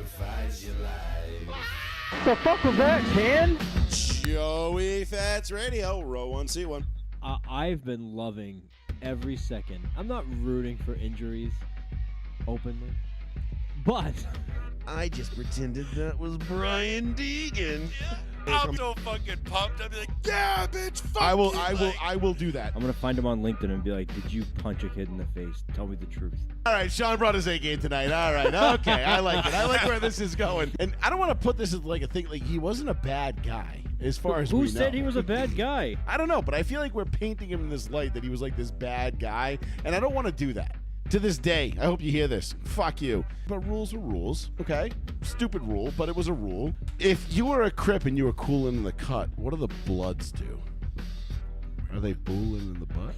simplifies your life. What the fuck was that, Ken? Joey Fats Radio, row 1C1. I've been loving every second. I'm not rooting for injuries openly, but I just pretended that was Brian Deegan. I'm so fucking pumped. I'll be like, yeah, bitch, fuck I will do that. I'm gonna find him on LinkedIn and be like, "Did you punch a kid in the face? Tell me the truth." All right, Sean brought his A game tonight. All right, okay, I like it. I like where this is going. And I don't want to put this as like a thing. Like he wasn't a bad guy, as far as Who we said know. he was a bad guy? I don't know, but I feel like we're painting him in this light that he was like this bad guy, and I don't want to do that. To this day, I hope you hear this. Fuck you. But rules are rules, okay? Stupid rule, but it was a rule. If you were a Crip and you were cooling in the cut, what do the Bloods do? Are they booling in the butt?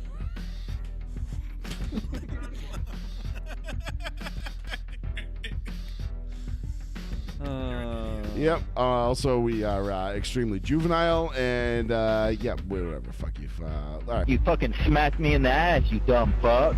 Yep. Also, we are extremely juvenile, and yeah, whatever. Fuck you. All right. You fucking smacked me in the ass, you dumb fuck.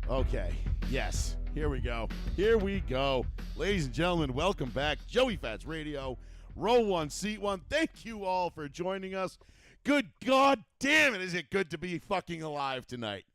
Okay. Yes. Here we go. Here we go. Ladies and gentlemen, welcome back. Joey Fats Radio, row 1, seat 1. Thank you all for joining us. Good God damn it, is it good to be fucking alive tonight.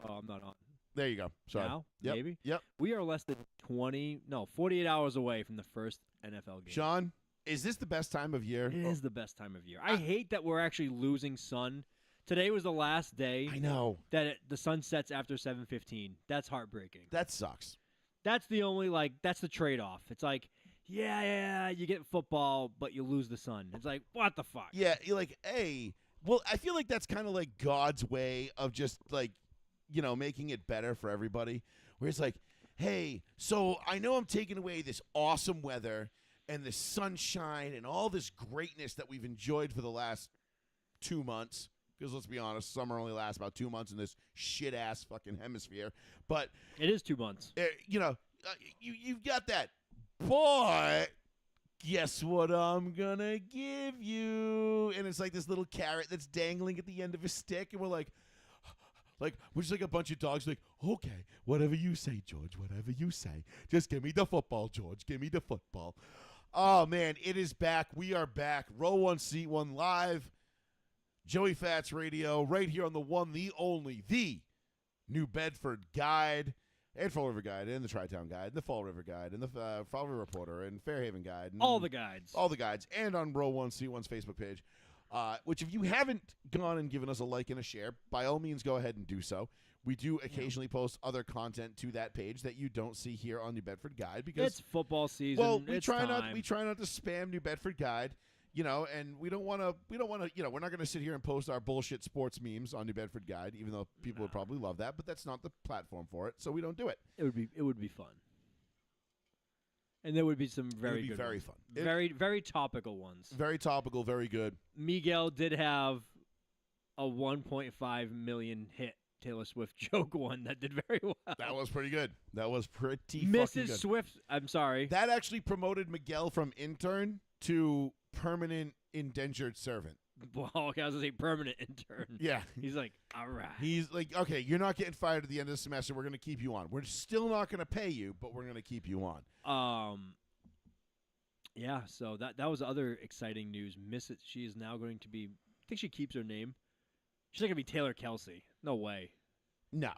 Oh, I'm not on. There you go. Sorry. Now? Yep. Maybe? Yep. We are less than 48 hours away from the first NFL game. Sean, is this the best time of year? It is the best time of year. I hate that we're actually losing sun. Today was the last day I know. that the sun sets after 7:15. That's heartbreaking. That sucks. That's the only, that's the trade-off. It's like, yeah, you get football, but you lose the sun. It's like, what the fuck? Yeah, you're like, hey, well, I feel like that's kind of like God's way of just like, you know, making it better for everybody. Where it's like, hey, so I know I'm taking away this awesome weather and the sunshine and all this greatness that we've enjoyed for the last 2 months. Because let's be honest, summer only lasts about 2 months in this shit-ass fucking hemisphere. But, It is 2 months. you've got that. But guess what I'm going to give you? And it's like this little carrot that's dangling at the end of a stick. And we're like, we're just like a bunch of dogs like, okay, whatever you say, George, whatever you say. Just give me the football, George. Give me the football. Oh, man, it is back. We are back. Row 1, seat 1 live. Joey Fats Radio, right here on the one, the only, the New Bedford Guide, and Fall River Guide, and the Tri-Town Guide, and the Fall River Guide, and the Fall River Reporter, and Fairhaven Guide. And All the guides. All the guides, and on Row 1, C1's Facebook page, which if you haven't gone and given us a like and a share, by all means go ahead and do so. We do occasionally post other content to that page that you don't see here on New Bedford Guide because It's football season. well, we It's try time. not to spam New Bedford Guide. And we don't want to, we're not going to sit here and post our bullshit sports memes on New Bedford Guide, even though people would probably love that, but that's not the platform for it, so we don't do it. It would be fun. And there would be some very It would be good very ones. fun. Very topical ones. Very topical, very good. Miguel did have a 1.5 million hit Taylor Swift joke one that did very well. That was pretty good. That was pretty fucking Mrs. good. Swift, I'm sorry. That actually promoted Miguel from intern to permanent indentured servant. Well, okay, I was going to say permanent intern. Yeah. He's like, all right. He's like, okay, you're not getting fired at the end of the semester. We're going to keep you on. We're still not going to pay you, but we're going to keep you on. Yeah, so that was other exciting news. She is now going to be, I think she keeps her name. She's not going to be Taylor Kelsey. No way. No.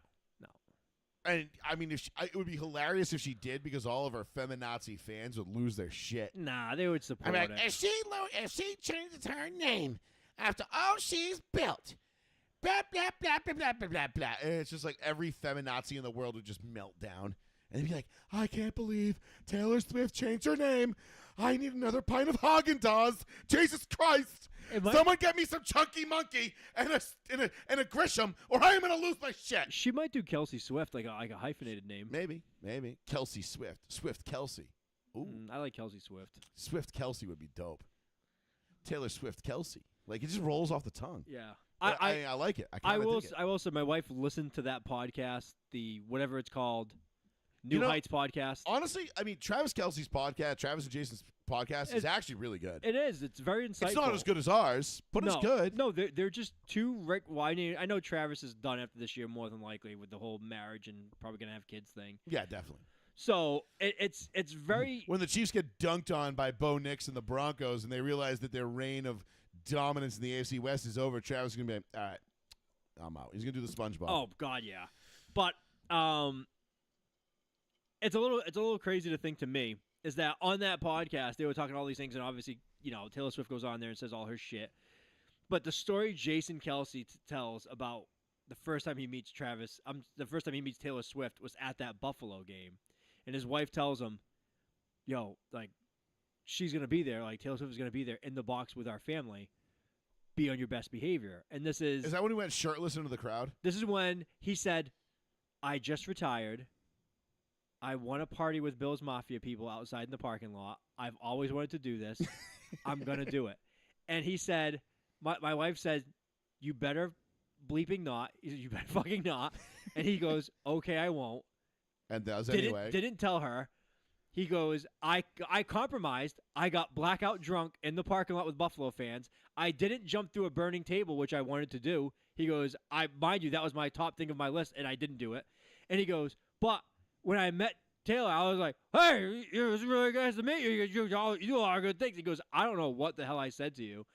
And, I mean, it would be hilarious if she did because all of her feminazi fans would lose their shit. Nah, they would support I'm like, it. if she changes her name after all she's built, blah, blah, blah, blah, blah, blah, blah, blah. And it's just like every feminazi in the world would just melt down. And they'd be like, I can't believe Taylor Swift changed her name. I need another pint of Haagen-Dazs. Jesus Christ. Someone get me some Chunky Monkey and a Grisham, or I am going to lose my shit. She might do Kelsey Swift, like a hyphenated name. Maybe. Kelsey Swift. Swift Kelsey. Ooh. I like Kelsey Swift. Swift Kelsey would be dope. Taylor Swift Kelsey. Like, it just rolls off the tongue. Yeah. I like it. I will say my wife listened to that podcast, the whatever it's called. New You know, Heights podcast. Honestly, I mean, Travis Kelce's podcast, Travis and Jason's podcast, is actually really good. It is. It's very insightful. It's not as good as ours, but it's good. No, they're just two. I know Travis is done after this year, more than likely, with the whole marriage and probably gonna have kids thing. Yeah, definitely. So it's very. When the Chiefs get dunked on by Bo Nix and the Broncos, and they realize that their reign of dominance in the AFC West is over, Travis is gonna be like, all right, I'm out. He's gonna do the SpongeBob. Oh God, yeah. But it's a little crazy to think to me is that on that podcast they were talking all these things, and obviously Taylor Swift goes on there and says all her shit. But the story Jason Kelce tells about the first time he meets the first time he meets Taylor Swift was at that Buffalo game, and his wife tells him, "Yo, like, she's gonna be there. Like Taylor Swift is gonna be there in the box with our family. Be on your best behavior." And this is that when he went shirtless into the crowd? This is when he said, "I just retired. I want to party with Bill's Mafia people outside in the parking lot. I've always wanted to do this. I'm going to do it." And he said, my wife said, "You better bleeping not. You better fucking not." And he goes, "Okay, I won't." And does anyway. Didn't tell her. He goes, I compromised. I got blackout drunk in the parking lot with Buffalo fans. I didn't jump through a burning table, which I wanted to do. He goes, mind you, that was my top thing of my list, and I didn't do it. And he goes, but when I met Taylor, I was like, "Hey, it was really nice to meet you. You do a lot of good things." He goes, "I don't know what the hell I said to you."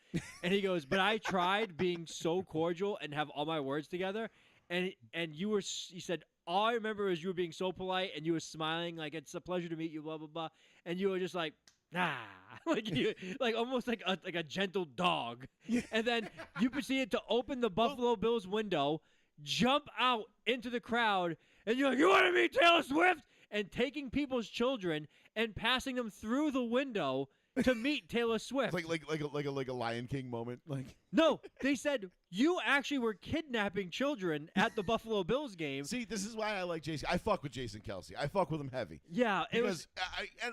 And he goes, "But I tried being so cordial and have all my words together." And he said, "All I remember is you were being so polite and you were smiling like it's a pleasure to meet you, blah blah blah." And you were just like, like almost like a gentle dog. And then you proceeded to open the Buffalo Bills window, jump out into the crowd, and you're like, "You want to meet Taylor Swift?" And taking people's children and passing them through the window to meet Taylor Swift. It's like a Lion King moment. Like, no, they said you actually were kidnapping children at the Buffalo Bills game. See, this is why I like Jason. I fuck with Jason Kelce. I fuck with him heavy. Yeah, and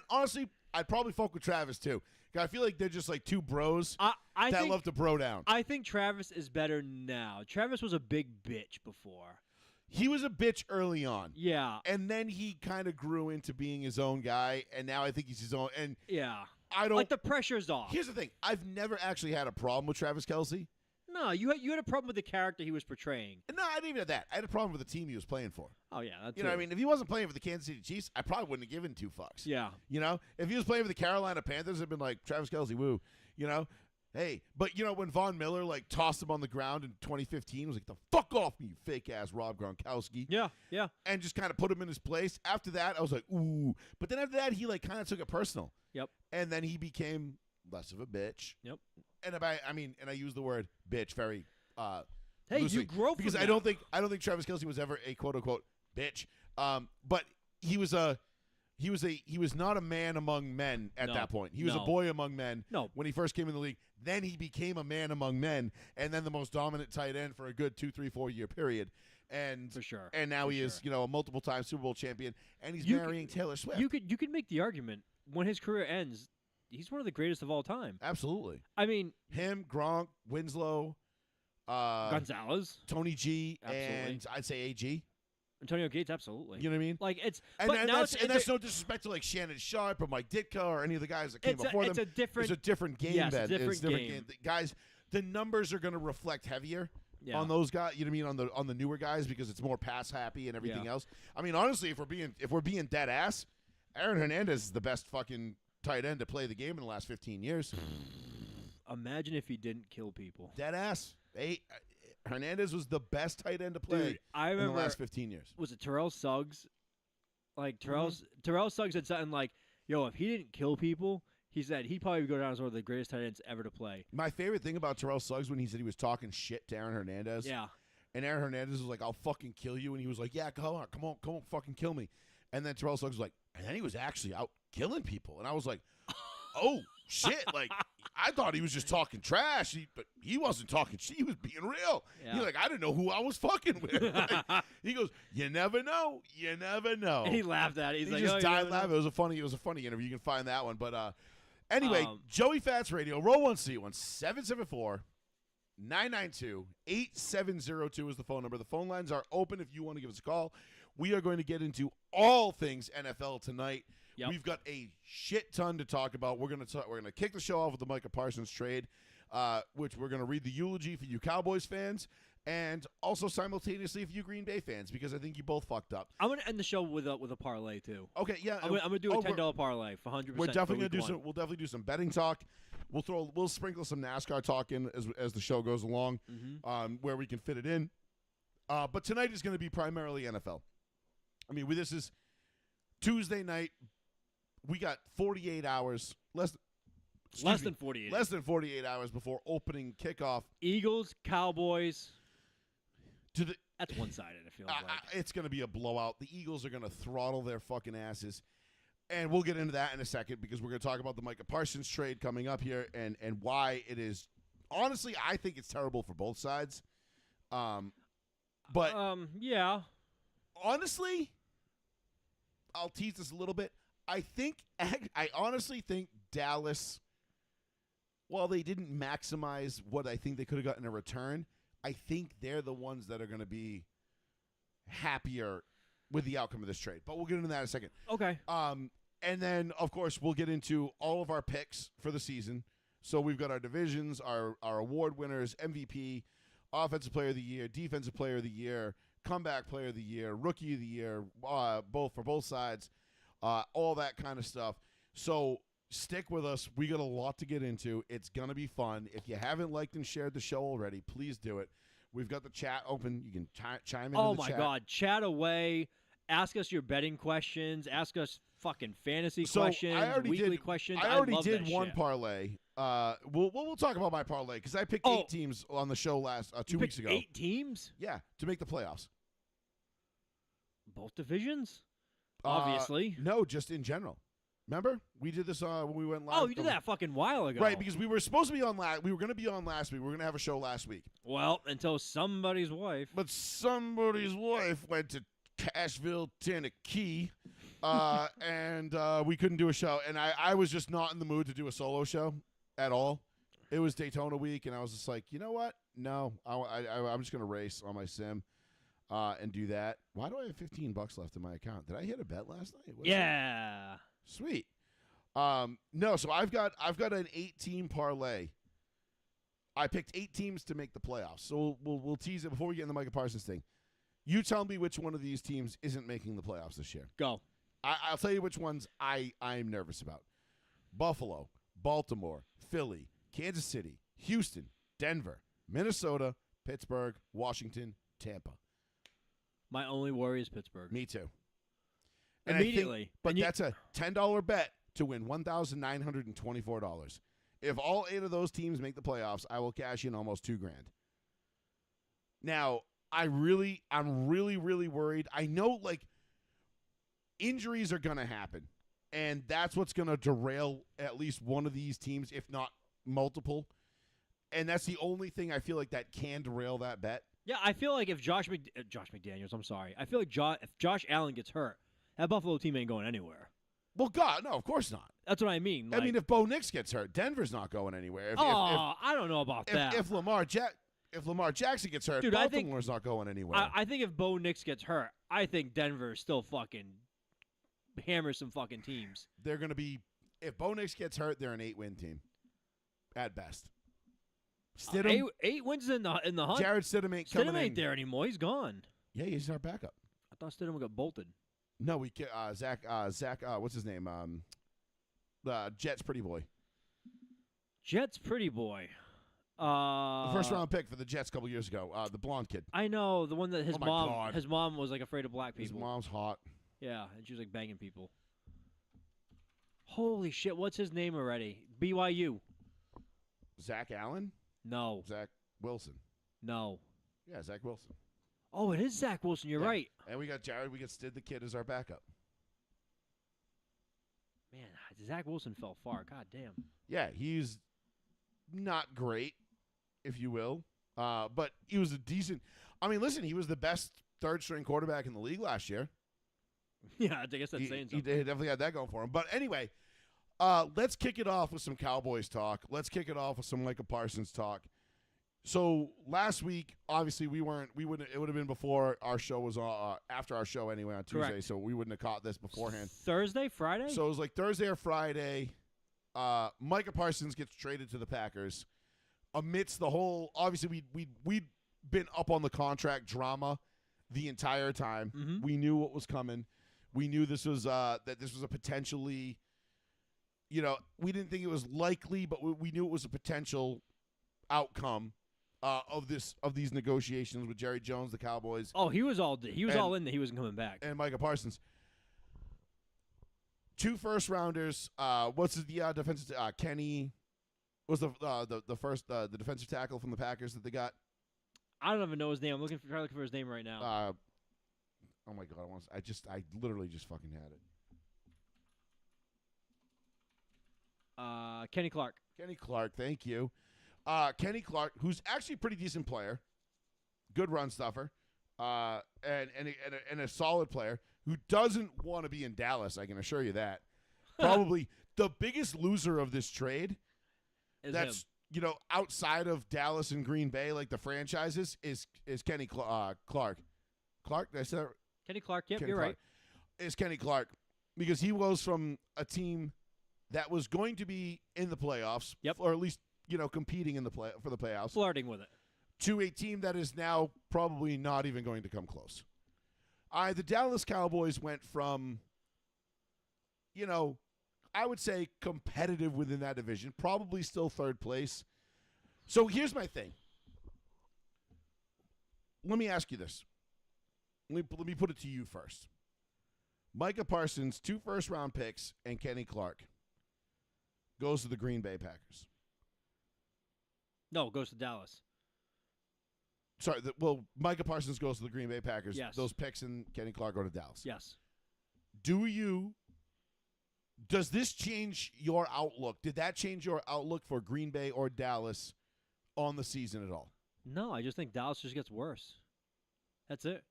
honestly, I'd probably fuck with Travis too. I feel like they're just like two bros I that think, love to bro down. I think Travis is better now. Travis was a big bitch before. He was a bitch early on. Yeah. And then he kind of grew into being his own guy, and now I think he's his own. And yeah. I don't. Like the pressure's off. Here's the thing. I've never actually had a problem with Travis Kelce. No, you had a problem with the character he was portraying. No, I didn't even have that. I had a problem with the team he was playing for. Oh, yeah. That's You know what I mean? If he wasn't playing for the Kansas City Chiefs, I probably wouldn't have given two fucks. Yeah. You know? If he was playing for the Carolina Panthers, I'd been like, Travis Kelce, woo. You know? Hey, but when Von Miller like tossed him on the ground in 2015, was like, "The fuck off me, you fake ass Rob Gronkowski." Yeah, yeah. And just kind of put him in his place. After that, I was like, ooh. But then after that, he like kind of took it personal. Yep. And then he became less of a bitch. Yep. And I use the word bitch very Hey, loosely, you grow from because that. I don't think Travis Kelce was ever a quote unquote bitch. But he was not a man among men at that point. He was a boy among men when he first came in the league. Then he became a man among men, and then the most dominant tight end for a good 2, 3, 4 year period. And for sure. And now he is, a multiple time Super Bowl champion, and he's marrying Taylor Swift. You could make the argument when his career ends, he's one of the greatest of all time. Absolutely. I mean, him, Gronk, Winslow, Gonzalez, Tony G, absolutely. And I'd say AG. Antonio Gates, absolutely. You know what I mean? Like it's, and but now that's no disrespect to like Shannon Sharp or Mike Ditka or any of the guys that came before them. It's a different game. Yes, Ben. it's a different game. Guys, the numbers are going to reflect heavier on those guys. You know what I mean? On the newer guys, because it's more pass happy and everything else. I mean, honestly, if we're being dead ass, Aaron Hernandez is the best fucking tight end to play the game in the last 15 years. Imagine if he didn't kill people. Dead ass. Hernandez was the best tight end to play in the last 15 years. Was it Terrell Suggs? Like Terrell Suggs said something like, "Yo, if he didn't kill people," he said he'd probably go down as one of the greatest tight ends ever to play. My favorite thing about Terrell Suggs when he said he was talking shit to Aaron Hernandez. Yeah. And Aaron Hernandez was like, "I'll fucking kill you," and he was like, "Yeah, come on, fucking kill me." And then Terrell Suggs was like, and then he was actually out killing people, and I was like, "Oh shit!" Like I thought he was just talking trash, but he wasn't talking shit. He was being real. Yeah. He's like, I didn't know who I was fucking with. Like, he goes, "You never know. You never know." And he laughed at it. He's he like, just "Oh, died laughing. It was a funny interview. You can find that one. But anyway, Joey Fats Radio, roll 1C1 774-992-8702 is the phone number. The phone lines are open if you want to give us a call. We are going to get into all things NFL tonight. Yep. We've got a shit ton to talk about. We're going to kick the show off with the Micah Parsons trade, which we're going to read the eulogy for you Cowboys fans, and also simultaneously for you Green Bay fans, because I think you both fucked up. I'm gonna end the show with a parlay too. Okay, yeah, I'm gonna do a $10 parlay for 100%. We're definitely gonna do some. We'll definitely do some betting talk. We'll sprinkle some NASCAR talk in as the show goes along, where we can fit it in. But tonight is going to be primarily NFL. I mean, this is Tuesday night. We got 48 hours less than 48. Less than 48 hours before opening kickoff. Eagles, Cowboys. That's one-sided, it feels like. It's going to be a blowout. The Eagles are going to throttle their fucking asses. And we'll get into that in a second, because we're going to talk about the Micah Parsons trade coming up here and why it is. Honestly, I think it's terrible for both sides. Yeah. Honestly, I'll tease this a little bit. I honestly think Dallas, while they didn't maximize what I think they could have gotten in return, I think they're the ones that are going to be happier with the outcome of this trade. But we'll get into that in a second. Okay. And then, of course, we'll get into all of our picks for the season. So we've got our divisions, our award winners, MVP, Offensive Player of the Year, Defensive Player of the Year, Comeback Player of the Year, Rookie of the Year, both for both sides, all that kind of stuff. So stick with us. We got a lot to get into. It's going to be fun. If you haven't liked and shared the show already, please do it. We've got the chat open. You can chime in the chat. Oh, my God. Chat away. Ask us your betting questions. Ask us fucking fantasy questions, weekly questions. I already love did that one shit. parlay. We'll talk about my parlay, because I picked 8 teams on the show last 2 weeks ago. 8 teams? Yeah, to make the playoffs. Both divisions? Obviously. No, just in general. Remember? We did this when we went live. Oh, you did that a fucking while ago. Right, because we were supposed to be on we were going to be on last week. We were going to have a show last week. Well, until somebody's wife. But somebody's wife went to Cashville, Tennessee, and we couldn't do a show. And I was just not in the mood to do a solo show at all. It was Daytona week, and I was just like, you know what? No, I'm just going to race on my sim and do that. Why do I have $15 left in my account? Did I hit a bet last night? Yeah. Sweet. No, so I've got an 8-team parlay. I picked 8 teams to make the playoffs. So we'll tease it before we get in the Micah Parsons thing. You tell me which one of these teams isn't making the playoffs this year. Go. I'll tell you which ones I'm nervous about. Buffalo, Baltimore, Philly, Kansas City, Houston, Denver, Minnesota, Pittsburgh, Washington, Tampa. My only worry is Pittsburgh. Me too. And immediately. That's a $10 bet to win $1,924. If all 8 of those teams make the playoffs, I will cash in almost $2,000. Now, I'm really worried. I know, injuries are going to happen, and that's what's going to derail at least one of these teams, if not multiple. And that's the only thing I feel like that can derail that bet. Yeah, I feel like if Josh McDaniels, I'm sorry. I feel like if Josh Allen gets hurt, that Buffalo team ain't going anywhere. Well, God, no, of course not. That's what I mean. I mean, if Bo Nix gets hurt, Denver's not going anywhere. I don't know about that. If Lamar Jackson gets hurt, Dude, Baltimore's not going anywhere. I think if Bo Nix gets hurt, I think Denver still fucking hammers some fucking teams. They're going to be – if Bo Nix gets hurt, they're an 8-win team at best. Stidham, 8 wins in the hunt. Jared Stidham ain't coming in. Stidham ain't there anymore. He's gone. Yeah, he's our backup. I thought Stidham got bolted. No, we Zach. What's his name? Jets pretty boy. Jets pretty boy. The first round pick for the Jets a couple years ago. The blonde kid. I know the one that his God. mom was afraid of black people. His mom's hot. Yeah, and she was banging people. Holy shit! What's his name already? BYU. Zach Allen. No. Zach Wilson. No. Yeah, Zach Wilson. Oh, it is Zach Wilson. You're right. And we got Jared. We got Stid the kid as our backup. Man, Zach Wilson fell far. God damn. Yeah, he's not great, if you will. But he was a decent. I mean, listen, he was the best third-string quarterback in the league last year. Yeah, I guess that's saying something. He definitely had that going for him. But anyway, let's kick it off with some Cowboys talk. Let's kick it off with some Micah Parsons talk. So last week, obviously we wouldn't. It would have been before our show was after our show anyway on Tuesday. Correct. So we wouldn't have caught this beforehand. Thursday, Friday. So it was like Thursday or Friday. Micah Parsons gets traded to the Packers amidst the whole. Obviously, we'd been up on the contract drama the entire time. Mhm. We knew what was coming. We knew this was that this was a potentially. We didn't think it was likely, but we knew it was a potential outcome of these negotiations with Jerry Jones, the Cowboys, Oh, he was all And- all in that he wasn't coming back. and Micah Parsons. 2 first-rounders. What's the defensive? Kenny was the defensive tackle from the Packers that they got. I don't even know his name. I'm trying to look for his name right now. Oh my god! I literally just fucking had it. Kenny Clark. Kenny Clark, thank you. Kenny Clark, who's actually a pretty decent player, good run stuffer, and a solid player who doesn't want to be in Dallas. I can assure you that. Probably the biggest loser of this trade. Is That's him. outside of Dallas and Green Bay, like the franchises, is Kenny Clark. Clark, did I say that? Kenny Clark. Yep, Kenny you're Clark. right. Is Kenny Clark, because he was from a team that was going to be in the playoffs, Yep. or at least competing in for the playoffs, Flirting with it. to a team that is now probably not even going to come close. The Dallas Cowboys went from, I would say competitive within that division, probably still third place. So here's my thing. Let me ask you this. Let me put it to you first. Micah Parsons, 2 first-round picks, and Kenny Clark goes to the Green Bay Packers. No, goes to Dallas. Sorry, Micah Parsons goes to the Green Bay Packers. Yes. Those picks and Kenny Clark go to Dallas. Yes. Does this change your outlook? Did that change your outlook for Green Bay or Dallas on the season at all? No, I just think Dallas just gets worse. That's it.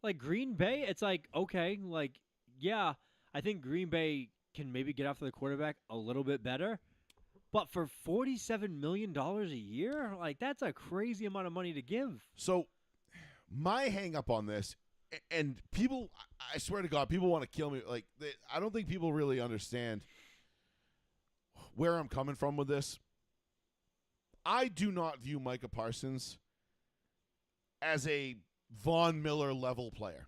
Like Green Bay, it's like, okay, like, yeah, I think Green Bay can maybe get after the quarterback a little bit better. But for $47 million a year, like, that's a crazy amount of money to give. So my hang up on this, and people, I swear to God, people want to kill me. Like, I don't think people really understand where I'm coming from with this. I do not view Micah Parsons as a Von Miller level player.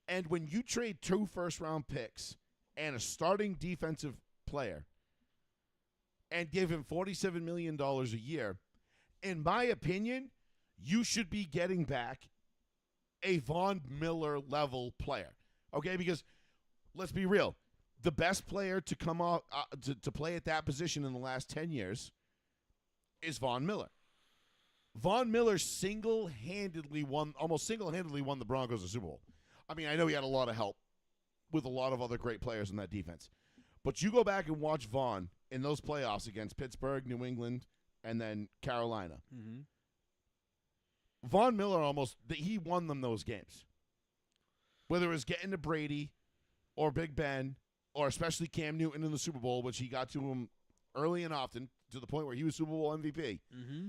And when you trade 2 first-round picks and a starting defensive player and give him $47 million a year, in my opinion, you should be getting back a Von Miller level player. Okay? Because let's be real. The best player to come off to play at that position in the last 10 years is Von Miller. Von Miller almost single-handedly won the Broncos the Super Bowl. I mean, I know he had a lot of help with a lot of other great players in that defense. But you go back and watch Von in those playoffs against Pittsburgh, New England, and then Carolina. Mm-hmm. Von Miller he won them those games. Whether it was getting to Brady or Big Ben or especially Cam Newton in the Super Bowl, which he got to him early and often to the point where he was Super Bowl MVP. Mm-hmm.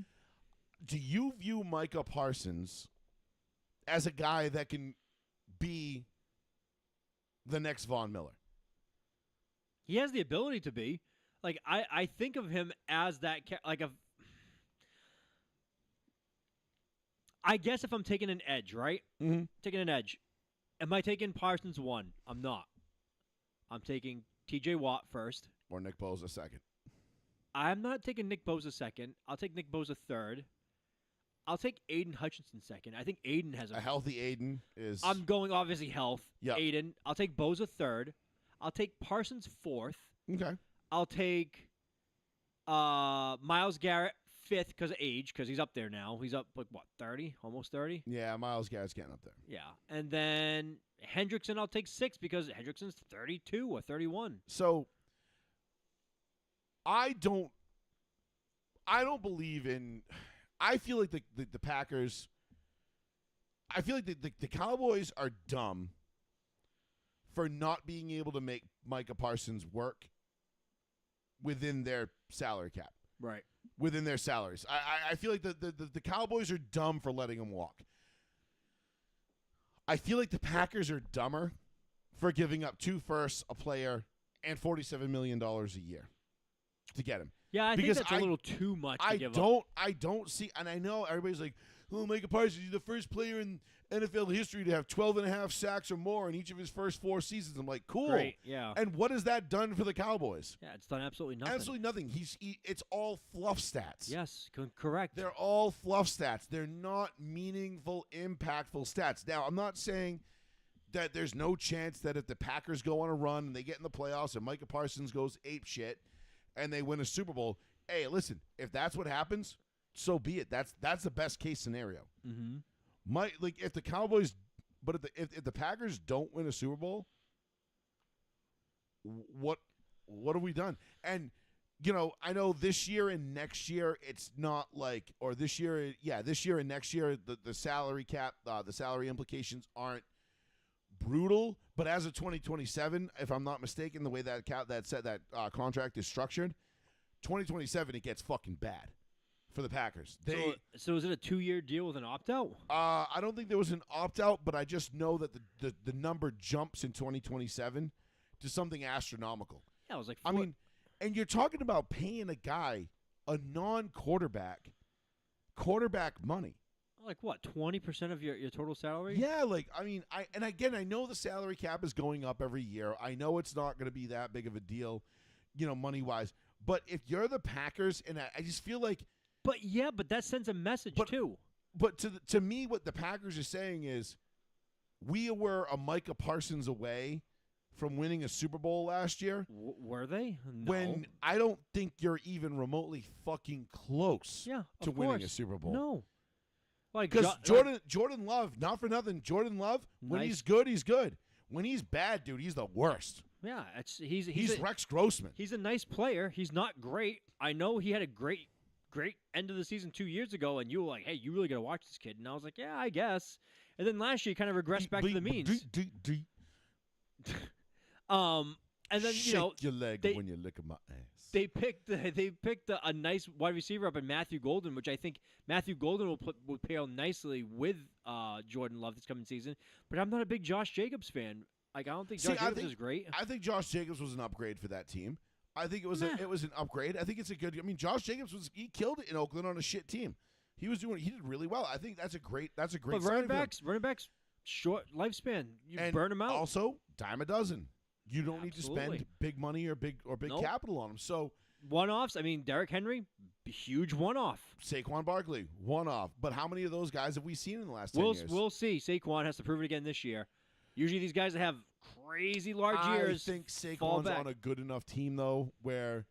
Do you view Micah Parsons as a guy that can be the next Von Miller? He has the ability to be. Like, I think of him as that, I guess if I'm taking an edge, right? Mm-hmm. Taking an edge. Am I taking Parsons 1? I'm not. I'm taking TJ Watt first. Or Nick Bosa second. I'm not taking Nick Bosa second. I'll take Nick Bosa third. I'll take Aiden Hutchinson second. I think Aiden has A healthy Aiden is... I'm going obviously health. Yep. Aiden. I'll take Bosa third. I'll take Parsons fourth. Okay. I'll take Myles Garrett fifth because of age, because he's up there now. He's up, 30? Almost 30? Yeah, Myles Garrett's getting up there. Yeah. And then Hendrickson I'll take sixth because Hendrickson's 32 or 31. So, I don't believe in... I feel like the Packers... I feel like the Cowboys are dumb for not being able to make Micah Parsons work within their salary cap. Right. within their salaries. I feel like the Cowboys are dumb for letting him walk. I feel like the Packers are dumber for giving up 2 firsts, a player, and $47 million a year to get him. Yeah, I think Because that's a little too much to give up. I don't see, and I know everybody's like, oh, Micah Parsons, he's the first player in NFL history to have 12.5 sacks or more in each of his first 4 seasons. I'm like, cool. Great, yeah. And what has that done for the Cowboys? Yeah, it's done absolutely nothing. Absolutely nothing. It's all fluff stats. Yes, correct. They're all fluff stats. They're not meaningful, impactful stats. Now, I'm not saying that there's no chance that if the Packers go on a run and they get in the playoffs and Micah Parsons goes ape shit and they win a Super Bowl, hey, listen, if that's what happens, so be it. That's the best case scenario. Mm-hmm. If the Cowboys, but if the Packers don't win a Super Bowl, what have we done? And I know this year and next year it's not like, or this year and next year the salary cap, the salary implications aren't brutal. But as of 2027, if I'm not mistaken, the way that contract is structured, 2027 it gets fucking bad for the Packers. So is it a 2-year deal with an opt-out? I don't think there was an opt-out, but I just know that the number jumps in 2027 to something astronomical. Yeah, it was like I mean, and you're talking about paying a guy a non-quarterback money. like what, 20% of your total salary? Yeah, I know the salary cap is going up every year. I know it's not going to be that big of a deal, money-wise. But if you're the Packers, and I just feel like, but that sends a message too. But to me, what the Packers are saying is, we were a Micah Parsons away from winning a Super Bowl last year. Were they? No. When I don't think you're even remotely fucking close to winning a Super Bowl. No. Because Jordan Love, not for nothing, Jordan Love, when he's good, he's good. When he's bad, dude, he's the worst. Yeah, he's Rex Grossman. He's a nice player. He's not great. I know he had a great end of the season 2 years ago, and you were like, hey, you really got to watch this kid. And I was like, yeah, I guess. And then last year, he kind of regressed back to the means. And then shake your leg when you lick my ass. They picked a nice wide receiver up in Matthew Golden, which I think Matthew Golden will pair nicely with Jordan Love this coming season. But I'm not a big Josh Jacobs fan. I don't think Josh Jacobs is great. I think Josh Jacobs was an upgrade for that team. I think it was an upgrade. I think it's a good. I mean, Josh Jacobs he killed it in Oakland on a shit team. He did really well. I think that's a great. But running backs, short lifespan. You burn them out. Also, dime a dozen. You don't need to spend big money or big capital on them. So one-offs. I mean, Derrick Henry, huge one-off. Saquon Barkley, one-off. But how many of those guys have we seen in the last 10 years? We'll see. Saquon has to prove it again this year. Usually these guys that have crazy large years. I think Saquon's on a good enough team though, where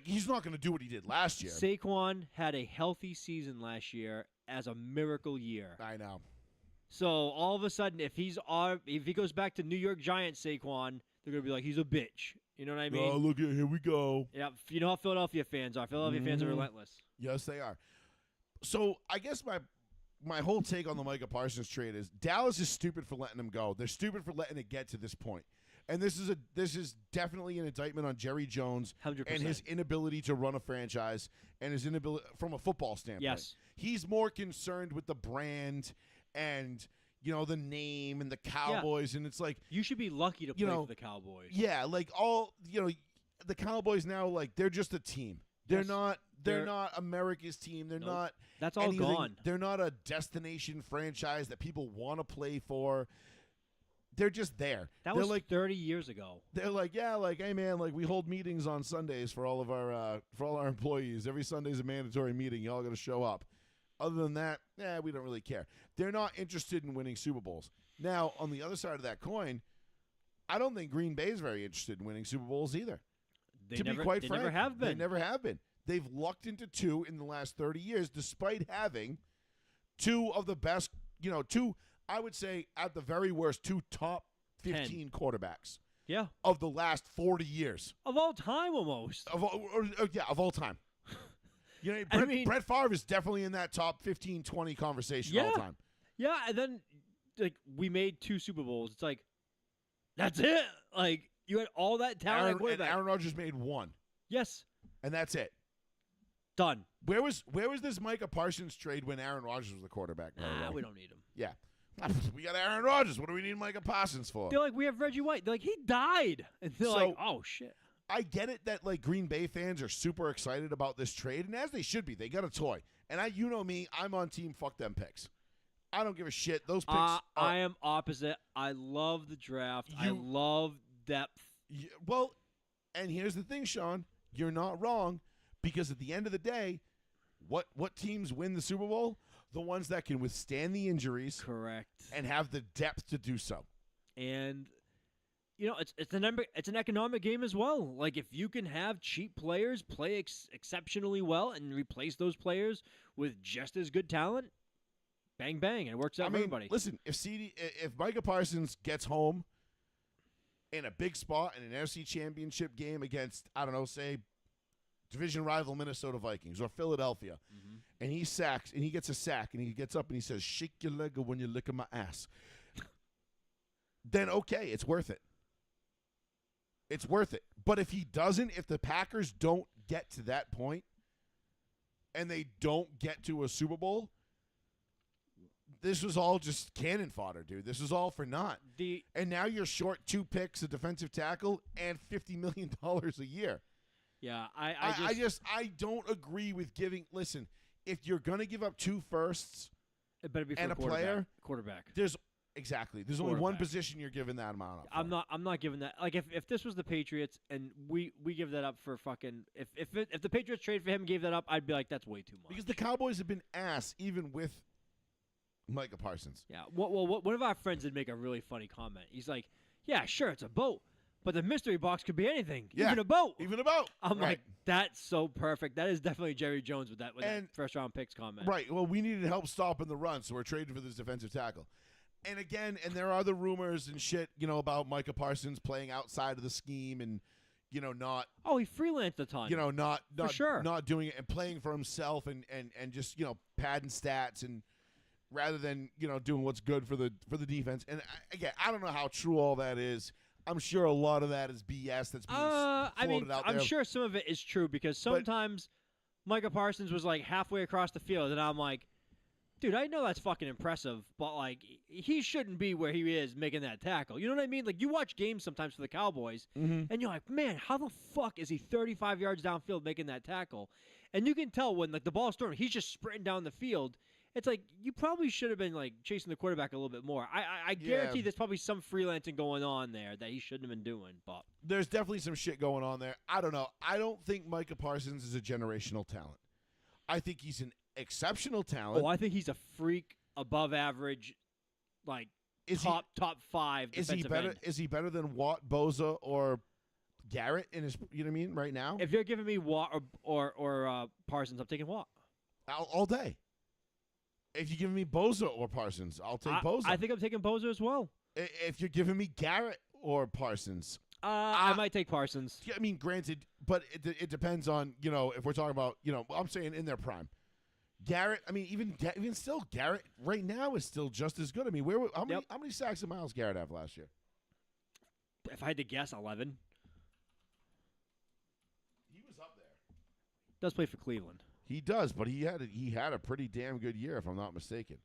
he's not going to do what he did last year. Saquon had a healthy season last year as a miracle year. I know. So all of a sudden, if he goes back to New York Giants Saquon, they're gonna be like, he's a bitch. You know what I mean? Oh, look at here we go. Yeah, you know how Philadelphia fans are. Philadelphia fans are relentless. Yes, they are. So I guess my whole take on the Micah Parsons trade is Dallas is stupid for letting him go. They're stupid for letting it get to this point. And this is definitely an indictment on Jerry Jones 100%. And his inability to run a franchise and his inability from a football standpoint. Yes. He's more concerned with the brand and the name and the Cowboys, and it's like you should be lucky to play for the Cowboys. Yeah, the Cowboys now, they're just a team. They're not America's team. They're not. That's all gone. They're not a destination franchise that people want to play for. They're just there. That was 30 years ago. They're like, hey man, we hold meetings on Sundays for all our employees. Every Sunday's a mandatory meeting. Y'all got to show up. Other than that, we don't really care. They're not interested in winning Super Bowls. Now, on the other side of that coin, I don't think Green Bay is very interested in winning Super Bowls either. To be quite frank, never have been. They never have been. They've lucked into 2 in the last 30 years, despite having 2 of the best, I would say at the very worst, 2 top 15 quarterbacks. Yeah. Of the last 40 years. Of all time, almost. Of all time. Brett Favre is definitely in that top 15, 20 conversation all the time. Yeah, and then we made 2 Super Bowls. It's like, that's it. You had all that talent. Aaron Rodgers made 1. Yes. And that's it. Done. Where was this Micah Parsons trade when Aaron Rodgers was the quarterback? by the Nah, way? we don't need him. Yeah. We got Aaron Rodgers. What do we need Micah Parsons for? They're like, we have Reggie White. They're like, he died. And they're So- like, oh, shit. I get it that like Green Bay fans are super excited about this trade, and as they should be. They got a toy. And you know me, I'm on team fuck them picks. I don't give a shit. Those picks I am opposite. I love the draft. I You- love depth. well, and here's the thing, Sean. You're not wrong, because at the end of the day, what teams win the Super Bowl? The ones that can withstand the injuries Correct. and have the depth to do so. And you know, it's an economic game as well. Like if you can have cheap players play exceptionally well and replace those players with just as good talent, bang bang, and it works out for everybody. Listen, if Micah Parsons gets home in a big spot in an NFC Championship game against, I don't know, say division rival Minnesota Vikings or Philadelphia, and he gets a sack, and he gets up and he says, "Shake your leg when you're licking my ass," then okay, it's worth it. It's worth it. But if he doesn't, if the Packers don't get to that point and they don't get to a Super Bowl, this was all just cannon fodder, dude. This was all for naught. And now you're short 2 picks, a defensive tackle, and $50 million a year. Yeah, I don't agree with giving. Listen, if you're gonna give up 2 firsts, it better be for and a quarterback. player, Quarterback. there's only one Quarterback. position you're giving that amount up. For. I'm not giving that. Like if this was the Patriots and we give that up for fucking if the Patriots trade for him and gave that up, I'd be like, that's way too much. Because the Cowboys have been ass even with Micah Parsons. Yeah. One of our friends did make a really funny comment. He's like, "Yeah, sure, it's a boat, but the mystery box could be anything, Yeah, even a boat." Even about. I'm Right. like, that's so perfect. That is definitely Jerry Jones with that And- first round picks comment. Right. Well, we needed help stopping the run, so we're trading for this defensive tackle. And again, there are other rumors and shit, about Micah Parsons playing outside of the scheme and, not, Oh, he freelanced a ton. not sure. not doing it and playing for himself and just, padding stats and rather than, doing what's good for the defense. And again, I don't know how true all that is. I'm sure a lot of that is BS that's being floated out there. I'm sure some of it is true because sometimes Micah Parsons was like halfway across the field, and I'm like, dude, I know that's fucking impressive, but like he shouldn't be where he is making that tackle. You know what I mean? Like you watch games sometimes for the Cowboys, and you're like, man, how the fuck is he 35 yards downfield making that tackle? And you can tell when like the ball's thrown, he's just sprinting down the field. It's like you probably should have been like chasing the quarterback a little bit more. I guarantee there's probably some freelancing going on there that he shouldn't have been doing. But There's definitely some shit going on there. I don't know. I don't think Micah Parsons is a generational talent. I think he's an exceptional talent. oh, I think he's a freak, above average, like top 5 Is he defensive better? end. Is he better than Watt, Boza, or Garrett in his? You know what I mean? Right now, If you're giving me Watt or Parsons, I'm taking Watt. all day. If you're giving me Boza or Parsons, I'll take Boza. I think I'm taking Boza as well. If you're giving me Garrett or Parsons, I might take Parsons. I mean, granted, but it depends on if we're talking about I'm saying in their prime. Garrett, I mean, even still, Garrett right now is still just as good. I mean, how many sacks did Myles Garrett have last year? If I had to guess, 11. He was up there. Does play for Cleveland. He does, but he had a pretty damn good year, if I'm not mistaken.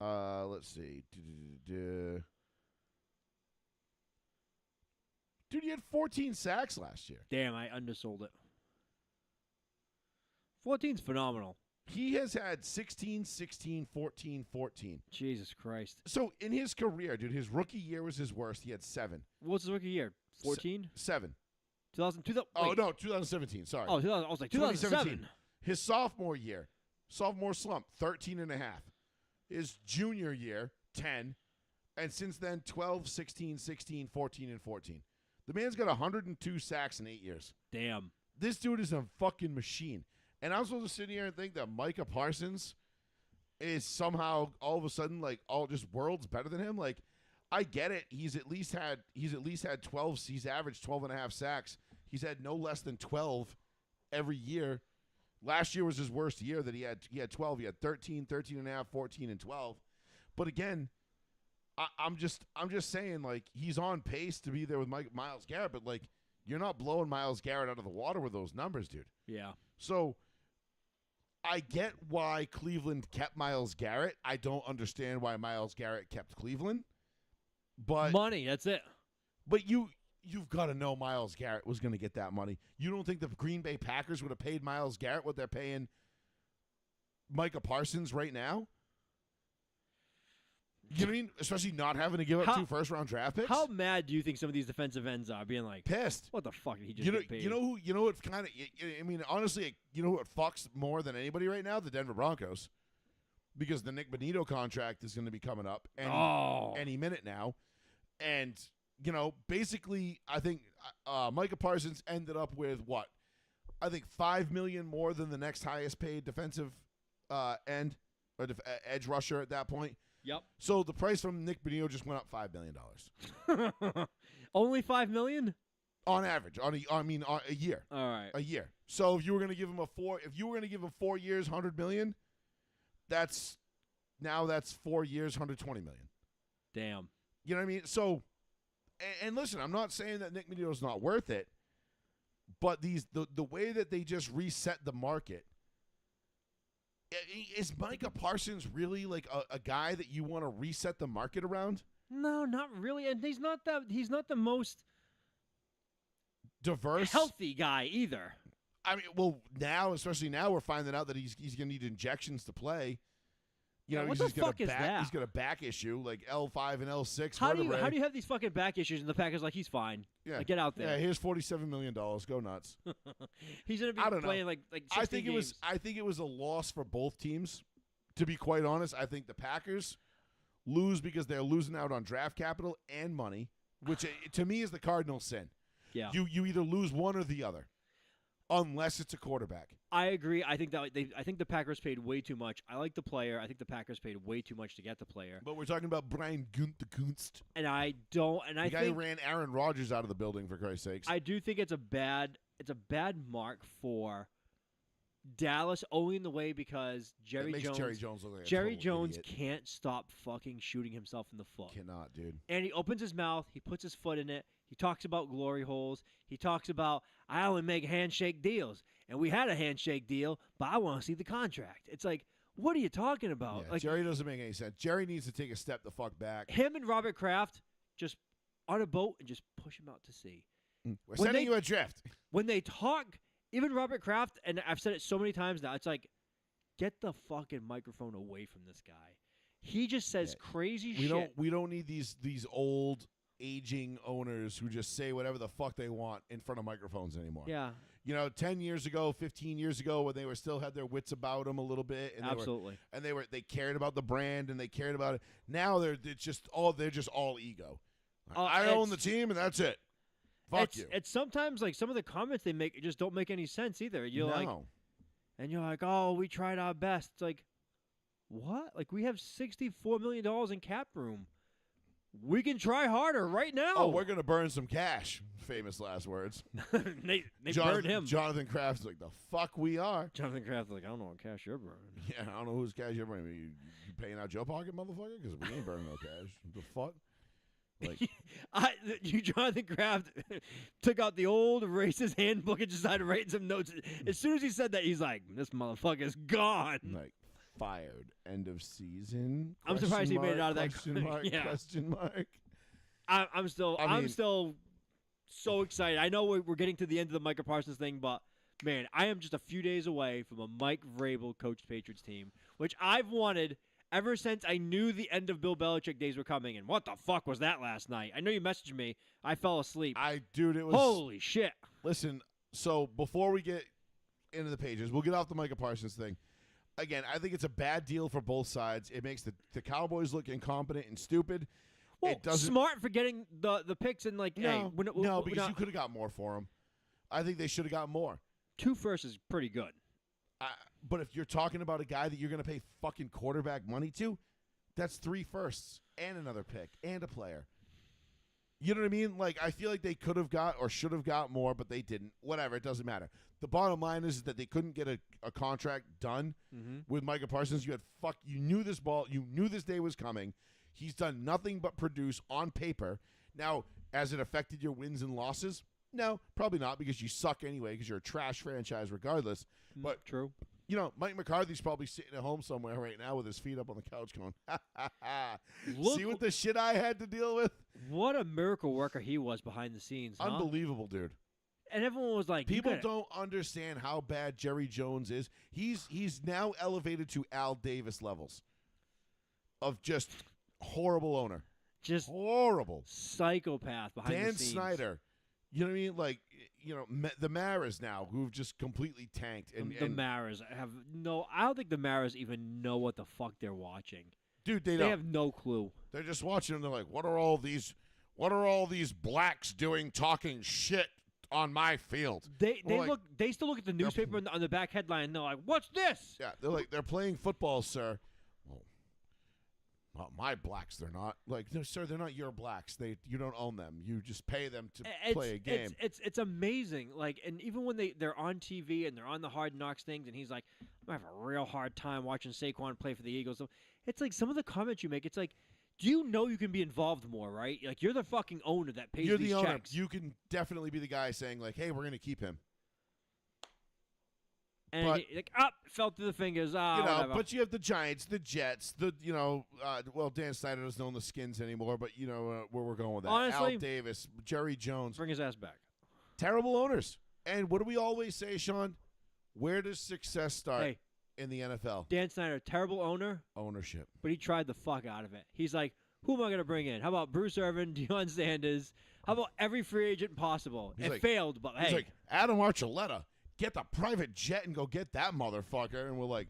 Let's see. Dude, he had 14 sacks last year. Damn, I undersold it. 14's phenomenal. He has had 16, 16, 14, 14. Jesus Christ. So in his career, dude, his rookie year was his worst. He had 7. What's his rookie year? 14? 7. 2000. Oh, no, 2017. Sorry. Oh, 2000, I was like 2007. His sophomore slump, 13.5. His junior year, 10. And since then, 12, 16, 16, 14, and 14. The man's got 102 sacks in 8 years. Damn. This dude is a fucking machine. And I'm supposed to sit here and think that Micah Parsons is somehow all of a sudden like all just worlds better than him. Like, I get it. He's at least had 12. He's averaged 12.5 sacks. He's had no less than 12 every year. Last year was his worst year that he had 12. He had 13, 13.5, 14, and 12. But again, I'm just saying, like, he's on pace to be there with Myles Garrett, but like, you're not blowing Myles Garrett out of the water with those numbers, dude. Yeah. So I get why Cleveland kept Myles Garrett. I don't understand why Myles Garrett kept Cleveland. But Money, that's it. you've got to know Myles Garrett was going to get that money. You don't think the Green Bay Packers would have paid Myles Garrett what they're paying Micah Parsons right now? You know what I mean? Especially not having to give up 2 first-round draft picks. How mad do you think some of these defensive ends are, being like, Pissed? what the fuck did he just You know, get paid? you know what kind of. I mean, honestly, you know what fucks more than anybody right now? The Denver Broncos, because the Nick Bonito contract is going to be coming up any minute now, and basically, I think Micah Parsons ended up with what? I think $5 million more than the next highest paid defensive end or edge rusher at that point. Yep. So the price from Nick Bonito just went up $5 million. Only $5 million on average. On a year. All right. A year. So if you were going to give him 4 years, $100 million, that's 4 years, $120 million. Damn. You know what I mean? So, and listen, I'm not saying that Nick Bonito's not worth it, but the way that they just reset the market. Is Micah Parsons really like a guy that you want to reset the market around? No, not really. And he's not the most diverse, healthy guy either. I mean, well, especially now, we're finding out that he's going to need injections to play. What the fuck is that? He's got a back issue, like L5 and L6 How vertebrae. do you have these fucking back issues and the Packers like he's fine? Yeah, like, get out there. Yeah, here's $47 million. Go nuts. He's gonna be playing like 60 I think games. I think it was a loss for both teams. To be quite honest, I think the Packers lose because they're losing out on draft capital and money, which to me is the cardinal sin. Yeah. You either lose one or the other, unless it's a quarterback. I agree. I think the Packers paid way too much. I like the player. I think the Packers paid way too much to get the player. But we're talking about Brian Gutekunst. And I don't. And the guy who ran Aaron Rodgers out of the building, for Christ's sakes. I do think it's a bad mark for Dallas owing the way because Jerry Jones look like Jerry a total Jones idiot. can't stop fucking shooting himself in the foot. Cannot, dude. And he opens his mouth. He puts his foot in it. He talks about glory holes. He talks about, I only make handshake deals. And we had a handshake deal, but I want to see the contract. It's like, what are you talking about? Yeah, like, Jerry doesn't make any sense. Jerry needs to take a step the fuck back. him and Robert Kraft just on a boat and just push him out to sea. We're sending you adrift. When they talk, even Robert Kraft, and I've said it so many times now, it's like, get the fucking microphone away from this guy. He just says crazy shit. We don't need these old aging owners who just say whatever the fuck they want in front of microphones anymore. Yeah. 10 years ago, 15 years ago, when they were still had their wits about them a little bit, and Absolutely. they cared about the brand and they cared about it. Now they're just all ego. I own the team and that's it. Fuck you. It's sometimes like some of the comments they make just don't make any sense either. You're like, oh, we tried our best. It's like, what? Like, we have $64 million in cap room. We can try harder right now. Oh, we're gonna burn some cash. Famous last words. they burned him. Jonathan Kraft's like, the fuck we are. Jonathan Kraft's like, I don't know what cash you're burning. Yeah, I don't know whose cash you're burning. You paying out Joe Pocket, motherfucker? Because we ain't burning no cash. The fuck? Like, Jonathan Kraft took out the old racist handbook and just started writing some notes. As soon as he said that, he's like, this motherfucker's gone. Like, fired. End of season. I'm surprised he made it out of that. Question mark. Yeah. Question mark. I'm still so excited. I know we're getting to the end of the Micah Parsons thing, but man, I am just a few days away from a Mike Vrabel coached Patriots team, which I've wanted ever since I knew the end of Bill Belichick days were coming. And what the fuck was that last night? I know you messaged me. I fell asleep. Dude, it was. Holy shit. Listen, so before we get into the pages, we'll get off the Micah Parsons thing. Again, I think it's a bad deal for both sides. It makes the Cowboys look incompetent and stupid. Well, it doesn't. Smart for getting the picks and like, No, hey, because you could have got more for them. I think they should have got more. 2 firsts is pretty good. But if you're talking about a guy that you're going to pay fucking quarterback money to, that's 3 firsts and another pick and a player. You know what I mean? Like, I feel like they could have got or should have got more, but they didn't. Whatever, it doesn't matter. The bottom line is that they couldn't get a contract done with Micah Parsons. You knew you knew this day was coming. He's done nothing but produce on paper. Now, has it affected your wins and losses? No, probably not because you suck anyway because you're a trash franchise regardless. But True. you know, Mike McCarthy's probably sitting at home somewhere right now with his feet up on the couch going, ha, ha, ha. Look- See what the shit I had to deal with? What a miracle worker he was behind the scenes. Huh? Unbelievable, dude. And everyone was like, People you gotta- don't understand how bad Jerry Jones is. He's now elevated to Al Davis levels of just horrible owner. just Horrible. psychopath behind Dan the scenes. Snyder. You know what I mean? Like, you know, the Maras now who've just completely tanked. And, The Maras have no. I don't think the Maras even know what the fuck they're watching. dude, They don't. have no clue. They're just watching them. They're like, what are all these blacks doing talking shit on my field? They We're like- they still look at the newspaper on the back headline and they're like, "What's this?" Yeah, they're like, they're playing football, sir. Well, not my blacks, they're not. Like, no, sir, they're not your blacks. You don't own them. You just pay them to play a game. It's amazing. Like, and even when they're on TV and they're on the Hard Knocks things, and he's like, "I have a real hard time watching Saquon play for the Eagles." So it's like some of the comments you make. It's like, do you know you can be involved more, right? Like, you're the fucking owner that pays You're these the owner. checks. You can definitely be the guy saying, like, hey, we're going to keep him. and but- he, like, fell through the fingers. You know, Whatever. but you have the Giants, the Jets, well, Dan Snyder doesn't own the Skins anymore, but you know where we're going with that. Honestly- Al Davis, Jerry Jones, Bring his ass back. terrible owners. And what do we always say, Sean? Where does success start Hey. in the NFL? Dan Snyder, terrible owner, Ownership. but he tried the fuck out of it. He's like, who am I going to bring in? How about Bruce Irvin, Deion Sanders? How about every free agent possible? He's It like- failed, but He's hey. like, Adam Archuleta, get the private jet and go get that motherfucker. And we're like,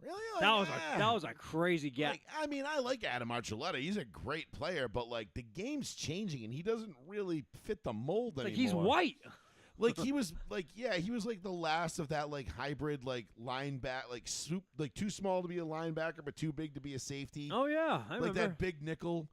really? Like, That was a crazy get. Like, I mean, I like Adam Archuleta. He's a great player, but like the game's changing and he doesn't really fit the mold Like anymore. he's white. Like he was like, yeah, he was like the last of that like hybrid like linebacker, like too small to be a linebacker but too big to be a safety. Oh yeah, I like remember. that big nickel.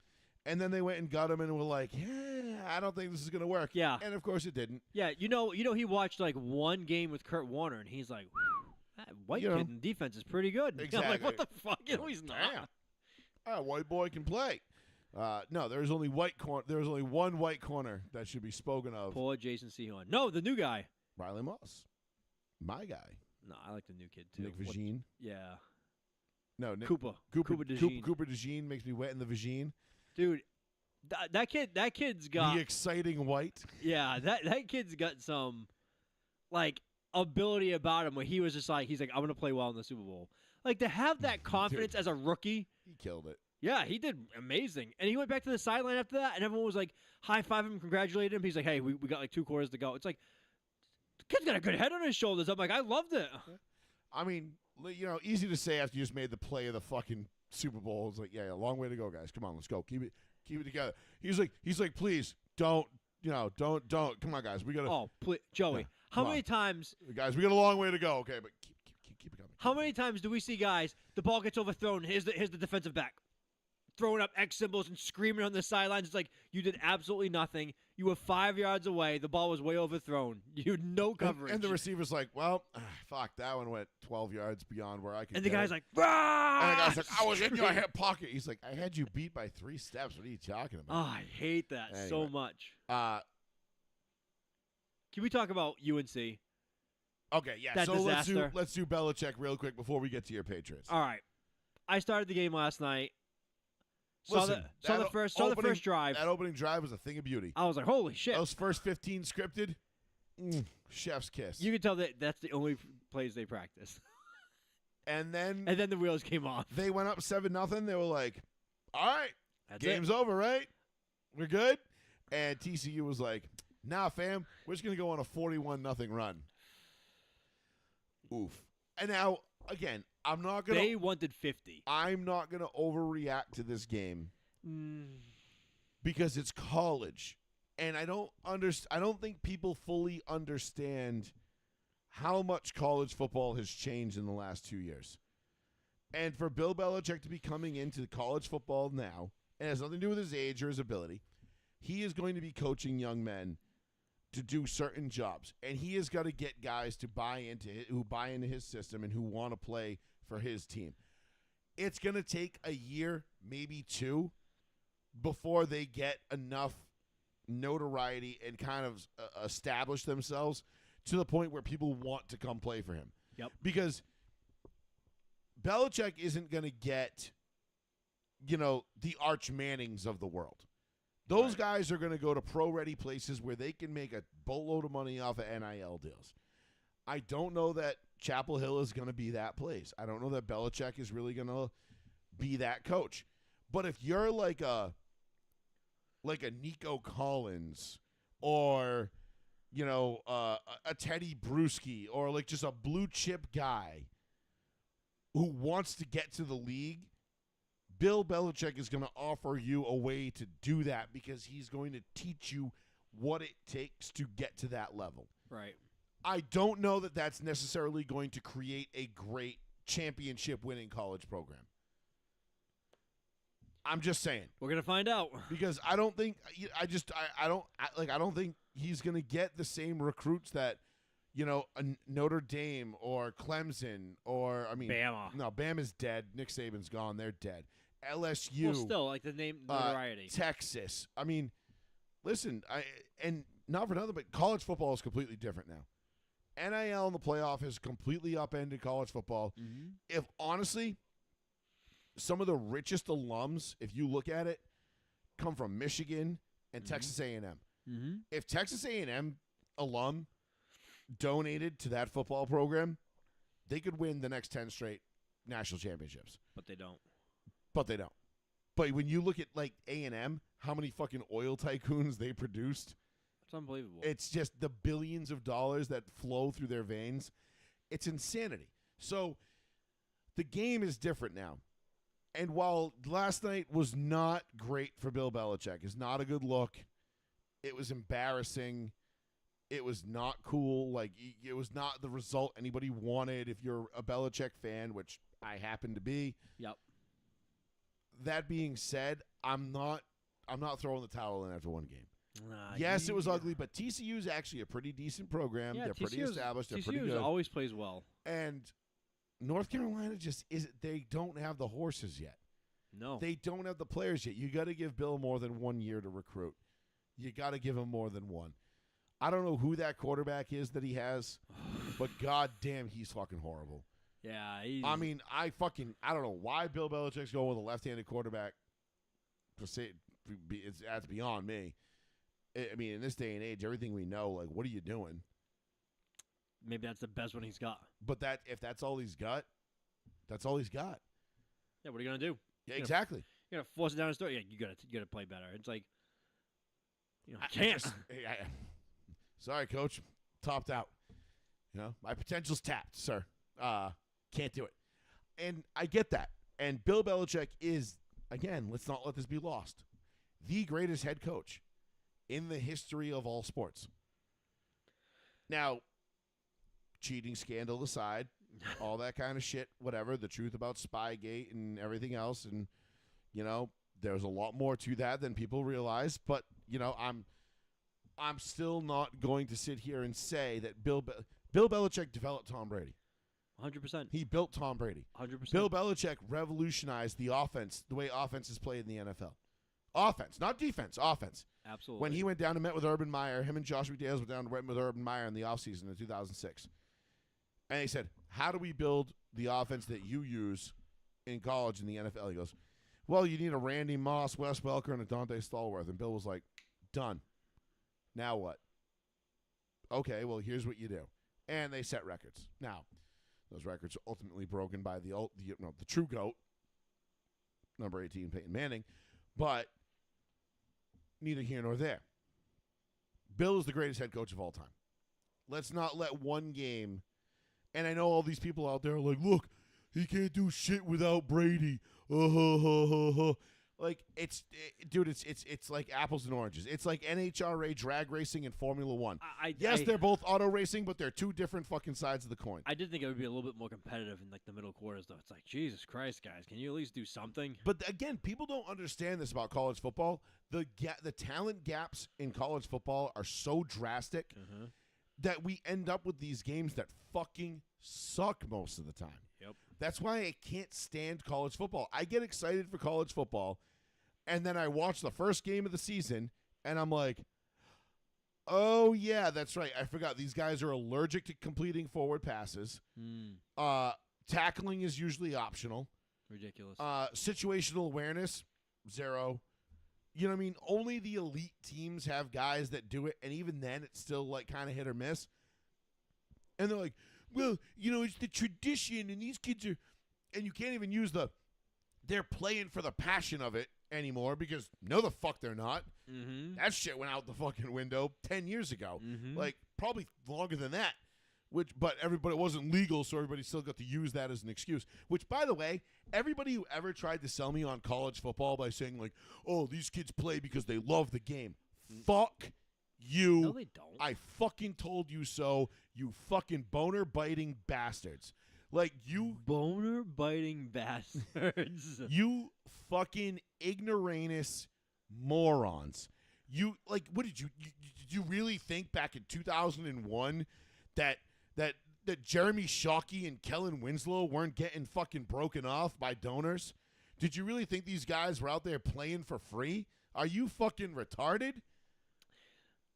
And then they went and got him and were like, yeah, I don't think this is gonna work. Yeah. And of course it didn't. Yeah, you know, he watched like one game with Kurt Warner, and he's like, "Whew, that white You know. kid in defense is pretty good." I'm like, what the fuck? You know, he's not. Damn. Ah, white boy can play. No, there's only one white corner that should be spoken of. Poor Jason Sehorn. No, the new guy. Riley Moss, my guy, No, I like the new kid too. Nick What- Vagine. Yeah, No, Nick Cooper DeJean. Cooper DeJean makes me wet in the vagine. Dude, that kid's got The exciting white. yeah, that kid's got some like ability about him where he's like, I'm gonna play well in the Super Bowl. Like to have that confidence as a rookie. He killed it. Yeah, he did amazing. And he went back to the sideline after that, and everyone was like, high-five him, congratulate him. He's like, hey, we got like 2 quarters to go. It's like, the kid's got a good head on his shoulders. I'm like, I loved it. I mean, you know, easy to say after you just made the play of the fucking Super Bowl. It's like, yeah, a long way to go, guys. Come on, let's go. Keep it together. He's like, please don't. Come on, guys. We gotta, Oh, Joey, Yeah, how come many on. times guys. We got a long way to go. Okay, but keep it coming. How many times do we see guys, the ball gets overthrown, here's the defensive back, throwing up X symbols and screaming on the sidelines? It's like, you did absolutely nothing. You were 5 yards away. The ball was way overthrown. You had no coverage. And the receiver's like, well, fuck, that one went 12 yards beyond where I could. And the get guy's it. like, "Rah!" And the guy's like, I was in your hip pocket. He's like, I had you beat by 3 steps. What are you talking Oh, about? I hate that so Anyway. much. Uh, Can we talk about UNC? okay, yeah. That So disaster. let's do Belichick real quick before we get to your Patriots. All right. I started the game last night. Saw Listen, the that first opening- first drive. That opening drive was a thing of beauty. I was like, holy shit. Those first 15 scripted, chef's kiss. You can tell that that's the only plays they practice. and then And then the wheels came off. they went up 7-0. They were like, all right, That's game's it. over, right? We're good. And TCU was like, nah, fam, we're just going to go on a 41-0 run. Oof. And now, again, I'm not going They to wanted 50. overreact to this game Mm. because it's college. And I don't think people fully understand how much college football has changed in the last 2 years. And for Bill Belichick to be coming into college football now, and it has nothing to do with his age or his ability, he is going to be coaching young men to do certain jobs. And he has got to get guys to buy into his system and who want to play for his team. It's going to take a year, maybe 2, before they get enough notoriety and kind of establish themselves to the point where people want to come play for him. Yep. Because Belichick isn't going to get, the Arch Mannings of the world. Those Right. guys are going to go to pro-ready places where they can make a boatload of money off of NIL deals. I don't know that Chapel Hill is going to be that place. I don't know that Belichick is really going to be that coach. But if you're like a Nico Collins or, a Teddy Bruschi or like just a blue chip guy who wants to get to the league, Bill Belichick is going to offer you a way to do that because he's going to teach you what it takes to get to that level. Right. I don't know that that's necessarily going to create a great championship-winning college program. I'm just saying. We're gonna find out. Because I don't think I don't think he's going to get the same recruits that a Notre Dame or Clemson or Bama. No, Bama's dead. Nick Saban's gone. They're dead. LSU. Well, still like the name notoriety. Texas. Listen, and not for nothing, but college football is completely different now. NIL in the playoff has completely upended college football. Mm-hmm. If honestly, some of the richest alums, if you look at it, come from Michigan and Texas A&M. Mm-hmm. If Texas A&M alum donated to that football program, they could win the next 10 straight national championships. But they don't. But when you look at like A&M, how many fucking oil tycoons they produced, It's unbelievable. it's just the billions of dollars that flow through their veins. It's insanity. So the game is different now. And while last night was not great for Bill Belichick, it's not a good look. It was embarrassing. It was not cool. Like, it was not the result anybody wanted if you're a Belichick fan, which I happen to be. Yep. That being said, I'm not throwing the towel in after one game. Nah, Yes, it was yeah. ugly, but TCU is actually a pretty decent program. Yeah, They're pretty TCU 's- established. They're TCU pretty good. always plays well. And North Carolina just isn't. They don't have the horses yet. No. They don't have the players yet. You got to give Bill more than 1 year to recruit. You got to give him more than one. I don't know who that quarterback is that he has, but goddamn, he's fucking horrible. yeah. I mean, I don't know why Bill Belichick's going with a left-handed quarterback. That's beyond me. I mean, in this day and age, everything we know, like, what are you doing? maybe that's the best one he's got. But if that's all he's got, that's all he's got. Yeah. What are you gonna do? Yeah, exactly. You're gonna force it down his throat. Yeah. You gotta play better. It's like. I Can't. Sorry, coach. Topped out. My potential's tapped, sir. Can't do it. And I get that. And Bill Belichick is, again, let's not let this be lost, the greatest head coach in the history of all sports. Now, cheating scandal aside, all that kind of shit, whatever, the truth about Spygate and everything else, and, there's a lot more to that than people realize, but, I'm still not going to sit here and say that Bill Belichick developed Tom Brady. 100%. He built Tom Brady. 100%. Bill Belichick revolutionized the offense, the way offense is played in the NFL. Offense, not defense, offense. Absolutely. When he went down and met with Urban Meyer, him and Josh McDaniels went down and met with Urban Meyer in the offseason in 2006. And he said, how do we build the offense that you use in college in the NFL? He goes, well, you need a Randy Moss, Wes Welker, and a Dante Stallworth. And Bill was like, done. Now what? Okay, well, here's what you do. And they set records. Now, those records are ultimately broken by the true GOAT, number 18, Peyton Manning. But neither here nor there. Bill is the greatest head coach of all time. Let's not let one game, and I know all these people out there are like, look, he can't do shit without Brady. Like, it's like apples and oranges. It's like NHRA drag racing and Formula One. They're both auto racing, but they're two different fucking sides of the coin. I did think it would be a little bit more competitive in like the middle quarters, though. It's like, Jesus Christ, guys, can you at least do something? But again, people don't understand this about college football. The talent gaps in college football are so drastic that we end up with these games that fucking suck most of the time. Yep. That's why I can't stand college football. I get excited for college football, and then I watch the first game of the season, and I'm like, Oh yeah, that's right. I forgot. These guys are allergic to completing forward passes. Tackling is usually optional. Ridiculous. Situational awareness, 0. You know what I mean? Only the elite teams have guys that do it, and even then, it's still like kind of hit or miss. And they're like, well, it's the tradition, and these kids are, and you can't even use they're playing for the passion of it anymore because no, the fuck they're not. Mm-hmm. That shit went out the fucking window 10 years ago. Mm-hmm. Like, probably longer than that. But it wasn't legal, so everybody still got to use that as an excuse. Which, by the way, everybody who ever tried to sell me on college football by saying, like, oh, these kids play because they love the game. Fuck you. No, they don't. I fucking told you so, you fucking boner-biting bastards. Like, you Boner-biting bastards. you fucking ignoramus morons. You, like, what did you really think back in 2001 that Jeremy Shockey and Kellen Winslow weren't getting fucking broken off by donors? Did you really think these guys were out there playing for free? Are you fucking retarded?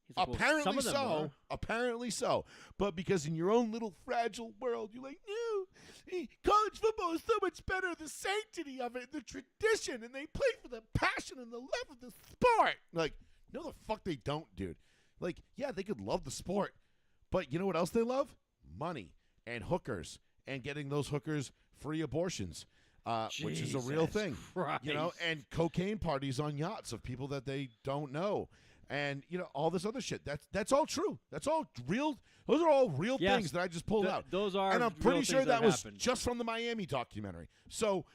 He's like, well, Apparently some of them so. are. Apparently so. But because in your own little fragile world, you're like, no, college football is so much better. The sanctity of it, the tradition, and they play for the passion and the love of the sport. Like, no, the fuck they don't, dude. Like, yeah, they could love the sport, but you know what else they love? Money and hookers and getting those hookers free abortions, which is a real Jesus thing. Christ. And cocaine parties on yachts of people that they don't know. And, all this other shit. That's all true. That's all real. Those are all real Yes, things that I just pulled out. Those are And I'm real pretty sure things that was happened. just from the Miami documentary. So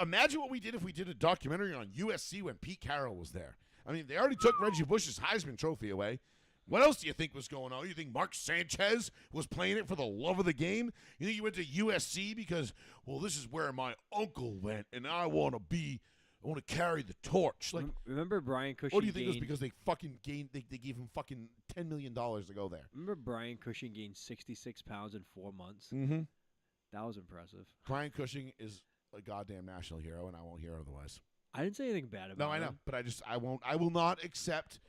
imagine what we did if we did a documentary on USC when Pete Carroll was there. I mean, they already took Reggie Bush's Heisman Trophy away. What else do you think was going on? You think Mark Sanchez was playing it for the love of the game? You think he went to USC because, well, this is where my uncle went, and I want to carry the torch. Like, Remember Brian Cushing? what do you think it was gained, because they fucking gained? They gave him fucking $10 million to go there. Remember Brian Cushing gained 66 pounds in 4 months? Mm-hmm. That was impressive. Brian Cushing is a goddamn national hero, and I won't hear otherwise. I didn't say anything bad about No, I know, him. but I will not accept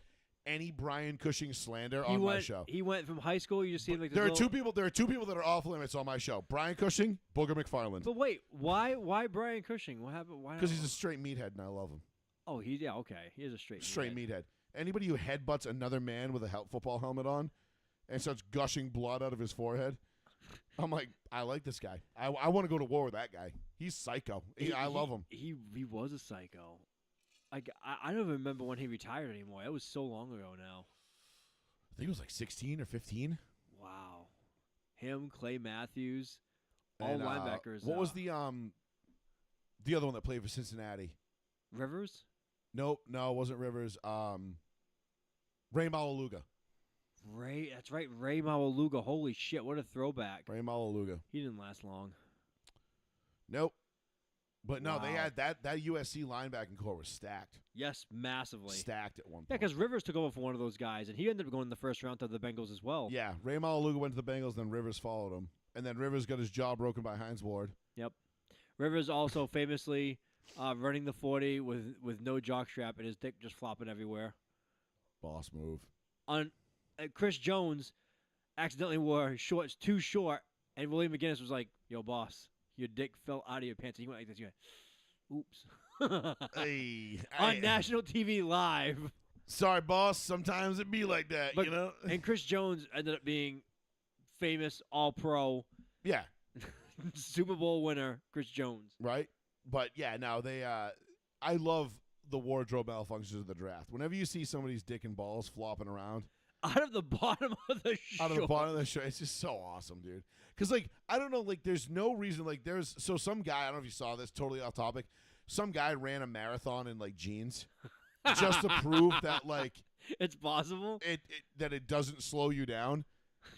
any Brian Cushing slander on my show. He went from high school. You just see like There are two people that are off limits on my show: Brian Cushing, Booger McFarland, But wait, why Brian Cushing? What happened? Why? because he's a straight meathead, and I love him. Oh, okay. He is a straight Meathead. Anybody who headbutts another man with a football helmet on and starts gushing blood out of his forehead, I'm like, I like this guy. I want to go to war with that guy. He's psycho. I love him. He was a psycho. Like I don't even remember when he retired anymore. It was so long ago now. I think it was like 16 or 15. Wow. Him, Clay Matthews, all And, linebackers. What was the other one that played for Cincinnati? Rivers? Nope, no, it wasn't Rivers. Ray Malaluga. That's right, Ray Mawaluga. Holy shit, what a throwback. Ray Malaluga. He didn't last long. Nope. But no, they Wow. had that USC linebacking core was stacked. Yes, massively. Stacked at one Yeah, point. because Rivers took over for one of those guys, and he ended up going in the first round to the Bengals as well. Yeah, Ray Malaluga went to the Bengals, then Rivers followed him. And then Rivers got his jaw broken by Heinz Ward. Yep. Rivers also famously running the 40 with no jockstrap and his dick just flopping everywhere. Boss move. Chris Jones accidentally wore shorts too short, and William McGinnis was like, "Yo, boss, your dick fell out of your pants." And he went like this. He went, "Oops." Hey, On national TV live. Sorry, boss. Sometimes it be like that, But- you know? And Chris Jones ended up being famous All-Pro Yeah, Super Bowl winner, Chris Jones. right? But, yeah, no, I love the wardrobe malfunctions of the draft. Whenever you see somebody's dick and balls flopping around Out of the bottom of the show. out of the bottom of the show, it's just so awesome, dude. Because, like, I don't know, like, there's no reason, like, some guy, I don't know if you saw this, totally off topic, some guy ran a marathon in, like, jeans just to prove that, like, It's possible. that it doesn't slow you down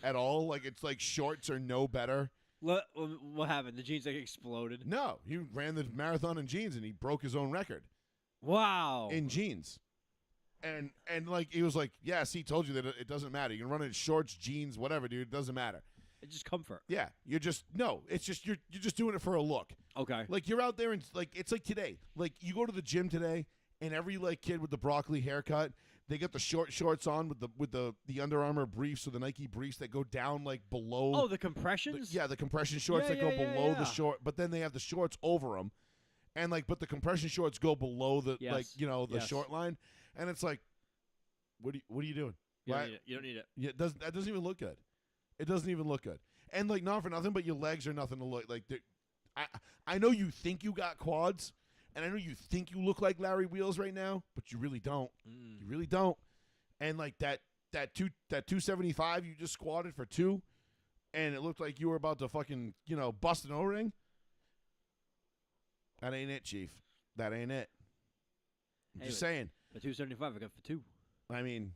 at all. Like, it's like shorts are no better. What happened? The jeans like exploded. No, he ran the marathon in jeans and he broke his own record Wow. in jeans. And like he was like, yeah, see, told you that it doesn't matter. You can run it in shorts, jeans, whatever, dude. It doesn't matter. It's just comfort. Yeah, you're just you're just doing it for a look. Okay. Like you're out there and like it's like today. Like you go to the gym today and every like kid with the broccoli haircut, They got the short shorts on with the Under Armour briefs or the Nike briefs that go down like below. Oh, the compressions. The compression shorts Yeah, that go yeah, below yeah. the short, but then they have the shorts over them, and but the compression shorts go below the Yes. the Yes. short line, and it's like, what are you doing? You don't Why- need it. You don't need it. Yeah, that doesn't even look good. It doesn't even look good. And not for nothing, but your legs are nothing to look like. I know you think you got quads, and I know you think you look like Larry Wheels right now, but you really don't. You really don't. And that 275 you just squatted for 2, and it looked like you were about to fucking bust an O-ring. That ain't it, Chief. That ain't it. I'm just saying. The 275 I got for 2. I mean,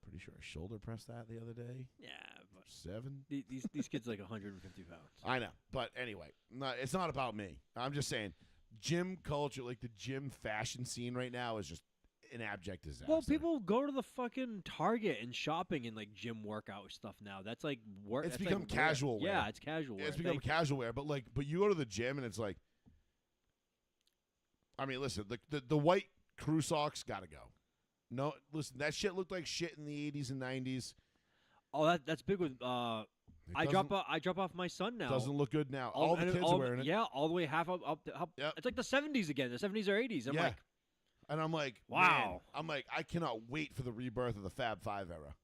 pretty sure I shoulder pressed that the other day. Yeah, but 7. these kids like 150 pounds. I know, but anyway, it's not about me. I'm just saying, gym culture, like the gym fashion scene right now, is just an abject disaster. Well, people go to the fucking Target and shopping in like gym workout stuff now. That's like work. It's that's become like casual wear. Yeah, it's casual wear. It's become casual wear, but you go to the gym and it's like, I mean, listen, the white crew socks gotta go. No, listen, that shit looked like shit in the 80s and 90s. Oh, that's big with. I doesn't- drop off my son now. Doesn't look good now. All the and kids are wearing it. Yeah, all the way half up. Yep. It's like the 70s again. The 70s or 80s. I'm Yeah. like, And I'm like, Wow. man, I'm like, I cannot wait for the rebirth of the Fab Five era.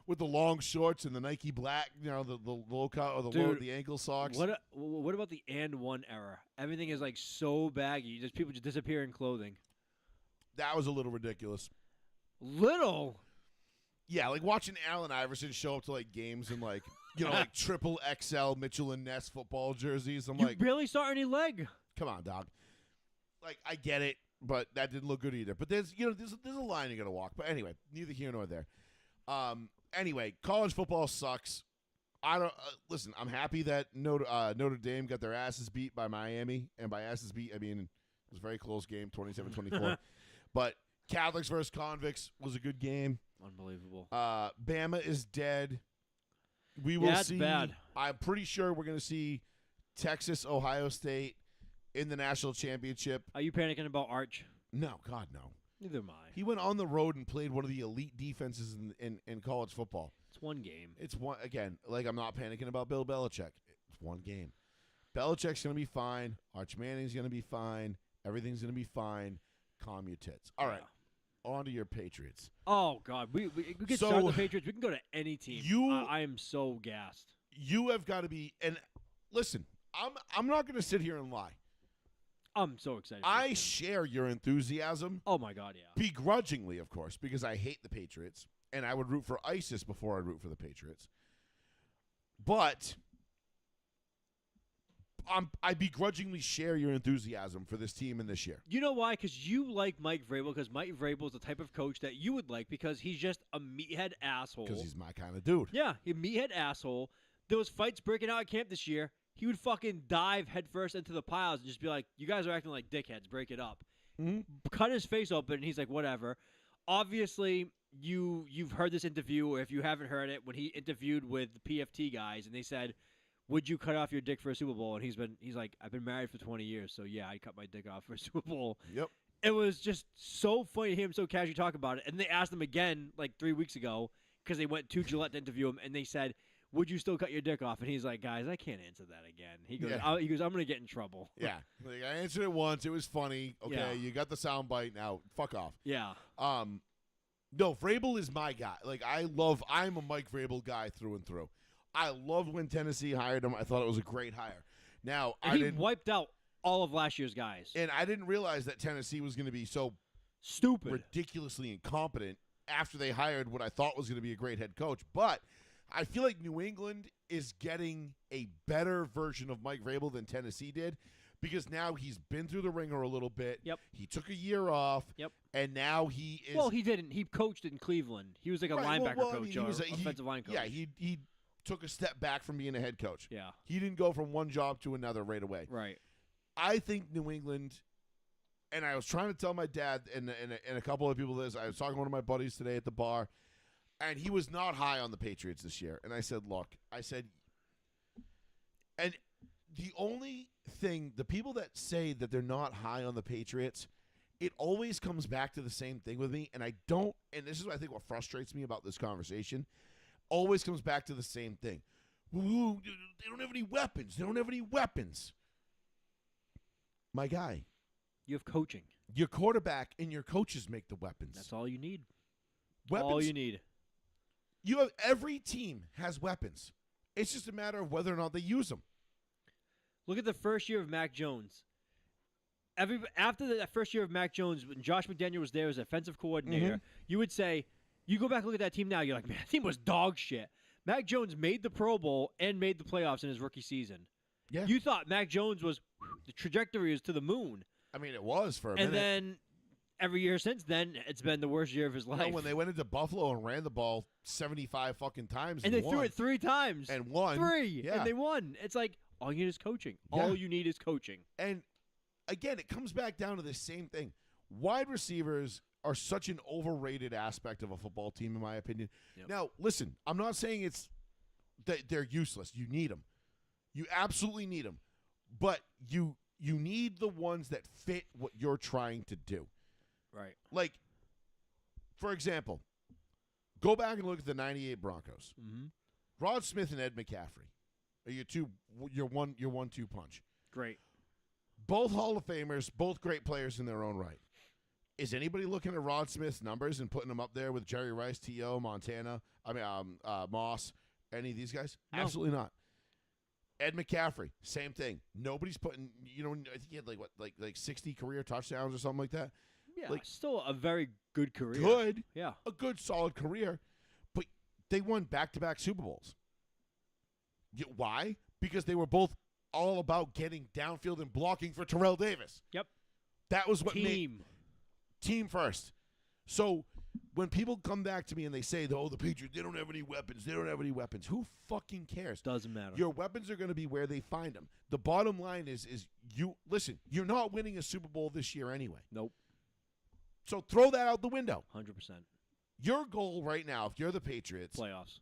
With the long shorts and the Nike black, the low cut or the low Dude, the ankle socks. what about the and one era? Everything is like so baggy. Just people just disappear in clothing. That was a little ridiculous. Little. Yeah, like watching Allen Iverson show up to like games in like triple XL Mitchell and Ness football jerseys. I'm You like, barely saw any leg. come on, dog. Like I get it, but that didn't look good either. But there's a line you got to walk. But anyway, neither here nor there. Anyway, college football sucks. I don't listen. I'm happy that Notre Dame got their asses beat by Miami, and by asses beat, I mean it was a very close game, 27-24. But Catholics versus Convicts was a good game. Unbelievable. Bama is dead. We will that's see. bad. I'm pretty sure we're going to see Texas, Ohio State in the national championship. Are you panicking about Arch? No, God, no. Neither am I. He went on the road and played one of the elite defenses in college football. It's one game. It's one again. Like I'm not panicking about Bill Belichick. It's one game. Belichick's going to be fine. Arch Manning's going to be fine. Everything's going to be fine. Calm your tits. All right. On to your Patriots. Oh God, we can So, start the Patriots. We can go to any team. you- I am so gassed. You have got to be. And listen, I'm not going to sit here and lie. I'm so excited. for I this game. share your enthusiasm, Oh my God, yeah. begrudgingly, of course, because I hate the Patriots and I would root for ISIS before I'd root for the Patriots. But I begrudgingly share your enthusiasm for this team and this year. You know why? Because you like Mike Vrabel. Because Mike Vrabel is the type of coach that you would like. Because he's just a meathead asshole. Because he's my kind of dude. Yeah, he a meathead asshole. There was fights breaking out at camp this year. He would fucking dive headfirst into the piles and just be like, "You guys are acting like dickheads. Break it up." Cut his face open, and he's like, "Whatever." Obviously, you've heard this interview, or if you haven't heard it, when he interviewed with the PFT guys, and they said, "Would you cut off your dick for a Super Bowl?" And he's like, "I've been married for 20 years, so yeah, I cut my dick off for a Super Bowl." Yep. It was just so funny to hear him so casually talk about it. And they asked him again like 3 weeks ago because they went to Gillette to interview him, and they said, "Would you still cut your dick off?" And he's like, "Guys, I can't answer that again." He goes, Yeah. "I'm gonna get in trouble." Yeah. Like, I answered it once. It was funny. Okay, Yeah. you got the sound bite now. Fuck off. Yeah. No, Vrabel is my guy. Like I'm a Mike Vrabel guy through and through. I love when Tennessee hired him. I thought it was a great hire. Now And he wiped out all of last year's guys. I didn't realize that Tennessee was going to be so Stupid. ridiculously incompetent after they hired what I thought was going to be a great head coach. But I feel like New England is getting a better version of Mike Vrabel than Tennessee did because now he's been through the ringer a little bit. Yep. He took a year off. Yep. And now he is. Well, he didn't. He coached in Cleveland. He was like a Right, linebacker well, I coach mean, he or was a- offensive line coach. Yeah, he took a step back from being a head coach. Yeah. He didn't go from one job to another right away. Right. I think New England, and I was trying to tell my dad and a couple of people this. I was talking to one of my buddies today at the bar, and he was not high on the Patriots this year. And I said, look, and the only thing, the people that say that they're not high on the Patriots, it always comes back to the same thing with me, and I don't. And this is I think what frustrates me about this conversation. Always comes back to the same thing. Ooh, they don't have any weapons. They don't have any weapons. My guy, You have coaching. your quarterback and your coaches make the weapons. That's all you need. Weapons. All you need. You have every team has weapons. It's just a matter of whether or not they use them. Look at the first year of Mac Jones. After that first year of Mac Jones, when Josh McDaniel was there as offensive coordinator, you would say, you go back and look at that team now, you're like, man, that team was dog shit. Mac Jones made the Pro Bowl and made the playoffs in his rookie season. Yeah. You thought Mac Jones was, the trajectory was to the moon. I mean, it was for a minute. And then every year since then, it's been the worst year of his You know, life. when they went into Buffalo and ran the ball 75 fucking times and they won, threw it 3 times. and won. 3. Yeah. And they won. It's like, all you need is coaching. Yeah. All you need is coaching. And again, it comes back down to the same thing. Wide receivers are such an overrated aspect of a football team, in my opinion. Yep. Now, listen, I'm not saying it's that they're useless. You need them. You absolutely need them. But you need the ones that fit what you're trying to do. Right. Like, for example, go back and look at the 98 Broncos. Mm-hmm. Rod Smith and Ed McCaffrey are your 1-2 punch. Great. Both Hall of Famers, both great players in their own right. Is anybody looking at Rod Smith's numbers and putting them up there with Jerry Rice, T.O., Moss, any of these guys? No. Absolutely not. Ed McCaffrey, same thing. Nobody's putting, I think he had like 60 career touchdowns or something like that. Yeah, Like- still a very good career. Good, Yeah. a good solid career, but they won back-to-back Super Bowls. Why? Because they were both all about getting downfield and blocking for Terrell Davis. Yep. That was what made Team. first. So when people come back to me and they say, "Oh, the Patriots, they don't have any weapons. They don't have any weapons." Who fucking cares? Doesn't matter. Your weapons are going to be where they find them. The bottom line is you listen. You're not winning a Super Bowl this year anyway. Nope. So throw that out the window. 100%. Your goal right now, if you're the Patriots, Playoffs.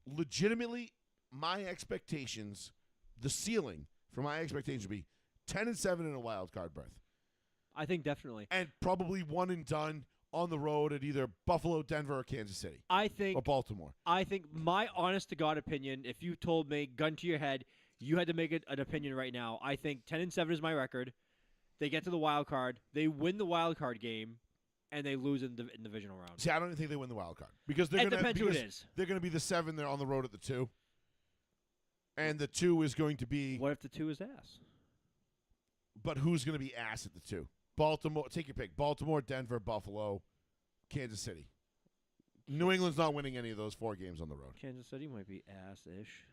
legitimately, my expectations, the ceiling for my expectations would be 10-7 in a wild card berth, I think definitely. and probably one and done on the road at either Buffalo, Denver, or Kansas City I think or Baltimore. my honest to God opinion, if you told me, gun to your head, you had to make an opinion right now, I think 10-7 is my record. They get to the wild card, they win the wild card game, and they lose in the divisional round. See, I don't even think they win the wild card because they're It going depends who it to is. they're going to be the 7. They're on the road at the 2, and the 2 is going to be. What if the 2 is ass? But who's going to be ass at the 2? Baltimore. Take your pick. Baltimore, Denver, Buffalo, Kansas City. New England's not winning any of those 4 games on the road. Kansas City might be ass-ish.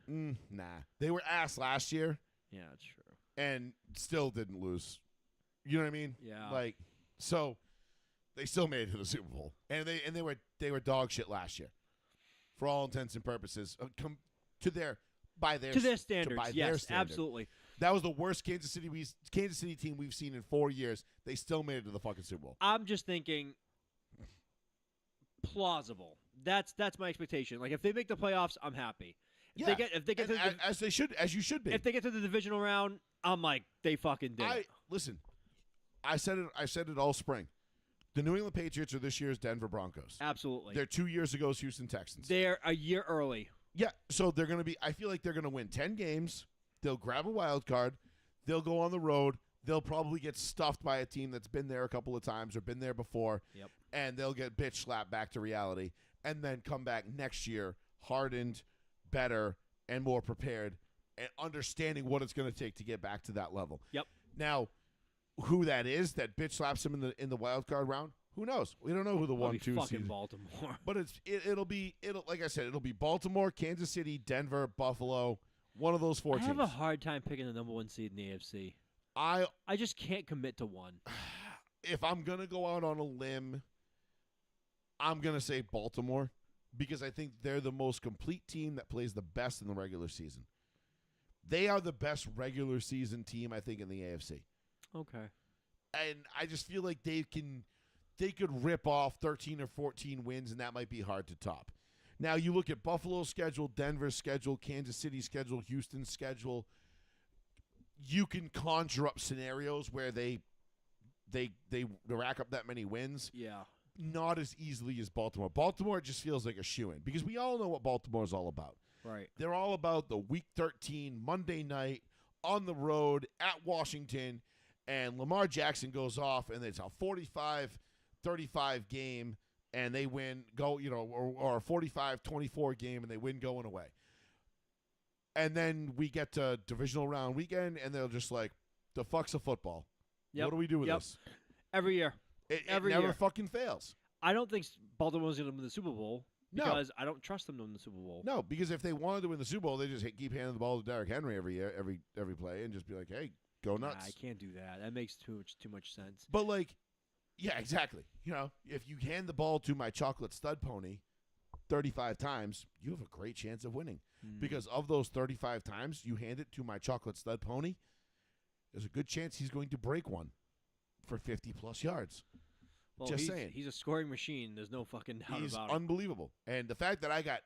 Nah, they were ass last year Yeah, that's true. and still didn't lose. You know what I mean? Yeah. Like, so they still made it to the Super Bowl, and they were dog shit last year, for all intents and purposes. By their standards, by their yes, standard. absolutely. That was the worst Kansas City team we've seen in 4 years. They still made it to the fucking Super Bowl. I'm just thinking plausible. That's my expectation. Like if they make the playoffs, I'm happy. If they get to the, As you should be. if they get to the divisional round, I'm like they fucking did. it. Listen. I said it all spring. The New England Patriots are this year's Denver Broncos. Absolutely. They're 2 years ago's Houston Texans. They're a year early. Yeah, so they're going to be. I feel like they're going to win 10 games. They'll grab a wild card. They'll go on the road. They'll probably get stuffed by a team that's been there a couple of times or been there before. Yep. And they'll get bitch slapped back to reality, and then come back next year hardened, better, and more prepared, and understanding what it's going to take to get back to that level. Yep. Now, who that is that bitch slaps him in the wild card round? Who knows? We don't know who the It'll be 1-2 fucking seed. Baltimore. But it'll be like I said, it'll be Baltimore, Kansas City, Denver, Buffalo, one of those 4 I teams. have a hard time picking the number 1 seed in the AFC. I I just can't commit to one. if I'm gonna go out on a limb, I'm gonna say Baltimore because I think they're the most complete team that plays the best in the regular season. They are the best regular season team I think in the AFC. Okay. And I just feel like they could rip off 13 or 14 wins, and that might be hard to top. Now, you look at Buffalo's schedule, Denver's schedule, Kansas City's schedule, Houston's schedule. You can conjure up scenarios where they they rack up that many wins. Yeah. Not as easily as Baltimore. Baltimore just feels like a shoo-in because we all know what Baltimore is all about. Right. They're all about the Week 13 Monday night on the road at Washington, and Lamar Jackson goes off, and it's a 45-35 game, and they win, or a 45-24 game, and they win going away. And then we get to divisional round weekend, and they're just like, the fuck's a football? Yep. What do we do with Yep. this? Every year. It Every never year. fucking fails. I don't think Baltimore's going to win the Super Bowl No. because I don't trust them to win the Super Bowl. No, because if they wanted to win the Super Bowl, they just keep handing the ball to Derrick Henry every year, every play, and just be like, "Hey, go Nah, nuts." I can't do that. That makes too much sense. But yeah, exactly. If you hand the ball to my chocolate stud pony 35 times, you have a great chance of winning. Mm. Because of those 35 times you hand it to my chocolate stud pony, there's a good chance he's going to break one for 50-plus yards. Well, just he's, saying. He's a scoring machine. There's no fucking doubt He's about it. unbelievable. And the fact that I got,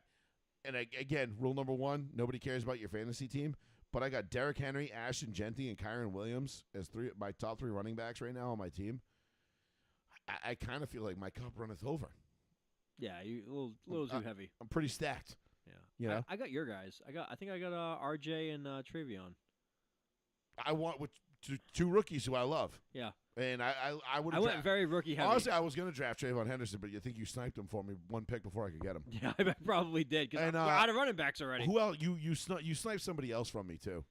again, rule number one, nobody cares about your fantasy team, but I got Derrick Henry, Ashton Genty, and Kyron Williams as my top 3 running backs right now on my team. I kind of feel like my cup runneth over. Yeah, you a little too heavy. I'm pretty stacked. Yeah. You know? I got your guys. I think I got RJ and Travion. I want two rookies who I love. Yeah. And I would. I went very rookie heavy. Honestly, I was going to draft Trayvon Henderson, but you think you sniped him for me one pick before I could get him. Yeah, I probably did because And, we're out of running backs already. Who else? You sniped somebody else from me too.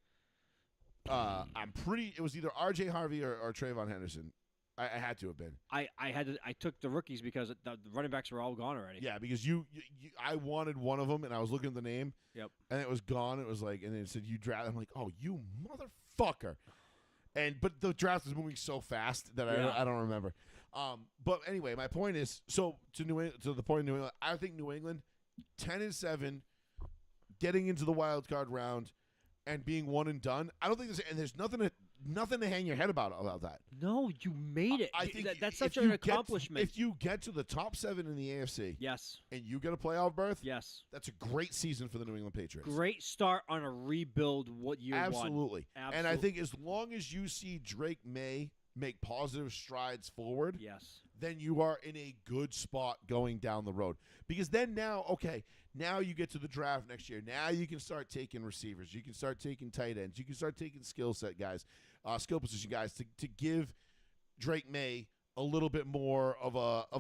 I'm pretty. It was either R.J. Harvey or Trayvon Henderson. I had to have been. I took the rookies because the running backs were all gone already. Yeah, because I wanted one of them, and I was looking at the name. Yep. And it was gone. It was like, and it said you draft. I'm like, oh, you motherfucker. But the draft was moving so fast that I don't remember. But anyway, my point is, so to the point of New England, I think New England 10-7, getting into the wild card round, and being one and done. I don't think there's nothing to hang your head about that. No, you made it. I think that's if such you an get- accomplishment. If you get to the top 7 in the AFC, Yes. and you get a playoff berth, Yes. that's a great season for the New England Patriots. Great start on a rebuild. What year one? Absolutely. And I Absolute- think as long as you see Drake May make positive strides forward, Yes. then you are in a good spot going down the road. Because then now you get to the draft next year. Now you can start taking receivers. You can start taking tight ends. You can start taking skill position guys to give Drake May a little bit more of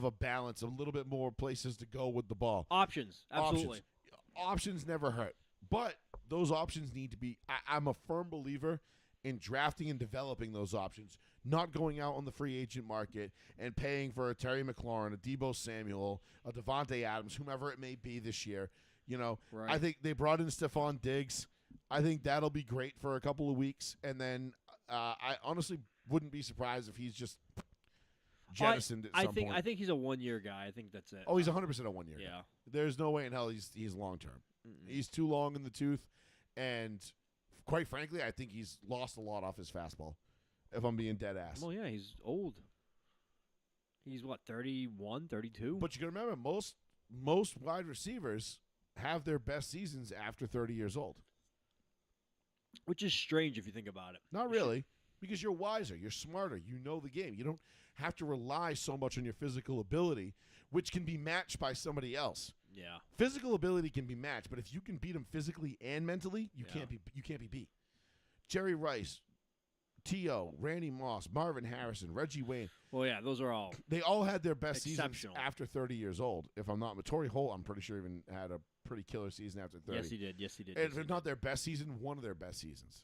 a balance, a little bit more places to go with the ball. Options. Absolutely. Options never hurt. But those options need to be I'm a firm believer in drafting and developing those options, not going out on the free agent market and paying for a Terry McLaurin, a Deebo Samuel, a Devontae Adams, whomever it may be this year. Right. I think they brought in Stephon Diggs. I think that'll be great for a couple of weeks, and then I honestly wouldn't be surprised if he's just jettisoned at some point. I think he's a 1-year guy. I think that's it. Oh, he's 100% a 1-year guy. Yeah. There's no way in hell he's long term. He's too long in the tooth, and quite frankly, I think he's lost a lot off his fastball. If I'm being dead ass. Well, yeah, he's old. He's what, 31, 32? But you got to remember, most wide receivers have their best seasons after 30 years old. Which is strange if you think about it. Not really, because you're wiser, you're smarter, you know the game. You don't have to rely so much on your physical ability, which can be matched by somebody else. Yeah. Physical ability can be matched, but if you can beat them physically and mentally, you can't be beat. Jerry Rice, T.O., Randy Moss, Marvin Harrison, Reggie Wayne. Well, yeah, those are all. They all had their best seasons Exceptional. after 30 years old. If I'm not, Torrey Holt, I'm pretty sure even had a pretty killer season after 30. Yes, he did. Yes, he did. And Yes, if he it's did. not their best season, one of their best seasons.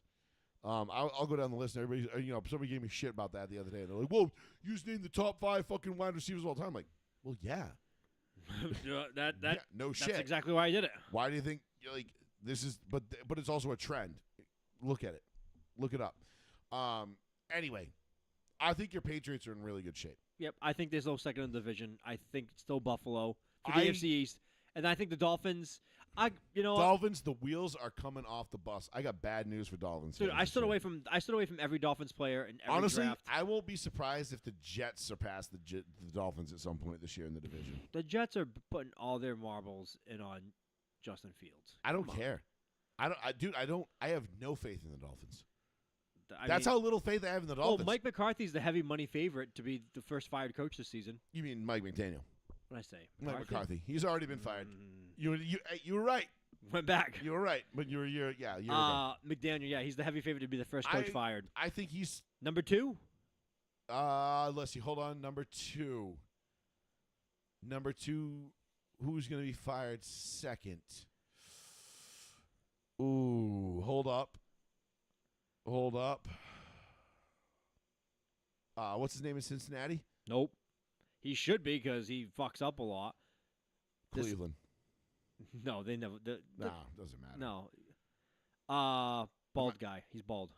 I'll go down the list. And everybody, somebody gave me shit about that the other day. They're like, "Whoa, you just named the top 5 fucking wide receivers of all time." I'm like, well, yeah, no shit. That's exactly why I did it. Why do you think this is? But it's also a trend. Look at it. Look it up. Anyway, I think your Patriots are in really good shape. Yep, I think there's no second in the division. I think it's still Buffalo for the I- AFC East, and I think the Dolphins. Dolphins, the wheels are coming off the bus. I got bad news for Dolphins. Dude, fans I this stood year. away from every Dolphins player in every Honestly, draft. I won't be surprised if the Jets surpass the Dolphins at some point this year in the division. The Jets are putting all their marbles in on Justin Fields. I don't Come on. care. I have no faith in the Dolphins. That's how little faith I have in the Oh, Dolphins. Mike McCarthy's the heavy money favorite to be the first fired coach this season. You mean Mike McDaniel? What did I say? Mike McCarthy. He's already been fired. Mm, You were right. went back. You were right. But you're ago. McDaniel, yeah, he's the heavy favorite to be the first coach fired. I think he's Number 2? let's see. Hold on. Number 2. Number 2, who's going to be fired second? Ooh, hold up. What's his name in Cincinnati? Nope. He should be because he fucks up a lot. Cleveland. No, they never. Nah, doesn't matter. No. Bald guy. He's bald.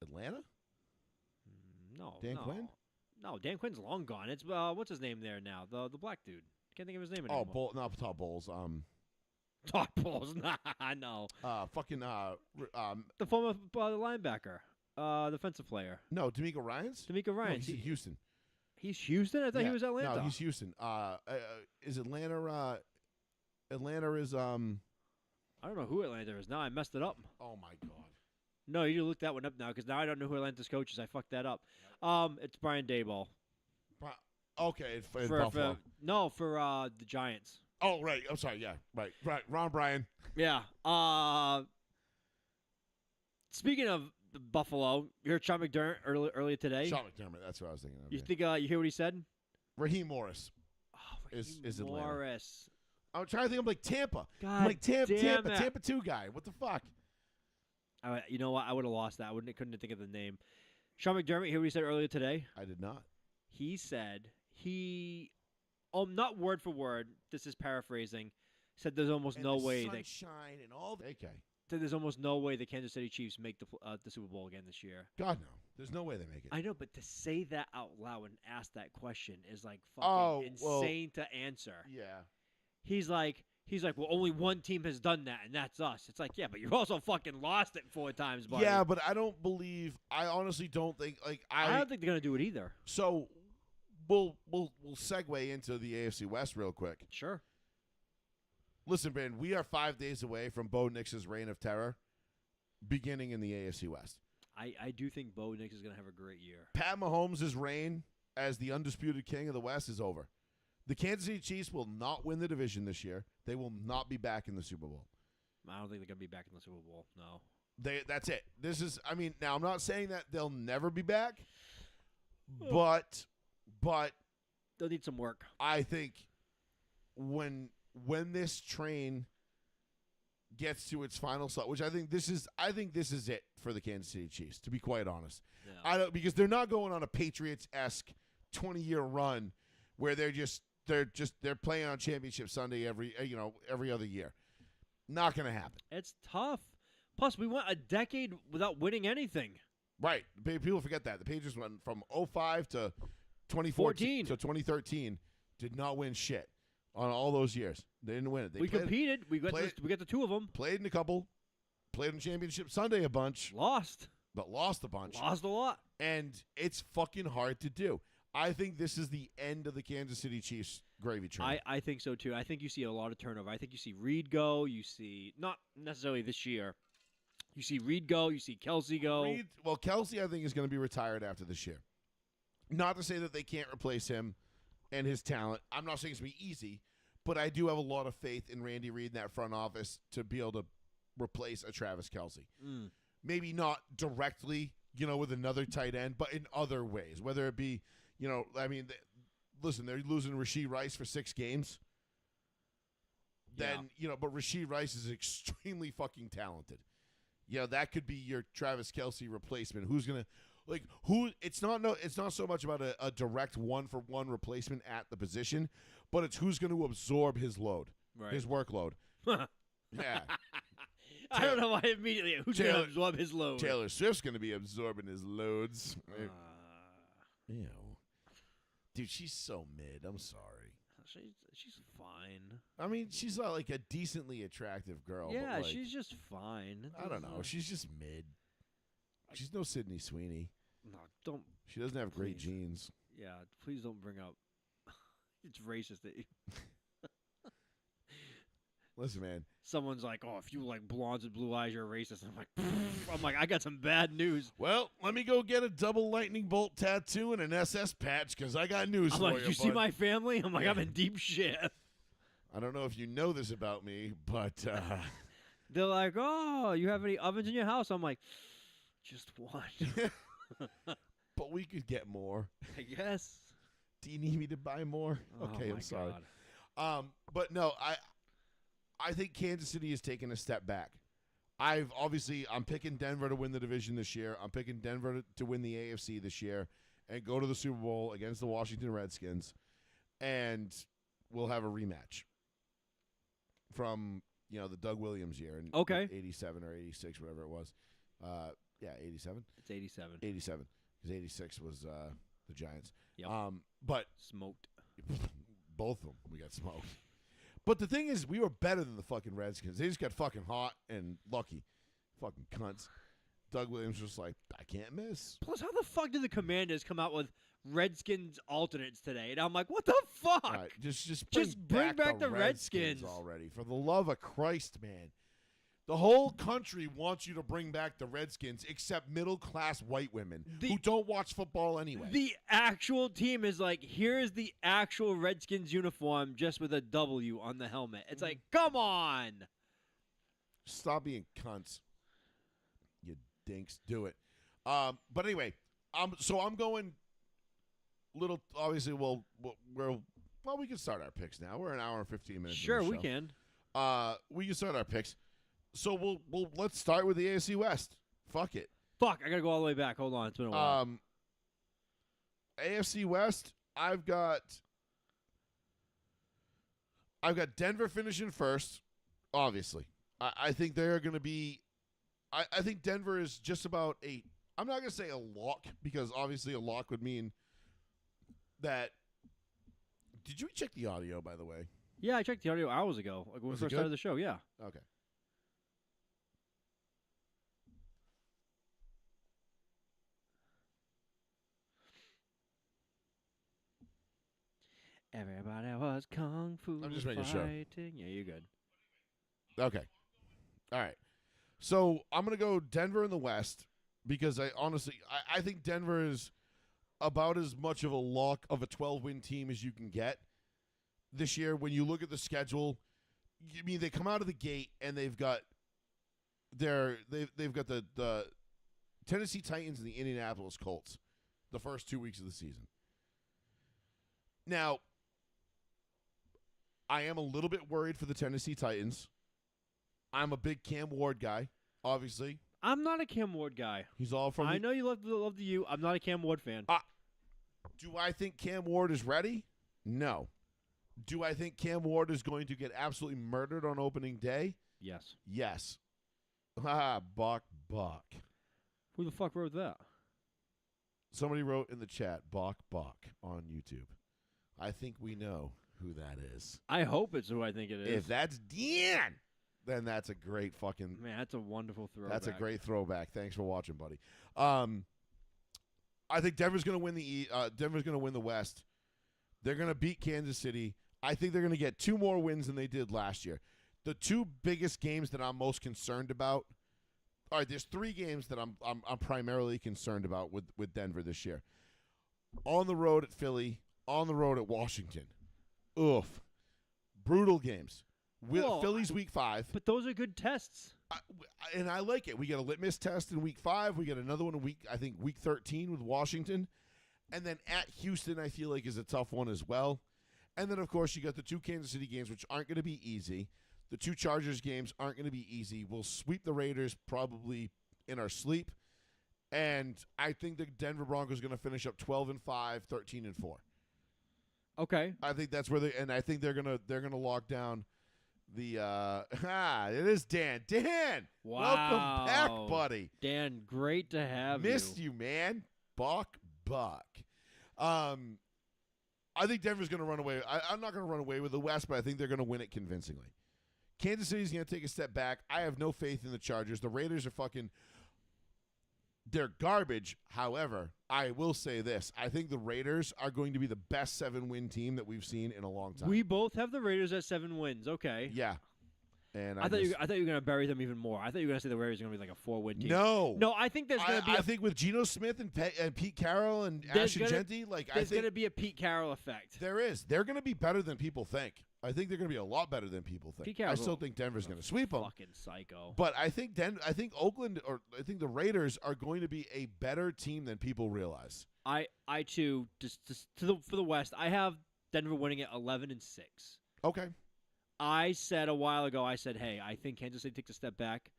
Atlanta? No. Dan no. Quinn? No, Dan Quinn's long gone. It's what's his name there now? The black dude. Can't think of his name Oh, anymore. Todd Bowles. Todd Bowles. Nah, no. The The former linebacker, defensive player, no, D'Amico Ryans. D'Amico No, Ryans. he's in Houston. He's Houston. I thought he Yeah. was Atlanta. No, he's Houston. Is Atlanta? Atlanta is I don't know who Atlanta is now. I messed it up. Oh my God. No, you look that one up now because now I don't know who Atlanta's coach is. I fucked that up. It's Brian Daboll. Okay, in For Buffalo. the Giants. Oh right. I'm sorry. Yeah. Right. Ron Bryan. Yeah. Speaking of Buffalo, you heard Sean McDermott earlier today. Sean McDermott. That's what I was thinking of. You yeah. think you hear what he said? Raheem Morris. Oh, Is Raheem Atlanta. Morris. I'm trying to think. I'm like Tampa. God I'm like Tampa. damn it. Tampa 2 guy. What the fuck? You know what? I would have lost that. Couldn't think of the name. Sean McDermott, hear what he said earlier today? I did not. He said not word for word, this is paraphrasing, said there's almost And no the way sunshine and all. Okay. there's almost no way the Kansas City Chiefs make the Super Bowl again this year. God no. There's no way they make it. I know, but to say that out loud and ask that question is like Oh, fucking well, insane to answer. Yeah. He's like, well, only one team has done that, and that's us. It's like, yeah, but you also fucking lost it 4 times, buddy. Yeah, but I don't believe. I honestly don't think. Like I don't think they're gonna do it either. So we'll segue into the AFC West real quick. Sure. Listen, Ben, we are 5 days away from Bo Nix's reign of terror beginning in the AFC West. I do think Bo Nix is gonna have a great year. Pat Mahomes' reign as the undisputed king of the West is over. The Kansas City Chiefs will not win the division this year. They will not be back in the Super Bowl. I don't think they're gonna be back in the Super Bowl. No. That's it. This is. I mean, now I'm not saying that they'll never be back, but They'll need some work. I think when this train gets to its final stop, which I think this is it for the Kansas City Chiefs. To be quite honest, Yeah. because they're not going on a Patriots-esque 20-year run where they're playing on Championship Sunday every other year. Not going to happen. It's tough. Plus, we went a decade without winning anything. Right. People forget that. The Patriots went from 2005 to 2014 to 2013. Did not win shit on all those years. They didn't win it. We competed. We got the 2 of them. Played in a couple. Played on Championship Sunday a bunch. Lost. But lost a bunch. Lost a lot. And it's fucking hard to do. I think this is the end of the Kansas City Chiefs gravy train. I think so, too. I think you see a lot of turnover. I think you see Reed go. You see, not necessarily this year. You see Reed go. You see Kelsey go. Kelsey, I think, is going to be retired after this year. Not to say that they can't replace him and his talent. I'm not saying it's going to be easy, but I do have a lot of faith in Randy Reed in that front office to be able to replace a Travis Kelsey. Maybe not directly, with another tight end, but in other ways, whether it be, listen, they're losing Rashee Rice for 6 games. Then, but Rashee Rice is extremely fucking talented. That could be your Travis Kelsey replacement. Who's going to, it's not so much about a direct 1-for-1 replacement at the position, but it's who's going to absorb his load, his workload. Yeah. I don't know why immediately. Who's going to absorb his load? Taylor Swift's going to be absorbing his loads. Ew. Dude, she's so mid. I'm sorry. She's fine. I mean, she's not like a decently attractive girl. Yeah, but she's just fine. I don't know. She's just mid. She's no Sydney Sweeney. No, don't. She doesn't have great Please. genes. Yeah, please don't bring up. It's racist that you. Listen, man. Someone's like, "Oh, if you like blondes with blue eyes, you're a racist." I'm like, I got some bad news. Well, let me go get a double lightning bolt tattoo and an SS patch because I got news I'm for like, you. you see bud." my family? I'm like, Yeah. I'm in deep shit. I don't know if you know this about me, but They're like, "Oh, you have any ovens in your house?" I'm like, just one, but we could get more. I guess. Do you need me to buy more? Oh, Okay, my I'm sorry. God. But no, I think Kansas City has taken a step back. I'm picking Denver to win the division this year. I'm picking Denver to win the AFC this year and go to the Super Bowl against the Washington Redskins, and we'll have a rematch from the Doug Williams year in Okay. 87 or 86, whatever it was. Yeah, 87. It's 87. 87, because 86 was the Giants. Yep. But Smoked. both of them, we got smoked. But the thing is, we were better than the fucking Redskins. They just got fucking hot and lucky. Fucking cunts. Doug Williams was like, I can't miss. Plus, how the fuck did the Commanders come out with Redskins alternates today? And I'm like, what the fuck? All right, just bring back the Redskins already. For the love of Christ, man. The whole country wants you to bring back the Redskins, except middle-class white women who don't watch football anyway. The actual team is like, here's the actual Redskins uniform just with a W on the helmet. It's like, come on. Stop being cunts. You dinks. Do it. But anyway, I'm going little, obviously, we can start our picks now. We're an hour and 15 minutes. Sure, into the we show. can. We can start our picks. So let's start with the AFC West. Fuck it. Fuck, I gotta go all the way back. Hold on, it's been a while. AFC West, I've got Denver finishing first, obviously. I think they're going to be I think Denver is just about I'm not going to say a lock, because obviously a lock would mean that. Did you check the audio, by the way? Yeah, I checked the audio hours ago, like when we Was it first started good? the show. Yeah. Okay. Everybody was kung fu I'm just making sure. fighting. Yeah, you're good. Okay. All right. So I'm going to go Denver in the West, because I think Denver is about as much of a lock of a 12-win team as you can get this year. When you look at the schedule, I mean, they come out of the gate and they've got the Tennessee Titans and the Indianapolis Colts the first 2 weeks of the season. Now, I am a little bit worried for the Tennessee Titans. I'm a big Cam Ward guy, obviously. I'm not a Cam Ward guy. He's all from. I know you love the U. I'm not a Cam Ward fan. Do I think Cam Ward is ready? No. Do I think Cam Ward is going to get absolutely murdered on opening day? Yes. Yes. Buck. Who the fuck wrote that? Somebody wrote in the chat, Buck on YouTube. I think we know who that is. I hope it's who I think it is. If that's Dan, then that's a great fucking. Man, that's a wonderful throwback. That's a great throwback. Thanks for watching, buddy. I think Denver's going to win the West. They're going to beat Kansas City. I think they're going to get 2 more wins than they did last year. The 2 biggest games that I'm most concerned about. All right, there's 3 games that I'm primarily concerned about with Denver this year. On the road at Philly, on the road at Washington. Oof. Brutal games. Philly's week 5. But those are good tests. And I like it. We get a litmus test in week 5. We get another one in week 13 with Washington. And then at Houston, I feel like is a tough one as well. And then, of course, you got the 2 Kansas City games, which aren't going to be easy. The 2 Chargers games aren't going to be easy. We'll sweep the Raiders probably in our sleep. And I think the Denver Broncos are going to finish up 12-5, 13-4. Okay. I think that's where I think they're gonna lock down the it is Dan. Dan, Wow. welcome back, buddy. Dan, great to have Missed you, man. Buck. I think Denver's gonna run away. I'm not gonna run away with the West, but I think they're gonna win it convincingly. Kansas City's gonna take a step back. I have no faith in the Chargers. The Raiders are they're garbage. However, I will say this. I think the Raiders are going to be the best 7-win team that we've seen in a long time. We both have the Raiders at 7 wins. Okay. Yeah. And I thought you were gonna bury them even more. I thought you were gonna say the Warriors are gonna be like a 4-win team. no. No, I think there's gonna be. I think with Geno Smith and Pete Carroll and There's Ashton gonna- Genty, like I there's think gonna be a Pete Carroll effect. there is. They're going to be better than people think. I think they're going to be a lot better than people think. Pete I Carroll's still a- think Denver's going to sweep them. Fucking psycho. But I think Oakland, or I think the Raiders are going to be a better team than people realize. I too just for the West. I have Denver winning at 11-6. Okay. I said a while ago. I said, hey, I think Kansas City takes a step back.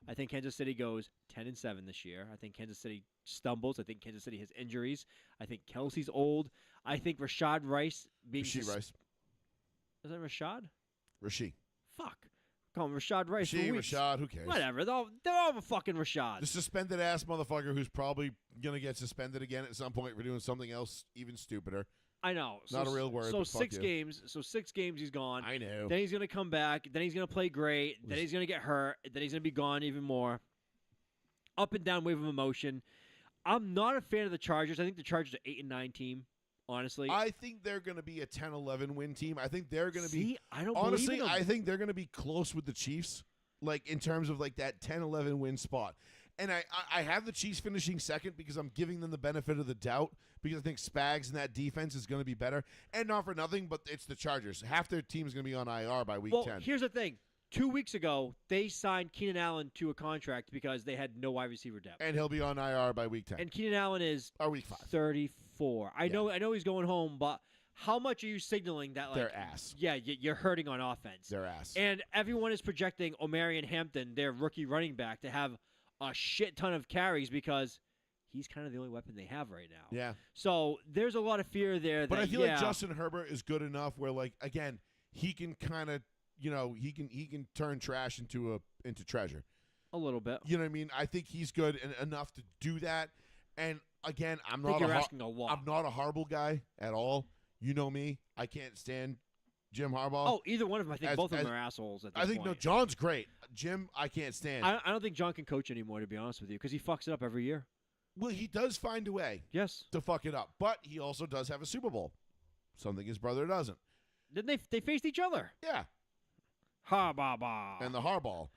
I think Kansas City goes 10-7 this year. I think Kansas City stumbles. I think Kansas City has injuries. I think Kelsey's old. I think Rashad Rice being Rasheed Rice. Is that Rashad? Rasheed. Fuck. Call him Rashad Rice. for Rasheed, weeks. Rashad, who cares? Whatever. They're all fucking Rashad. The suspended ass motherfucker who's probably going to get suspended again at some point for doing something else even stupider. I know. Not a real word, So but fuck 6 you. games. So 6 games he's gone. I know. Then he's gonna come back. Then he's gonna play great. Then he's gonna get hurt. Then he's gonna be gone even more. Up and down wave of emotion. I'm not a fan of the Chargers. I think the Chargers are 8-9 team. Honestly, I think they're going to be a 10-11 win team. I think they're going to be. See, I don't Honestly, believe in them. I think they're going to be close with the Chiefs, like in terms of like that 10-11 win spot. And I have the Chiefs finishing second because I'm giving them the benefit of the doubt because I think Spags and that defense is going to be better. And not for nothing, but it's the Chargers. Half their team is going to be on IR by week 10. Here's the thing. 2 weeks ago, they signed Keenan Allen to a contract because they had no wide receiver depth. And he'll be on IR by week 10. And Keenan Allen is or week 5. 34. I know he's going home, but how much are you signaling that like Their ass. Yeah, you're hurting on offense. Their ass. And everyone is projecting Omarion Hampton, their rookie running back, to have a shit ton of carries because he's kind of the only weapon they have right now. Yeah. So there's a lot of fear there. But that, I feel like Justin Herbert is good enough where, like, again, he can kind of, he can turn trash into treasure. a little bit. You know what I mean? I think he's good and enough to do that. And again, I'm I think not you're asking a lot. I'm not a horrible guy at all. You know me. I can't stand Jim Harbaugh. Oh, either one of them. I think As- both of them as- are assholes at this I think no. point. John's great. Jim, I can't stand. I don't think John can coach anymore, to be honest with you, because he fucks it up every year. Well, he does find a way Yes. to fuck it up, but he also does have a Super Bowl. Something his brother doesn't. Then they faced each other. Yeah. Ha ba ba. And the Harbaugh.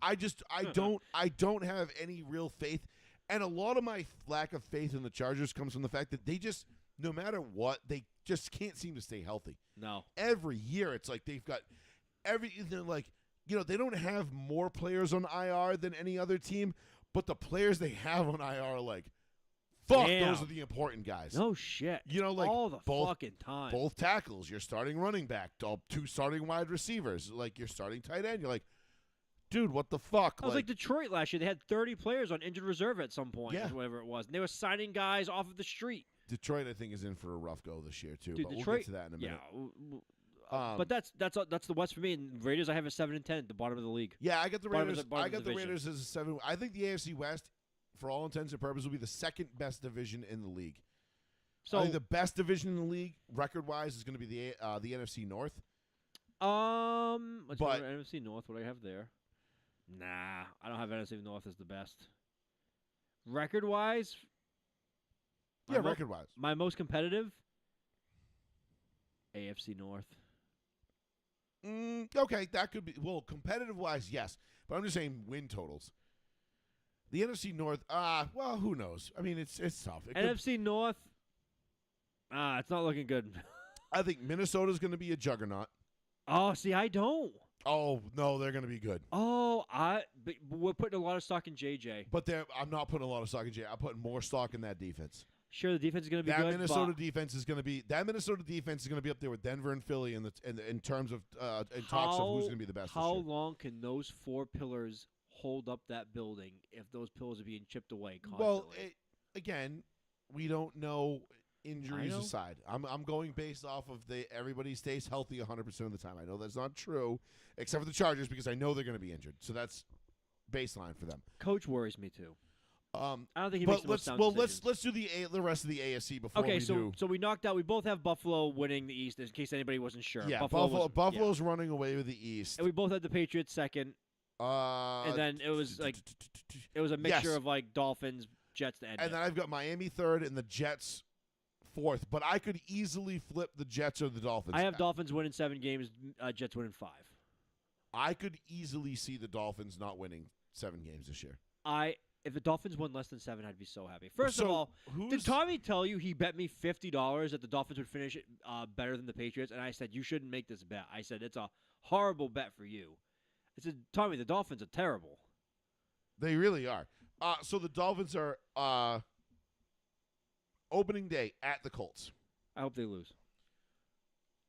I don't have any real faith, and a lot of my lack of faith in the Chargers comes from the fact that they just, no matter what, they just can't seem to stay healthy. No. Every year, it's like they've got they're like, they don't have more players on IR than any other team, but the players they have on IR are like, fuck, Damn. those are the important guys. No shit. Like all the both, fucking time. both tackles, you're starting running back, two starting wide receivers, like you're starting tight end. You're like, dude, what the fuck? It was like Detroit last year. They had 30 players on injured reserve at some point, Yeah. or whatever it was. And they were signing guys off of the street. Detroit, I think, is in for a rough go this year too. Dude, but Detroit, we'll get to that in a yeah. minute. But that's the West for me. And Raiders, I have a 7-10 at the bottom of the league. Yeah, I got the Bottom of Raiders. the- bottom I of got the the division. Raiders as a 7. I think the AFC West, for all intents and purposes, will be the second best division in the league. So I think the best division in the league, record-wise, is going to be the NFC North. let's but- go to NFC North. What do I have there? Nah, I don't have NFC North as the best. Record wise, Yeah, record-wise. my most competitive. AFC North. Okay, that could be. Well, competitive-wise, yes. But I'm just saying win totals. The NFC North, well, who knows? I mean, it's tough. It could- NFC North. It's not looking good. I think Minnesota's going to be a juggernaut. Oh, see, I don't. Oh, no, they're going to be good. Oh, but we're putting a lot of stock in JJ. But I'm not putting a lot of stock in Jay. I'm putting more stock in that defense. Sure, the defense is going to be That good. Minnesota but defense is going to be up there with Denver and Philly in terms of in talks of who's going to be the best. How this year. long can those 4 pillars hold up that building if those pillars are being chipped away constantly? Well, again, we don't know. Injuries know. aside, I'm going based off of everybody stays healthy 100% of the time. I know that's not true, except for the Chargers because I know they're going to be injured. So that's baseline for them. Coach worries me too. I don't think he But makes the most sound let's decisions. do the rest of the AFC before Okay, we do. so we knocked out. We both have Buffalo winning the East, in case anybody wasn't sure. Yeah, was- Buffalo's running away with the East. And we both had the Patriots second, and then it was like it was a mixture Yes. of like Dolphins, Jets to end And it. then I've got Miami third and the Jets fourth. But I could easily flip the Jets or the Dolphins. I have Dolphins winning 7 games, Jets winning 5. I could easily see the Dolphins not winning 7 games this year. If the Dolphins won less than 7, I'd be so happy. First of So, all, who's did Tommy tell you he bet me $50 that the Dolphins would finish it better than the Patriots? And I said, you shouldn't make this bet. I said, it's a horrible bet for you. I said, Tommy, the Dolphins are terrible. They really are. So the Dolphins are opening day at the Colts. I hope they lose.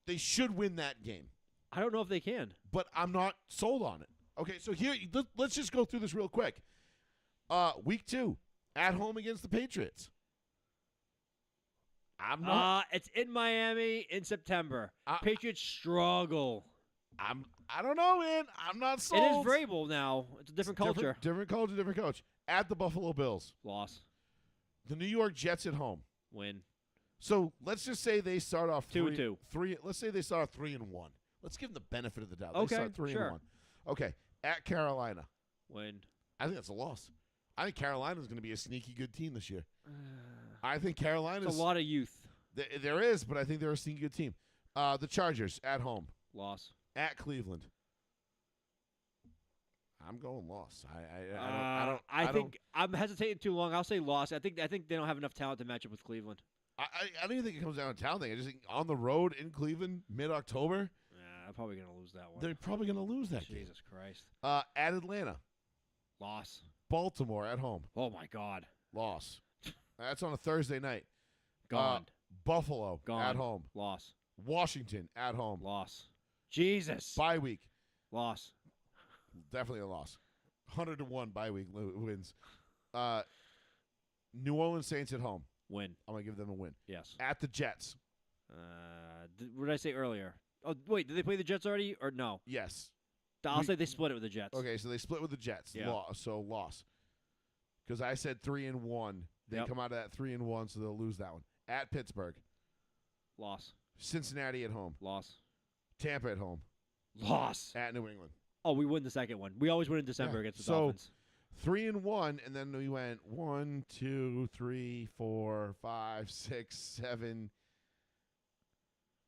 They should win that game, I don't know if they can. but I'm not sold on it. Okay, so here, let's just go through this real quick. Week 2, at home against the Patriots. I'm not. It's in Miami in September. I- Patriots struggle. I don't know, man. I'm not sold. It is Vrabel now. It's a different culture. Different culture, different coach. At the Buffalo Bills. Loss. The New York Jets at home. Win. So let's just say they start off 2-2. Three. Let's say they start off 3-1. Let's give them the benefit of the doubt. Okay, They start 3-1. sure. Okay. At Carolina. Win. I think that's a loss. I think Carolina's going to be a sneaky good team this year. I think Carolina's It's a lot of youth. There is, but I think they're a sneaky good team. The Chargers at home. Loss. At Cleveland. I'm going loss. I think I'm hesitating too long. I'll say loss. I think they don't have enough talent to match up with Cleveland. I don't even think it comes down to talent thing. I just think on the road in Cleveland, mid-October, I'm probably gonna lose that one. they're probably going to lose that game. Jesus Christ. At Atlanta. Loss. Baltimore at home. Oh my God. Loss. That's on a Thursday night. Gone. Buffalo Gone. at home. Loss. Washington at home. Loss. Jesus. Bye week. Loss. Definitely a loss. 100-1 bye week wins. New Orleans Saints at home. Win. I'm going to give them a win. Yes. At the Jets. What did I say earlier? Oh, wait. Did they play the Jets already or no? Yes. I'll say they split it with the Jets. Okay, so they split with the Jets. Yeah. Loss. Because I said 3-1. They Yep. come out of that 3-1, so they'll lose that one. At Pittsburgh. Loss. Cincinnati at home. Loss. Tampa at home. Loss. At New England. Oh, we win the second one. We always win in December Yeah. against the So, Dolphins. 3-1, and then we went 1, 2, 3, 4, 5, 6, 7,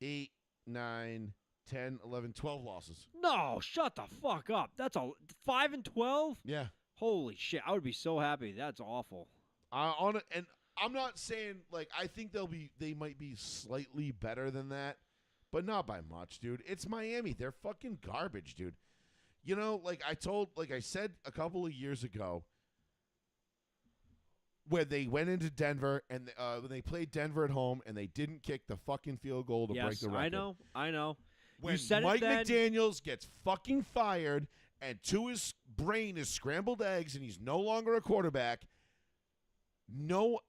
8, 9, 10, 11, 12 losses. No, shut the fuck up. That's all. 5-12. Yeah. Holy shit! I would be so happy. That's awful. And I'm not saying like I think they might be slightly better than that, but not by much, dude. It's Miami. They're fucking garbage, dude. You know, like I said a couple of years ago, when they went into Denver and when they played Denver at home and they didn't kick the fucking field goal to break Yes, the record. I know. When You said Mike it then. McDaniels gets fucking fired and to his brain is scrambled eggs and he's no longer a quarterback,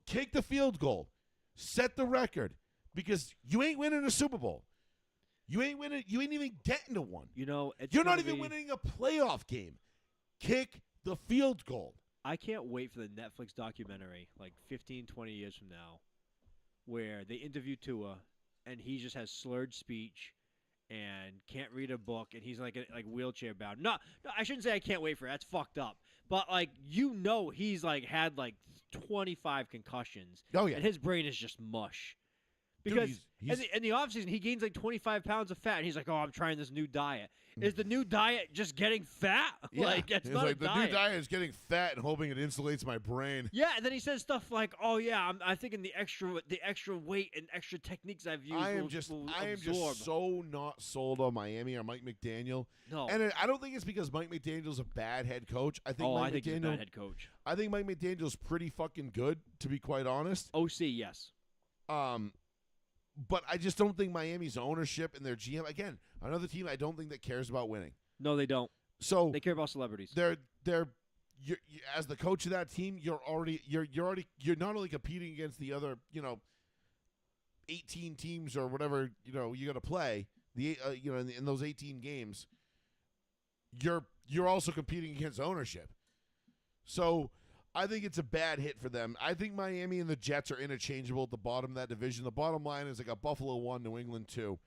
kick the field goal. Set the record. Because you ain't winning a Super Bowl. You ain't winning. You ain't even getting to one. You know, it's You're not gonna even be- winning a playoff game. Kick the field goal. I can't wait for the Netflix documentary, like 15, 20 years from now, where they interview Tua, and he just has slurred speech and can't read a book, and he's like wheelchair bound. No, I shouldn't say I can't wait for it. That's fucked up. But like he's like had like 25 concussions, Oh yeah. and his brain is just mush. Dude, Because he's- in the offseason, he gains like 25 pounds of fat, and he's like, "Oh, I'm trying this new diet." Is the new diet just getting fat? Yeah. Like, it's It's not like a the diet. new diet is getting fat and hoping it insulates my brain. Yeah, and then he says stuff like, "Oh yeah, I'm thinking the extra weight and extra techniques I've used I am will just absorb." so not sold on Miami or Mike McDaniel. No. And I don't think it's because Mike McDaniel's a bad head coach. I think I think he's a McDaniel bad head coach. I think Mike McDaniel's pretty fucking good, to be quite honest. OC, yes. But I just don't think Miami's ownership and their GM, again, another team I don't think that cares about winning. No, they don't. So They care about celebrities. you're as the coach of that team, you're not only competing against the other 18 teams or whatever you got to play in those 18 games. You're also competing against ownership. So I think it's a bad hit for them. I think Miami and the Jets are interchangeable at the bottom of that division. The bottom line is I got Buffalo 1, New England 2.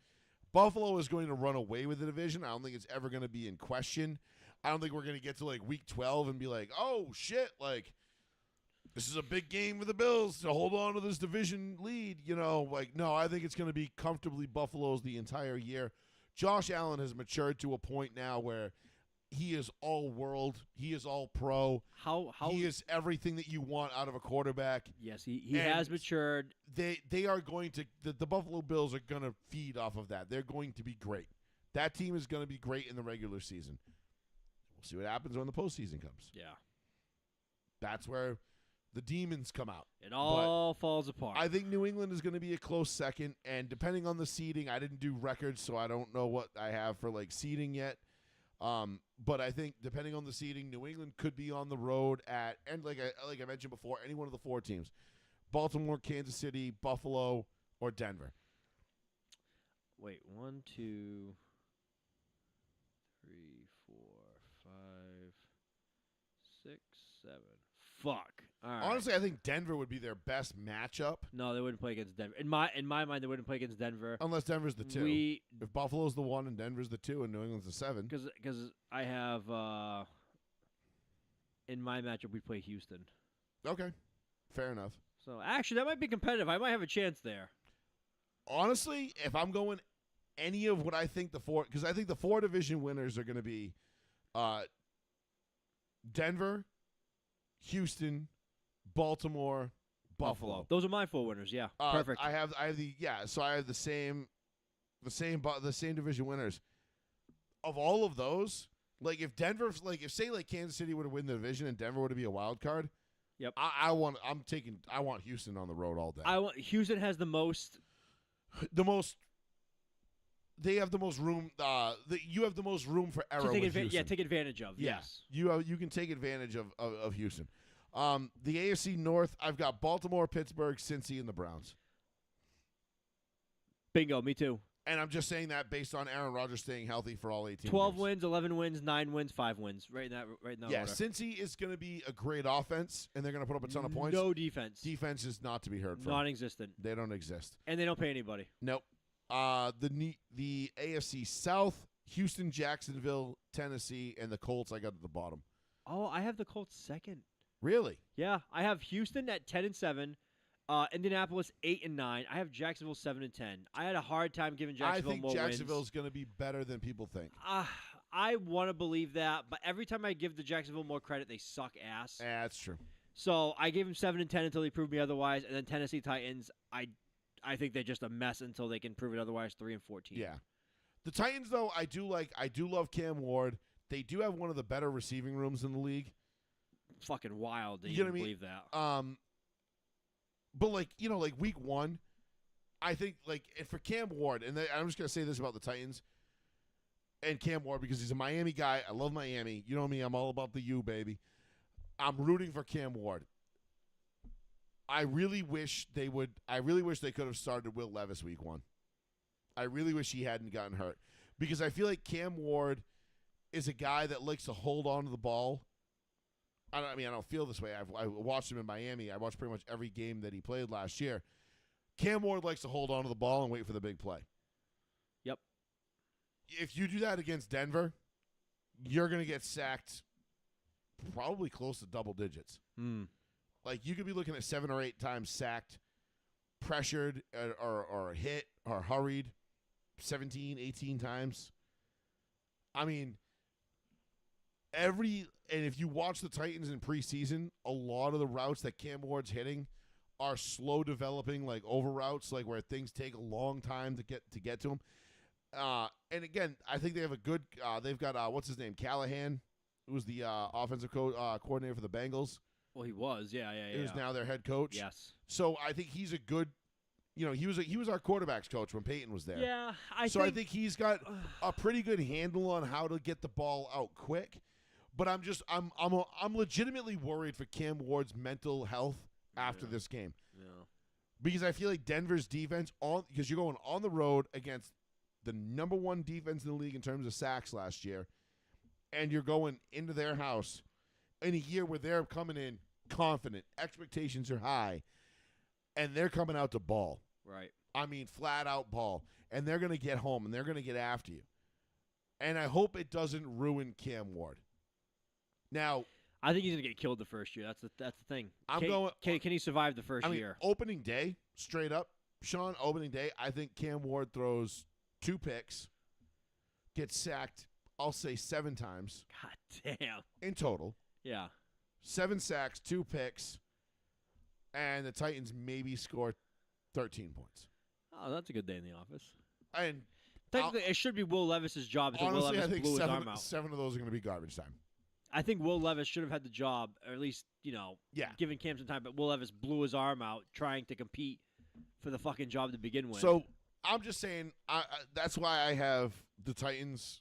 Buffalo is going to run away with the division. I don't think it's ever going to be in question. I don't think we're going to get to like week 12 and be like, oh shit, like this is a big game for the Bills to hold on to this division lead. No, I think it's going to be comfortably Buffalo's the entire year. Josh Allen has matured to a point now where he is all world. He is all pro. How He is everything that you want out of a quarterback. yes, he And has matured. They are going to the Buffalo Bills are going to feed off of that. They're going to be great. That team is going to be great in the regular season. We'll see what happens when the postseason comes. Yeah. That's where the demons come out. It all falls apart. I think New England is going to be a close second, and depending on the seeding, I didn't do records, so I don't know what I have for like seeding yet. But I think depending on the seeding, New England could be on the road at, and like I mentioned before, any one of the 4 teams: Baltimore, Kansas City, Buffalo, or Denver. Wait, 1, 2, 3, 4, 5, 6, 7. Fuck. All right. Honestly, I think Denver would be their best matchup, No, they wouldn't play against Denver. In my mind, they wouldn't play against Denver. unless Denver's the 2. If Buffalo's the 1 and Denver's the 2 and New England's the 7. Because I have in my matchup we play Houston. Okay, fair enough. So actually, that might be competitive. I might have a chance there. Honestly, if I'm going any of what I think the 4, because I think the 4 division winners are going to be Denver, Houston, Baltimore, Buffalo. Those are my 4 winners. Yeah, perfect. I have the same division winners. Of all of those, like if Kansas City were to win the division and Denver were to be a wild card, Yep. I want Houston on the road all day. Houston has the most. They have the most room. You have the most room for error To take with Houston. take advantage of. Yeah. Yes. You can take advantage of Houston. The AFC North, I've got Baltimore, Pittsburgh, Cincy, and the Browns. Bingo. Me too. And I'm just saying that based on Aaron Rodgers staying healthy for all 18 12 games. wins, 11 wins, 9 wins, 5 wins. Right in that Yeah, order. Cincy is going to be a great offense, and they're going to put up a ton of points. No defense. Defense is not to be heard from. Non-existent. They don't exist. And they don't pay anybody. Nope. The AFC South, Houston, Jacksonville, Tennessee, and the Colts I got at the bottom. Oh, I have the Colts second. Really? Yeah, I have Houston at 10-7, Indianapolis 8-9. I have Jacksonville 7-10. I had a hard time giving Jacksonville more I think wins. Jacksonville's going to be better than people think. I want to believe that, but every time I give the Jacksonville more credit, they suck ass. Yeah, that's true. So I gave them 7-10 until they proved me otherwise, and then Tennessee Titans, I think they're just a mess until they can prove it otherwise. 3-14. Yeah, the Titans though I do love Cam Ward. They do have one of the better receiving rooms in the league. Fucking wild. You know what I mean? Believe that. But like week 1, I think and for Cam Ward, and I'm just gonna say this about the Titans and Cam Ward because he's a Miami guy. I love Miami. You know me. I'm all about the U, baby. I'm rooting for Cam Ward. I really wish they could have started Will Levis week 1. I really wish he hadn't gotten hurt because I feel like Cam Ward is a guy that likes to hold on to the ball. I don't feel this way. I watched him in Miami. I watched pretty much every game that he played last year. Cam Ward likes to hold on to the ball and wait for the big play. Yep. If you do that against Denver, you're going to get sacked probably close to double digits. Like you could be looking at 7 or 8 times sacked, pressured, or hit, or hurried 17, 18 times. I mean, and if you watch the Titans in preseason, a lot of the routes that Cam Ward's hitting are slow developing, like over routes, like where things take a long time to get to him. And again, I think they have a good. They've got what's his name, Callahan, who was the offensive coordinator for the Bengals. Well, he was. Yeah. Who's now their head coach. Yes. So I think he's a good. He was our quarterbacks coach when Peyton was there. Yeah, I think he's got a pretty good handle on how to get the ball out quick. But I'm legitimately worried for Cam Ward's mental health after this game. Yeah. Because I feel like Denver's defense because you're going on the road against the number 1 defense in the league in terms of sacks last year, and you're going into their house in a year where they're coming in confident, expectations are high, and they're coming out to ball. Right. I mean, flat out ball, and they're going to get home and they're going to get after you. And I hope it doesn't ruin Cam Ward. Now, I think he's gonna get killed the first year. That's the thing. Can he survive the first year? Opening day, straight up, Sean. Opening day, I think Cam Ward throws 2 picks, gets sacked I'll say 7 times God damn. in total. Yeah. 7 sacks, 2 picks, and the Titans maybe score 13 points. Oh, that's a good day in the office. And Technically, it should be Will Levis's job until Will honestly, I Levis think blew his arm out. 7 of those are going to be garbage time. I think Will Levis should have had the job, or at least, Yeah. given Cam some time, but Will Levis blew his arm out trying to compete for the fucking job to begin with. So I'm just saying that's why I have the Titans.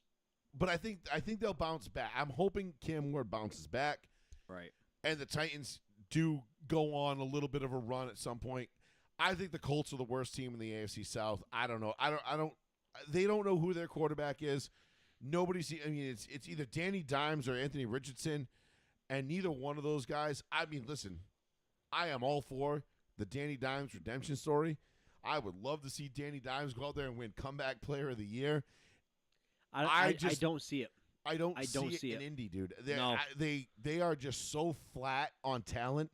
But I think they'll bounce back. I'm hoping Cam Ward bounces back, right. and the Titans do go on a little bit of a run at some point. I think the Colts are the worst team in the AFC South. I don't know. I don't. They don't know who their quarterback is. Nobody's. I mean, it's either Danny Dimes or Anthony Richardson, and neither one of those guys. I mean, listen, I am all for the Danny Dimes redemption story. I would love to see Danny Dimes go out there and win comeback player of the year. I don't see it. I don't see see it in it. Indy, dude. No. They are just so flat on talent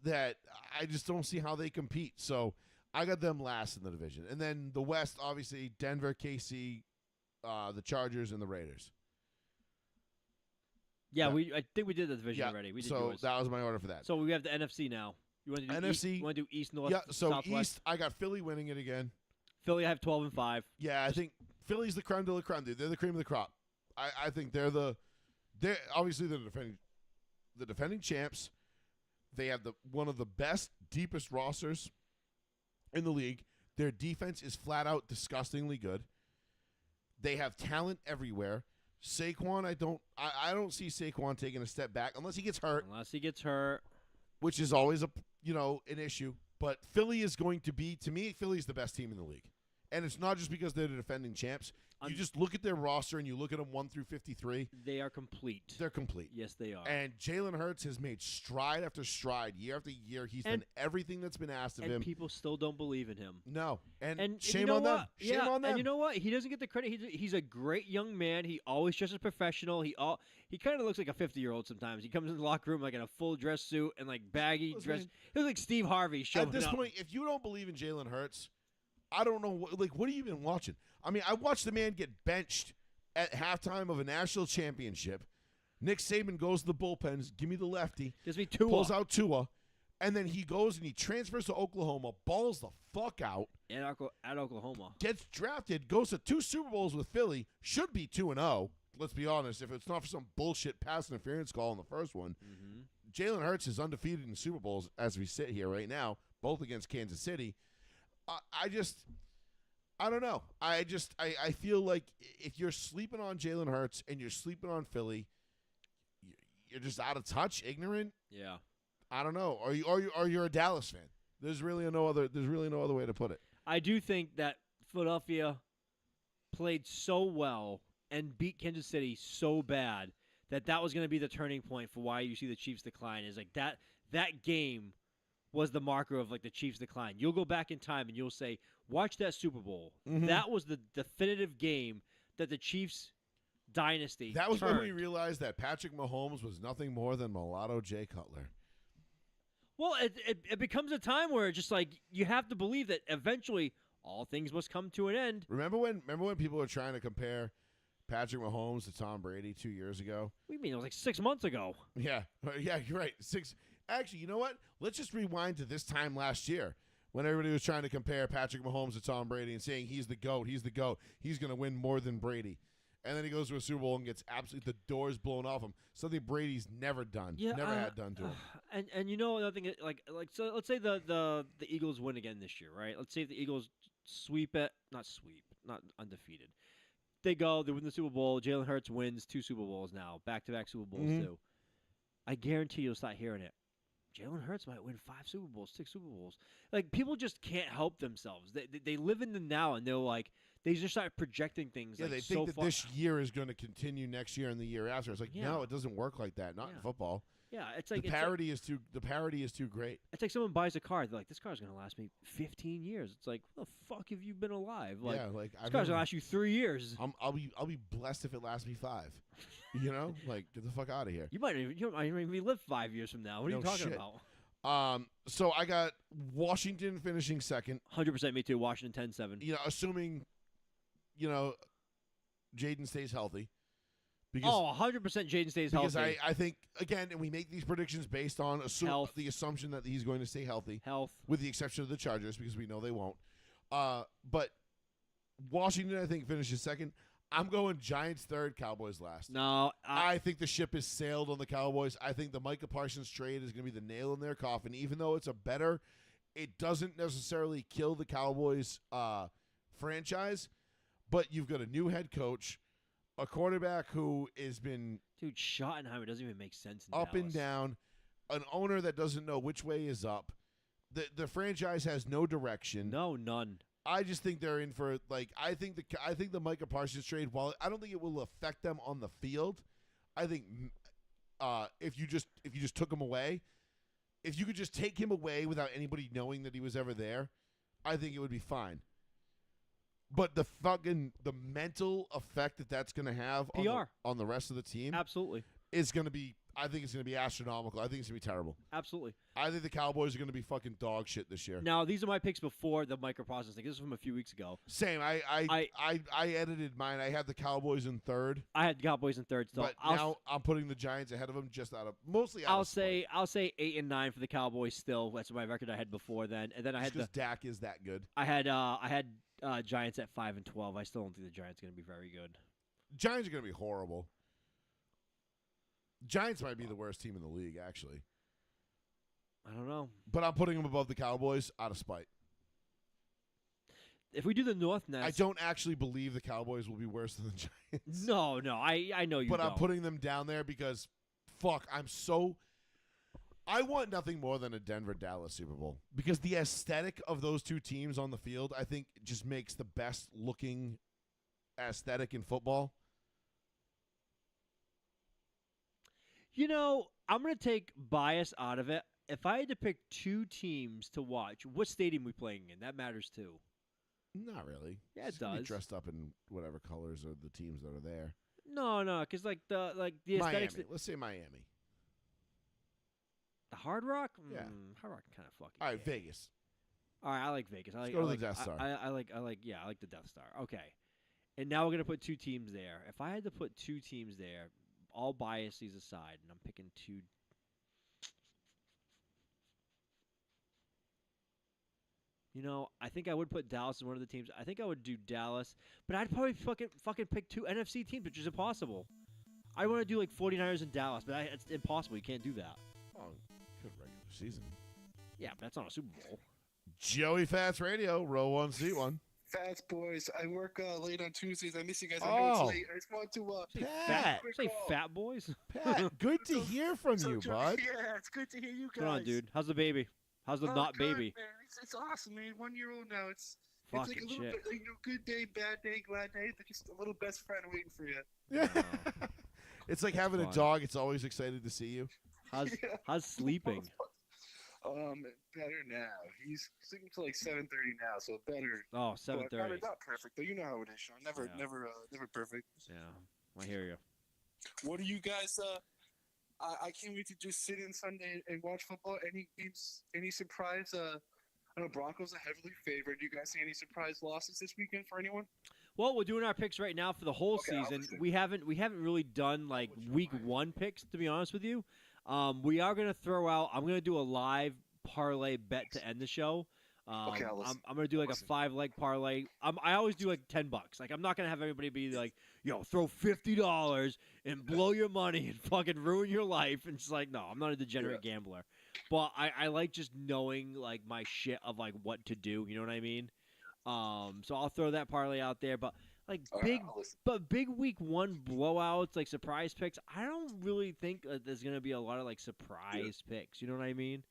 that I just don't see how they compete. So I got them last in the division. And then the West, obviously, Denver, KC, the Chargers, and the Raiders. Yeah, I think we did the division already. We did so yours. that was my order for that. So we have the NFC now. You want to do NFC? You want to do East, North, yeah, so Southwest? East, I got Philly winning it again. Philly, I have 12-5. Yeah, I think Philly's the creme de la creme, dude. They're the cream of the crop. I think they're obviously the defending champs. They have one of the best, deepest rosters in the league. Their defense is flat out disgustingly good. They have talent everywhere. Saquon, I don't see Saquon taking a step back unless he gets hurt, which is always an issue. But Philly is going to be, to me, Philly's the best team in the league. And it's not just because they're the defending champs. You just look at their roster and you look at them 1 through 53. They are complete. They're complete. Yes, they are. And Jalen Hurts has made stride after stride, year after year. He's done everything that's been asked of him. And people still don't believe in him. No. And shame you know on them. Shame on them. And you know what? He doesn't get the credit. He's a great young man. He always dresses professional. He kind of looks like a 50-year-old sometimes. He comes in the locker room like in a full dress suit and like baggy dress. He looks like Steve Harvey showing up. At this point, if you don't believe in Jalen Hurts, I don't know what have you been watching? I mean, I watched the man get benched at halftime of a national championship. Nick Saban goes to the bullpens, give me the lefty. Gives me Tua. Pulls out Tua. And then he goes and he transfers to Oklahoma, balls the fuck out. At Oklahoma. Gets drafted, goes to 2 Super Bowls with Philly, should be 2-0. Let's be honest, if it's not for some bullshit pass interference call in the first one. Mm-hmm. Jalen Hurts is undefeated in Super Bowls as we sit here right now, both against Kansas City. I don't know. I feel like if you're sleeping on Jalen Hurts and you're sleeping on Philly, you're just out of touch, ignorant. Yeah. I don't know. Or you're a Dallas fan. There's really no other way to put it. I do think that Philadelphia played so well and beat Kansas City so bad that was going to be the turning point for why you see the Chiefs decline. Is like that game was the marker of like the Chiefs decline. You'll go back in time and you'll say, watch that Super Bowl. Mm-hmm. That was the definitive game that the Chiefs dynasty That was turned. when we realized that Patrick Mahomes was nothing more than mulatto Jay Cutler. Well, it becomes a time where it's just like you have to believe that eventually all things must come to an end. Remember when people were trying to compare Patrick Mahomes to Tom Brady 2 years ago? What do you mean? It was like 6 months ago. Yeah, you're right. Actually, you know what? Let's just rewind to this time last year when everybody was trying to compare Patrick Mahomes to Tom Brady and saying he's the GOAT, he's going to win more than Brady. And then he goes to a Super Bowl and gets absolutely the doors blown off him. Something Brady's never done, never had done to him. And you know another thing, like so, let's say the Eagles win again this year, right? Let's say if the Eagles not undefeated. They win the Super Bowl. Jalen Hurts wins 2 Super Bowls now, back-to-back Super Bowls too. I guarantee you'll start hearing it. Jalen Hurts might win 5 Super Bowls, 6 Super Bowls. Like, people just can't help themselves. They live in the now, and they're like, they just start projecting things. Yeah, like, they so think that far. this year is going to continue next year and the year after. It's like, no, it doesn't work like that. Not in football. Yeah, it's like the parity is too great. It's like someone buys a car. They're like, this car's going to last me 15 years. It's like, what the fuck have you been alive? Like, yeah, like this car's going to last you 3 years. I'll be blessed if it lasts me 5. You know, like get the fuck out of here. You might even live 5 years from now. What are you talking about? So I got Washington finishing second. 100% me too. Washington 10-7. You know, assuming, Jaden stays healthy. Because, Oh, 100% Jaden stays because healthy. I think, again, and we make these predictions based on Health. the assumption that he's going to stay healthy, Health. with the exception of the Chargers, because we know they won't. But Washington, I think, finishes second. I'm going Giants third, Cowboys last. No, I think the ship has sailed on the Cowboys. I think the Micah Parsons trade is going to be the nail in their coffin. Even though it's it doesn't necessarily kill the Cowboys franchise, but you've got a new head coach, a quarterback who has been dude, Schottenheimer doesn't even make sense in up and Dallas. down, an owner that doesn't know which way is up. The franchise has no direction. No, none. I just think they're in for I think the Micah Parsons trade, while I don't think it will affect them on the field, I think if you just took him away, if you could just take him away without anybody knowing that he was ever there, I think it would be fine. But the mental effect that's going to have on the rest of the team Absolutely. is going to be, I think it's going to be astronomical. I think it's going to be terrible. Absolutely. I think the Cowboys are going to be fucking dog shit this year. Now, these are my picks before the microprocessing thing. This is from a few weeks ago. Same. I edited mine. I had the Cowboys in third, I had Cowboys in third still. but now I'm putting the Giants ahead of them just mostly out I'll of spite. say 8 and 9 for the Cowboys still. That's my record I had before then. And then I had Just 'cause Dak is that good. I had Giants at 5 and 12. I still don't think the Giants are going to be very good. Giants are going to be horrible. Giants might be the worst team in the league, actually. I don't know. But I'm putting them above the Cowboys out of spite. If we do the North Nest, I don't actually believe the Cowboys will be worse than the Giants. No, I know you But don't. I'm putting them down there because, fuck, I want nothing more than a Denver-Dallas Super Bowl. Because the aesthetic of those two teams on the field, I think, just makes the best-looking aesthetic in football. You know, I'm going to take bias out of it. If I had to pick two teams to watch, what stadium we playing in? That matters too. Not really. Yeah, it Just gonna be does. dressed up in whatever colors are the teams that are there. No, because the aesthetics. Miami. Let's say Miami. The Hard Rock. Yeah. Hard Rock kind of fucking. All right, Vegas. All right, I like Vegas. I like, go to I the like, Death Star. I like the Death Star. Okay, and now we're gonna put two teams there. If I had to put two teams there, all biases aside, and I'm picking two. You know, I think I would put Dallas as one of the teams. I think I would do Dallas, but I'd probably fucking pick two NFC teams, which is impossible. I want to do like 49ers and Dallas, but it's impossible. You can't do that. Oh, good regular season. Yeah, but that's not a Super Bowl. Joey Fats Radio, row one, seat one. Fats boys, I work late on Tuesdays. I miss you guys. I Oh. know it's late. I just want to Pat, quick Say call. fat boys. Pat, good to hear from you, bud. Yeah, it's good to hear you guys. Come on, dude. How's the baby? How's the Oh, not good, baby? Man. It's awesome, man. 1 year old now. It's Fucking like a little shit. bit, good day, bad day, glad day. They're just a little best friend waiting for you. Yeah. It's like having a fun. dog. It's always excited to see you. How's Yeah. how's sleeping? Better now. He's sleeping till like 7:30 now, so better. Oh, But 7:30. not perfect though. You know how it is, Sean. Never Yeah. perfect. Yeah, I hear you. What do you guys? I can't wait to just sit in Sunday and watch football. Any games? Any surprise? I know Broncos are heavily favored. Do you guys see any surprise losses this weekend for anyone? Well, we're doing our picks right now for the whole Okay, I'll season. listen. We haven't really done like week one picks, to be honest with you. We are gonna throw out. I'm gonna do a live parlay bet to end the show. Okay, I'll listen. I'm gonna do like Listen. a 5-leg parlay. I always do like $10. Like I'm not gonna have everybody be like, "Yo, throw $50 and blow your money and fucking ruin your life." And it's like, no, I'm not a degenerate gambler. But I like just knowing like my shit of like what to do. You know what I mean? So I'll throw that parlay out there. But like All right, big, I'll listen. but big week one blowouts, like surprise picks. I don't really think there's gonna be a lot of like surprise picks. You know what I mean?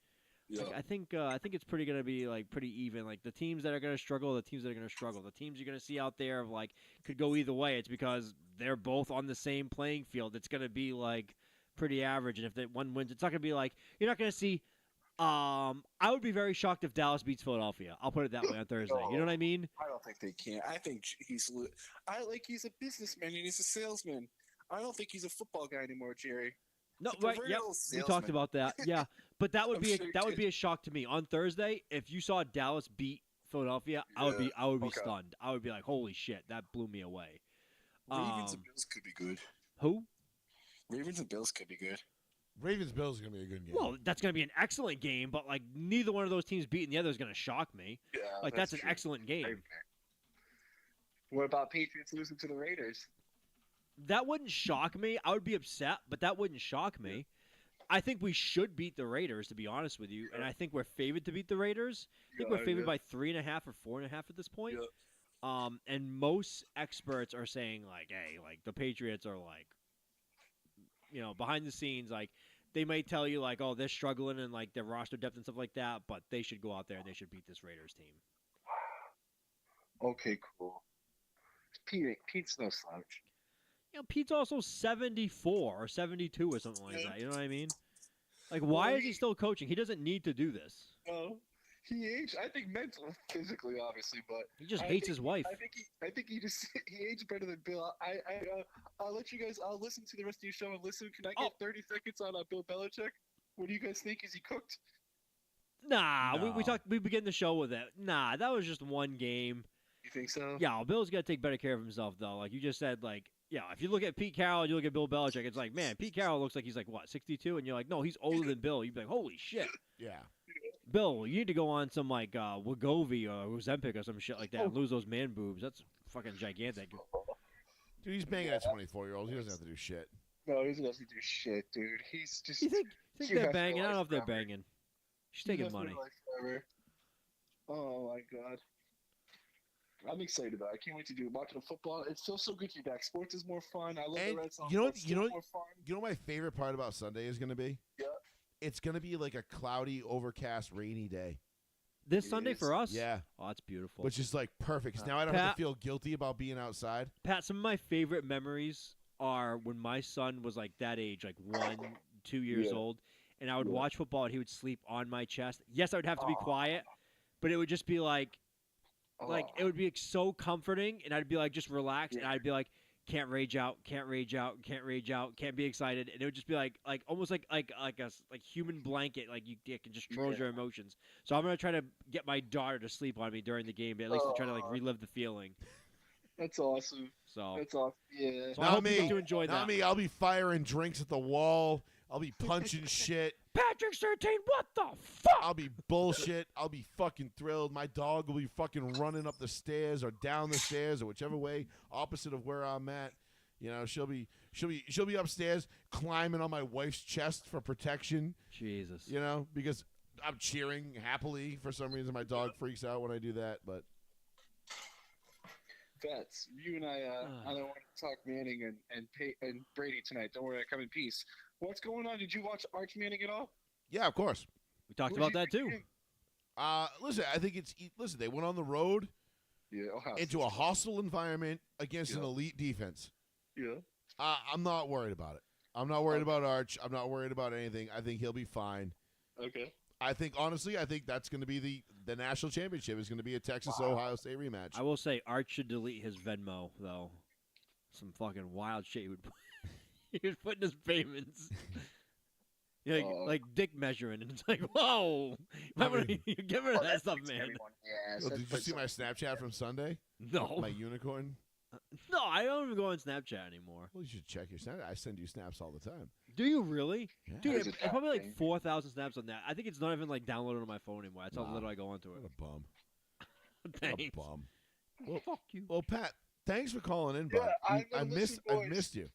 Yeah. Like, I think it's pretty gonna be like pretty even. Like the teams that are gonna struggle, the teams that are gonna struggle, the teams you're gonna see out there of like could go either way. It's because they're both on the same playing field. It's gonna be like pretty average, and if that one wins, it's not gonna be like you're not gonna see. I would be very shocked if Dallas beats Philadelphia. I'll put it that way on Thursday. You know what I mean? I don't think they can. I think he's a businessman and he's a salesman. I don't think he's a football guy anymore, Jerry. No, He's a right? Yep. real We talked salesman. about that. Yeah, but that would I'm be sure that you would be a shock to me on Thursday if you saw Dallas beat Philadelphia. I would be okay. stunned. I would be like, holy shit, that blew me away. Ravens Um, and Bills could be good. Who? Ravens and Bills could be good. Ravens Bills is gonna be a good game. Well, that's going to be an excellent game, but like neither one of those teams beating the other is going to shock me. Yeah, Like that's an true. excellent game. Okay. What about Patriots losing to the Raiders? That wouldn't shock me. I would be upset, but that wouldn't shock me. I think we should beat the Raiders, to be honest with you, and I think we're favored to beat the Raiders. I think we're favored by 3.5 or 4.5 at this point. Yeah. And most experts are saying like, hey, like the Patriots are like, behind the scenes, like they may tell you like, oh, they're struggling and like their roster depth and stuff like that, but they should go out there and they should beat this Raiders team. Okay, cool. Pete's no slouch. Pete's also 74 or 72 or something like that. You know what I mean? Like, why is he still coaching? He doesn't need to do this. No, he aged. I think mentally, physically, obviously, but He just I hates think his wife. I think he just he aged better than Bill. I'll let you guys. I'll listen to the rest of your show and listen. Can I get 30 seconds on Bill Belichick? What do you guys think? Is he cooked? Nah, we No. talked. We begin the show with it. Nah, that was just one game. You think so? Yeah, Bill's got to take better care of himself, though. Like you just said, like, yeah, if you look at Pete Carroll and you look at Bill Belichick, it's like, man, Pete Carroll looks like he's like, what, 62? And you're like, no, he's older than Bill. You'd be like, holy shit. Yeah. Bill, you need to go on some, like, Wegovy or Ozempic or some shit like that and lose those man boobs. That's fucking gigantic. Dude, he's banging a 24-year-old. He doesn't have to do shit. No, he doesn't have to do shit, dude. He's just. You think You they're have to banging? I don't know if they're realize banging. She's he taking has to money. realize forever. Oh my god. I'm excited about it. I can't wait to do watching the football. It feels so good to be back. Sports is more fun. I love And the Red Sox. you know but what- it's you know still what- more fun. You know what my favorite part about Sunday is going to be? Yeah. It's going to be like a cloudy, overcast, rainy day. This It Sunday is. for us? Yeah. Oh, that's beautiful. Which is like perfect. 'Cause now I don't have Pat- to feel guilty about being outside. Pat, some of my favorite memories are when my son was like that age, like 1, 2 years Yeah. old, and I would Yeah. watch football and he would sleep on my chest. Yes, I would have to be quiet, but it would just be like it would be like, so comforting, and I'd be like just relaxed, and Yeah. I'd be like, can't rage out, can't rage out, can't rage out, can't be excited, and it would just be like almost like a human blanket, like it can just controls your emotions. So I'm gonna try to get my daughter to sleep on me during the game, but at least to try to like relive the feeling. That's awesome. So, That's awesome. Yeah. so I Not hope you me. get to enjoy Not that. me. I'll be firing drinks at the wall. I'll be punching shit. Patrick 13, what the fuck? I'll be bullshit. I'll be fucking thrilled. My dog will be fucking running up the stairs or down the stairs or whichever way opposite of where I'm at. You know, she'll be upstairs climbing on my wife's chest for protection. Jesus. You know, because I'm cheering happily. For some reason, my dog freaks out when I do that. But Vets, you and I don't want to talk Manning and Brady tonight. Don't worry, I come in peace. What's going on? Did you watch Arch Manning at all? yeah, of course. We talked What'd about you that too. think of him? Listen, I think listen. They went on the road Yeah, Ohio into a State. hostile environment against an Yeah. elite defense. Yeah. I'm not worried about it. I'm not worried about Arch. I'm not worried about anything. I think he'll be fine. Okay. I think honestly, that's going to be the national championship. Is going to be a Texas Ohio State rematch. I will say Art should delete his Venmo though. Some fucking wild shit he would put. He was putting his payments. Yeah, like dick measuring, and it's like, whoa! I Remember, mean- you get rid of that stuff, man. Yes. Oh, did you see my Snapchat from Sunday? No, My unicorn. no, I don't even go on Snapchat anymore. Well, you should check your Snapchat. I send you snaps all the time. Do you really? Yeah. Dude, Is I it I probably like happening? 4,000 snaps on that. I think it's not even like downloaded on my phone anymore. That's how Wow. little I go onto What it. a bum. What a Thanks. bum. Fuck you. Well, Pat, thanks for calling in, bud. Yeah, I'm I gonna missed. listen, I boys. missed you.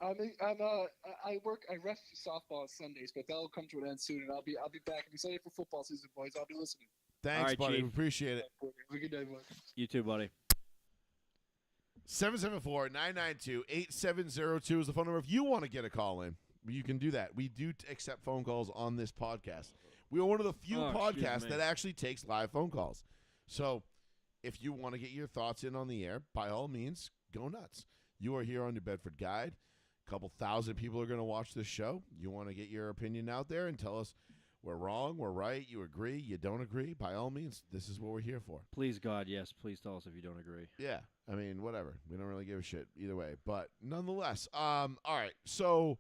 I ref softball on Sundays, but that'll come to an end soon, and I'll be back. I'm excited for football season, boys. I'll be listening. Thanks, right, buddy. Chief. Appreciate it. Have a good day, boys. You too, buddy. 774-992-8702 is the phone number. If you want to get a call in, you can do that. We do accept phone calls on this podcast. We are one of the few Oh, excuse podcasts me. that actually takes live phone calls. So if you want to get your thoughts in on the air, by all means, go nuts. You are here on New Bedford Guide. A couple thousand people are going to watch this show. You want to get your opinion out there and tell us we're wrong, we're right, you agree, you don't agree. By all means, this is what we're here for. Please, God, yes. Please tell us if you don't agree. Yeah, I mean, whatever. We don't really give a shit either way. But nonetheless, all right. So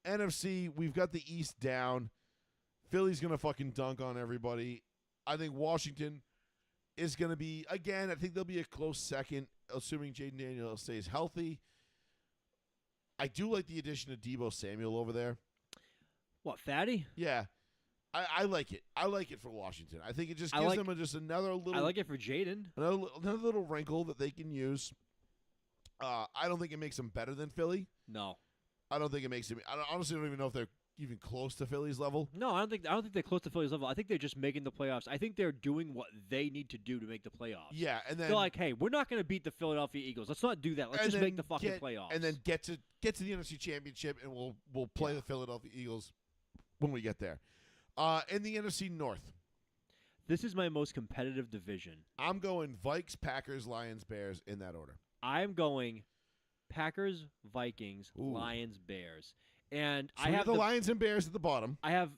NFC, we've got the East down. Philly's gonna fucking dunk on everybody. I think Washington is gonna be again. I think they'll be a close second. assuming Jaden Daniels stays healthy. I do like the addition of Debo Samuel over there. What, Fatty? Yeah. I like it. I like it for Washington. I think it just I gives like- them just another little I like it for Jaden. another little wrinkle that they can use. I don't think it makes them better than Philly. No. I don't think it makes them. Honestly don't even know if they're even close to Philly's level. No, I don't think they're close to Philly's level. I think they're just making the playoffs. I think they're doing what they need to do to make the playoffs. Yeah, and then They're like, hey, we're not going to beat the Philadelphia Eagles. Let's not do that. Let's and just then make the fucking get- playoffs. and then get to the NFC Championship, and we'll play the Philadelphia Eagles when we get there. In the NFC North, this is my most competitive division. I'm going Vikes, Packers, Lions, Bears in that order. I'm going Packers, Vikings, Ooh. Lions, Bears, and So I we have got the Lions and Bears at the bottom. I have,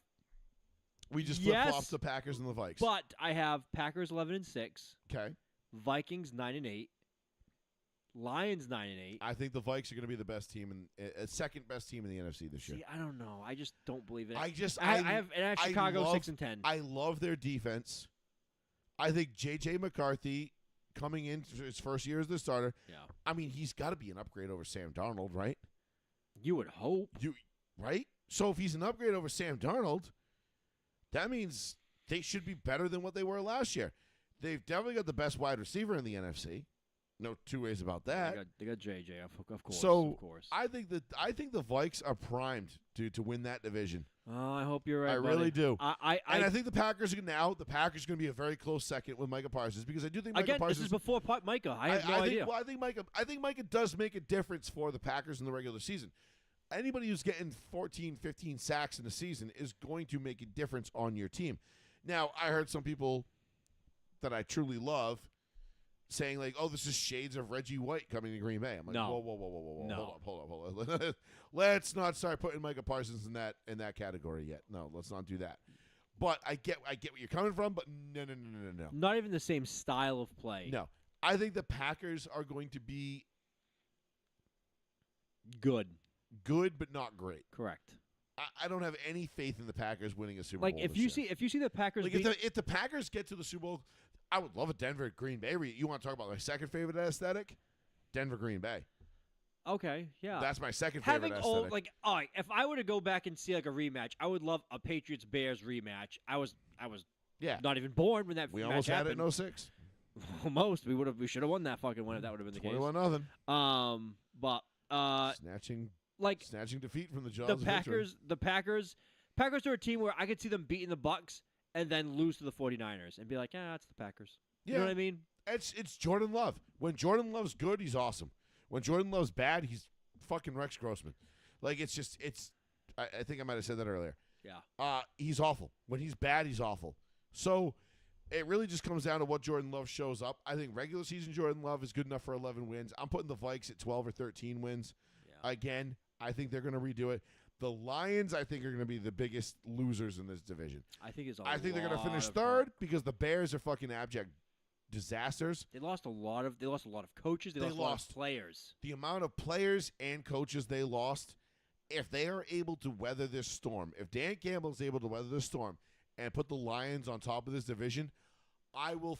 We just flip Yes, flopped the Packers and the Vikes. but I have Packers 11-6, Okay, Vikings 9-8, Lions 9-8. I think the Vikes are going to be the best team and second best team in the NFC this year. See, I don't know. I just don't believe it. I have and I have I Chicago love- 6-10. I love their defense. I think J.J. McCarthy coming in his first year as the starter. Yeah, I mean, he's got to be an upgrade over Sam Darnold, right? you would hope. Right? So if he's an upgrade over Sam Darnold, that means they should be better than what they were last year. They've definitely got the best wide receiver in the NFC. No two ways about that. They got JJ, of course. So, of course. I think the Vikes are primed to win that division. I hope you're right. I really buddy. do. I I think the Packers are going to be a very close second with Micah Parsons because I do think Micah again, Parsons this is before Micah. I have no think, idea. Well, I think Micah does make a difference for the Packers in the regular season. Anybody who's getting 14, 15 sacks in a season is going to make a difference on your team. Now, I heard some people that I truly love saying like, "Oh, this is shades of Reggie White coming to Green Bay." I'm like, No. whoa, No. hold up. Let's not start putting Micah Parsons in that category yet. No, let's not do that. But I get where you're coming from, but no. Not even the same style of play. No. I think the Packers are going to be Good. good but not great. Correct. I don't have any faith in the Packers winning a Super Like Bowl. if this you year. see the Packers Like beat, if the Packers get to the Super Bowl, I would love a Denver Green Bay. You want to talk about my second favorite aesthetic? Denver Green Bay. okay, yeah. That's my second favorite Having aesthetic. old like all right, if I were to go back and see like a rematch, I would love a Patriots Bears rematch. I was yeah, not even born when that we match almost had it happened. in 06. Almost. We should have won that fucking one if that would have been the case. 21-0. But Snatching defeat from the jaws the of victory. Packers are a team where I could see them beating the Bucks and then lose to the 49ers and be like, that's the Packers. You know Yeah. what I mean? It's Jordan Love. When Jordan Love's good, he's awesome. When Jordan Love's bad, he's fucking Rex Grossman. Like it's I think I might have said that earlier. Yeah. He's awful. When he's bad, he's awful. So it really just comes down to what Jordan Love shows up. I think regular season Jordan Love is good enough for 11 wins. I'm putting the Vikes at 12 or 13 wins. Yeah. Again, I think they're going to redo it. The Lions, I think, are going to be the biggest losers in this division. I think I think they're going to finish third because the Bears are fucking abject disasters. They lost a lot of coaches. They lost a lot of players. The amount of players and coaches they lost, if they are able to weather this storm, if Dan Campbell is able to weather this storm and put the Lions on top of this division, I will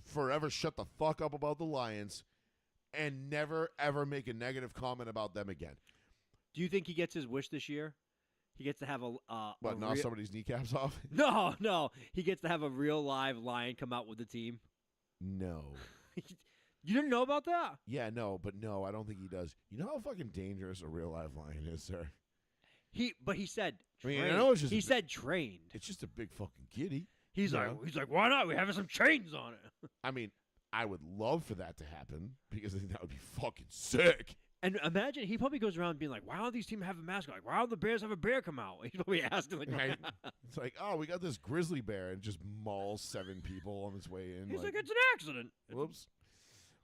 forever shut the fuck up about the Lions and never ever make a negative comment about them again. Do you think he gets his wish this year? He gets to have Knock somebody's kneecaps off? No. He gets to have a real live lion come out with the team. No. You didn't know about that? Yeah, no, but no, I don't think he does. You know how fucking dangerous a real live lion is, sir? He said I mean, trained. I know it's just he a- said trained. It's just a big fucking kitty. He's Yeah. like, why not? We're having some chains on it. I mean, I would love for that to happen because I think that would be fucking sick. And imagine he probably goes around being like, why don't these teams have a mascot? Like, why don't the Bears have a bear come out? He's probably asking like, Right? It's like, oh, we got this grizzly bear and just mauls 7 people on his way in. he's like, it's an accident. whoops.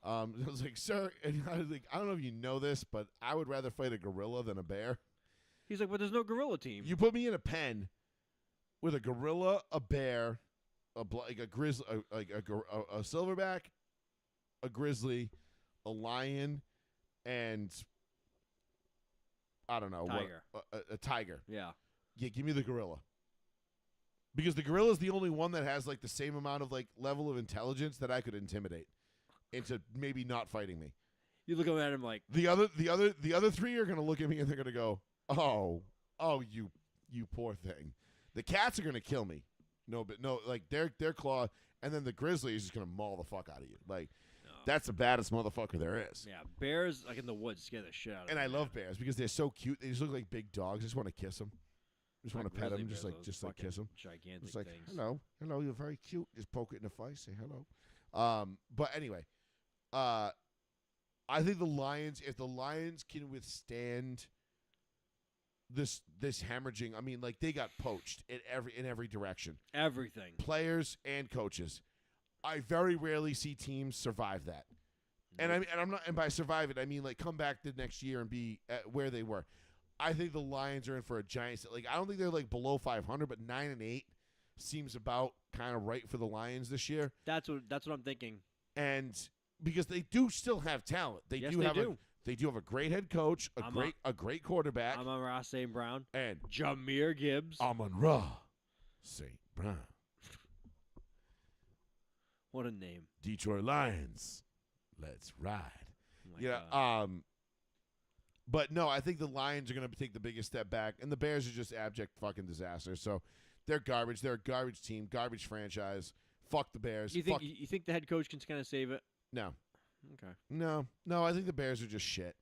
I was like, sir, and I was like, I don't know if you know this, but I would rather fight a gorilla than a bear. He's like, well, there's no gorilla team. You put me in a pen with a gorilla, a bear, a grizzly, a silverback, a grizzly, a lion, and I don't know Tiger. a tiger. Yeah. Yeah, give me the gorilla. Because the gorilla is the only one that has like the same amount of like level of intelligence that I could intimidate. into maybe not fighting me. You looking at him like, The other three are gonna look at me and they're gonna go, oh, you poor thing. The cats are gonna kill me. Like their claw, and then the grizzly is just gonna maul the fuck out of you. Like that's the baddest motherfucker there is. yeah, bears like in the woods scare the shit out of And me. I love bears because they're so cute. They just look like big dogs. I just want to kiss them. Just want to pet Grizzly them. bears, those Just like kiss them. Gigantic It's like, things. hello, you're very cute. Just poke it in the face, say hello. But anyway, I think the Lions, if the Lions can withstand this hemorrhaging, I mean, like they got poached in every direction, Everything. players and coaches. I very rarely see teams survive that, and I'm not, and by survive it, I mean like come back the next year and be at where they were. I think the Lions are in for a giant. Like I don't think they're like below 500, but 9-8 seems about kind of right for the Lions this year. That's what I'm thinking. And because they do still have talent, they Yes, do they have do. they do have a great head coach, a great quarterback, I'm on Ross St. Brown. and Jameer Gibbs. Amon-Ra St. Brown, What a name. Detroit Lions. Let's ride. Oh my Yeah. God. But no, I think the Lions are going to take the biggest step back, and the Bears are just abject fucking disaster. So they're garbage. They're a garbage team, garbage franchise. Fuck the Bears. You think the head coach can kind of save it? No, Okay. no. I think the Bears are just shit.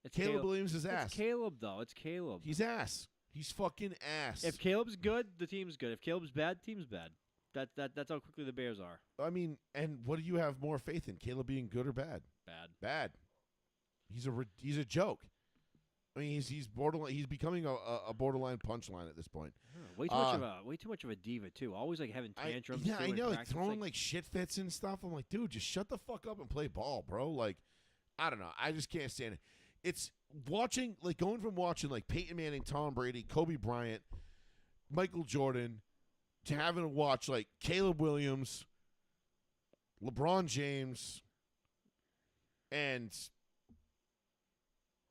It's Caleb Williams is ass. It's Caleb though. It's Caleb. He's ass. He's fucking ass. If Caleb's good, the team's good. If Caleb's bad, the team's bad. That's how quickly the Bears are. I mean, and what do you have more faith in, Caleb being good or bad? Bad. Bad. He's a joke. I mean, he's borderline. He's becoming a borderline punchline at this point. Way too much of a diva too. Always like having tantrums. I during know, like practice. throwing like shit fits and stuff. I'm like, dude, just shut the fuck up and play ball, bro. Like, I don't know. I just can't stand it. It's watching, like going from watching like Peyton Manning, Tom Brady, Kobe Bryant, Michael Jordan, to having to watch like Caleb Williams, LeBron James, and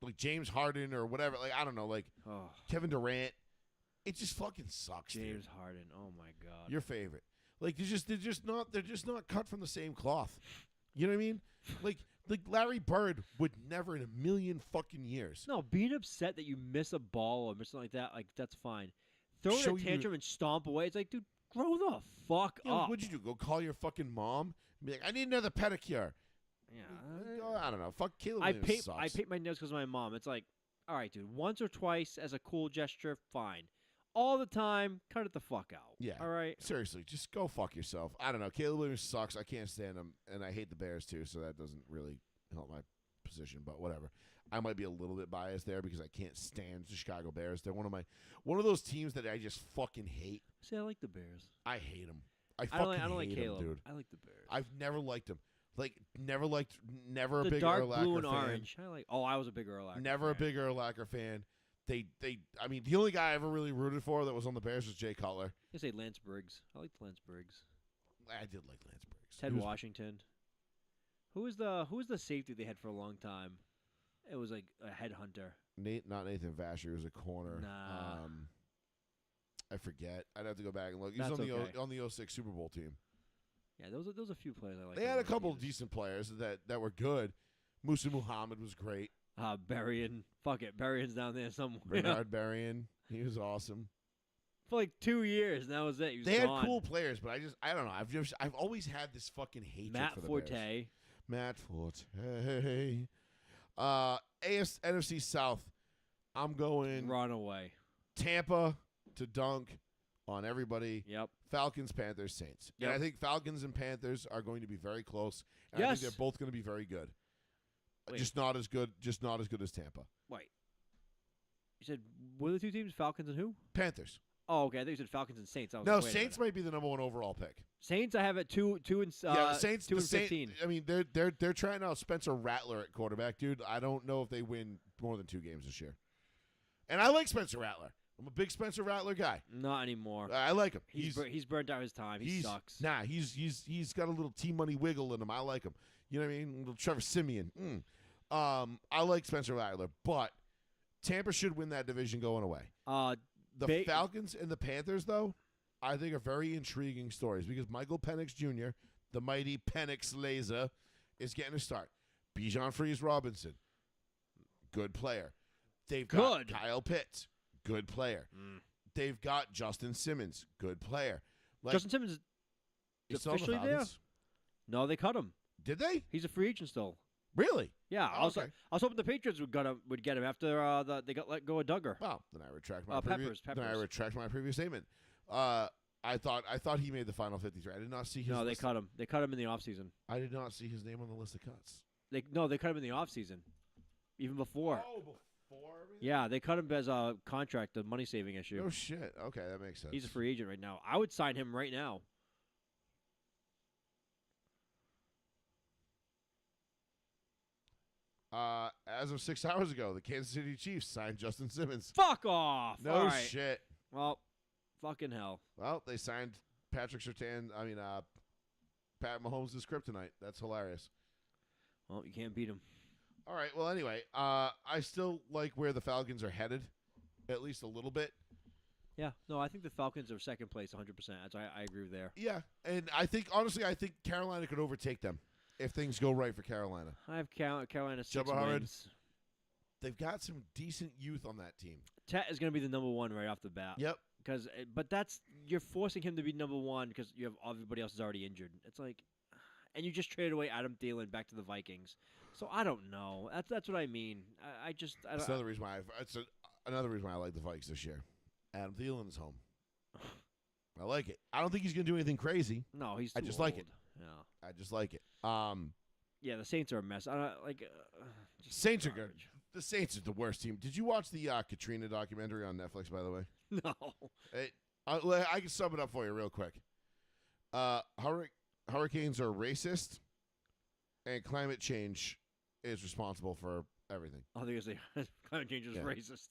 like James Harden or whatever. Like, I don't know, like Oh, Kevin Durant. It just fucking sucks, dude. James Harden. Oh my God. Your favorite. Like they're just not cut from the same cloth. You know what I mean? Like Larry Bird would never in a million fucking years. No, being upset that you miss a ball or something like that, like that's fine. Throwing Show a you- tantrum and stomp away, it's like, dude, grow the fuck You know, up. what'd you do? Go call your fucking mom and be like, I need another pedicure. Yeah. I don't know. Fuck Caleb I Williams paint sucks. I paint my nails because of my mom. It's like, all right, dude, once or twice as a cool gesture, fine. All the time, cut it the fuck out. Yeah. All right. Seriously, just go fuck yourself. I don't know. Caleb Williams sucks. I can't stand him, and I hate the Bears too. So that doesn't really help my position. But whatever. I might be a little bit biased there because I can't stand the Chicago Bears. They're one of those teams that I just fucking hate. See, I like the Bears. I hate them. I I fucking don't like hate Caleb. them, dude. I like the Bears. I've never liked them. Like never a the big dark Urlacher blue and fan. orange. I like. Oh, I was a big Urlacher. Never a fan. big Urlacher fan. I mean, the only guy I ever really rooted for that was on the Bears was Jay Cutler. I say Lance Briggs. I liked Lance Briggs. I did like Lance Briggs. Ted He was- Washington. Who was the safety they had for a long time? It was like a headhunter. Not Nathan Vasher. He was a corner. Nah. I forget. I'd have to go back and look. He was That's on the okay. on the 06 Super Bowl team. Yeah, those are a few players I like. They had a couple of decent players that were good. Musa Muhammad was great. Berrien. Fuck it. Berrien's down there somewhere. Bernard Berrien. He was awesome. For like 2 years, and that was it. He was They had gone. cool players, but I don't know. I've always had this fucking hatred Matt for the Forte. Bears. Matt Forte. NFC South. I'm going Run away. Tampa to dunk on everybody. Yep. Falcons, Panthers, Saints. And Yep. I think Falcons and Panthers are going to be very close. And I Yes. think they're both going to be very good. Wait. Just not as good as Tampa. Wait. You said what are the two teams? Falcons and who? Panthers. Oh, okay. I think you said Falcons and Saints. I was No, like, wait a Saints minute. might be the number one overall pick. Saints. I have it two and Yeah, the Saints. 2 the and 15. I mean, they're trying out Spencer Rattler at quarterback, dude. I don't know if they win more than 2 games this year. And I like Spencer Rattler. I'm a big Spencer Rattler guy. Not anymore. I like him. He's burnt out his time. He sucks. Nah, he's got a little T-money wiggle in him. I like him. You know what I mean? Little Trevor Simeon. I like Spencer Rattler, but Tampa should win that division going away. The Falcons and the Panthers, though, I think are very intriguing stories because Michael Penix Jr., the mighty Penix Laser, is getting a start. Bijan Freeze Robinson, good player. They've got Good. Kyle Pitts, good player. They've got Justin Simmons, good player. Like, Justin Simmons is he's still on the officially there. Falcons? No, they cut him. Did they? He's a free agent still. Really? Yeah, Oh, okay. I was hoping the Patriots would get him after they got let go of Duggar. Well, then I retract my Peppers. Then I retract my previous statement. I thought he made the final 53. I did not see his. No, they list. cut him. They cut him in the offseason. I did not see his name on the list of cuts. They cut him in the offseason. Even before. Oh, before everything? Yeah, they cut him as a contract, a money saving issue. Oh shit. Okay, that makes sense. He's a free agent right now. I would sign him right now. As of 6 hours ago, the Kansas City Chiefs signed Justin Simmons. Fuck off. No All right. shit. Well, fucking hell. Well, they signed Patrick Surtain. Pat Mahomes' kryptonite. That's hilarious. Well, you can't beat him. All right. Well, anyway, I still like where the Falcons are headed, at least a little bit. Yeah. No, I think the Falcons are second place 100%. I agree with there. Yeah, and I think Carolina could overtake them if things go right for Carolina. I have Carolina 6 Jabba Hubbard. wins. They've got some decent youth on that team. Tet is going to be the number one right off the bat. Yep. But you're forcing him to be number one because you have everybody else is already injured. It's like, and you just traded away Adam Thielen back to the Vikings. So I don't know. That's what I mean. I That's another reason why another reason why I like the Vikes this year. Adam Thielen is home. I like it. I don't think he's going to do anything crazy. No, he's. I too just like it. old. Yeah. I just like it. Yeah, the Saints are a mess. I don't like. Just Saints are good. garbage. The Saints are the worst team. Did you watch the Katrina documentary on Netflix, by the way? No. I can sum it up for you real quick. Hurricanes are racist, and climate change is responsible for everything. I think it's climate change is Yeah. racist.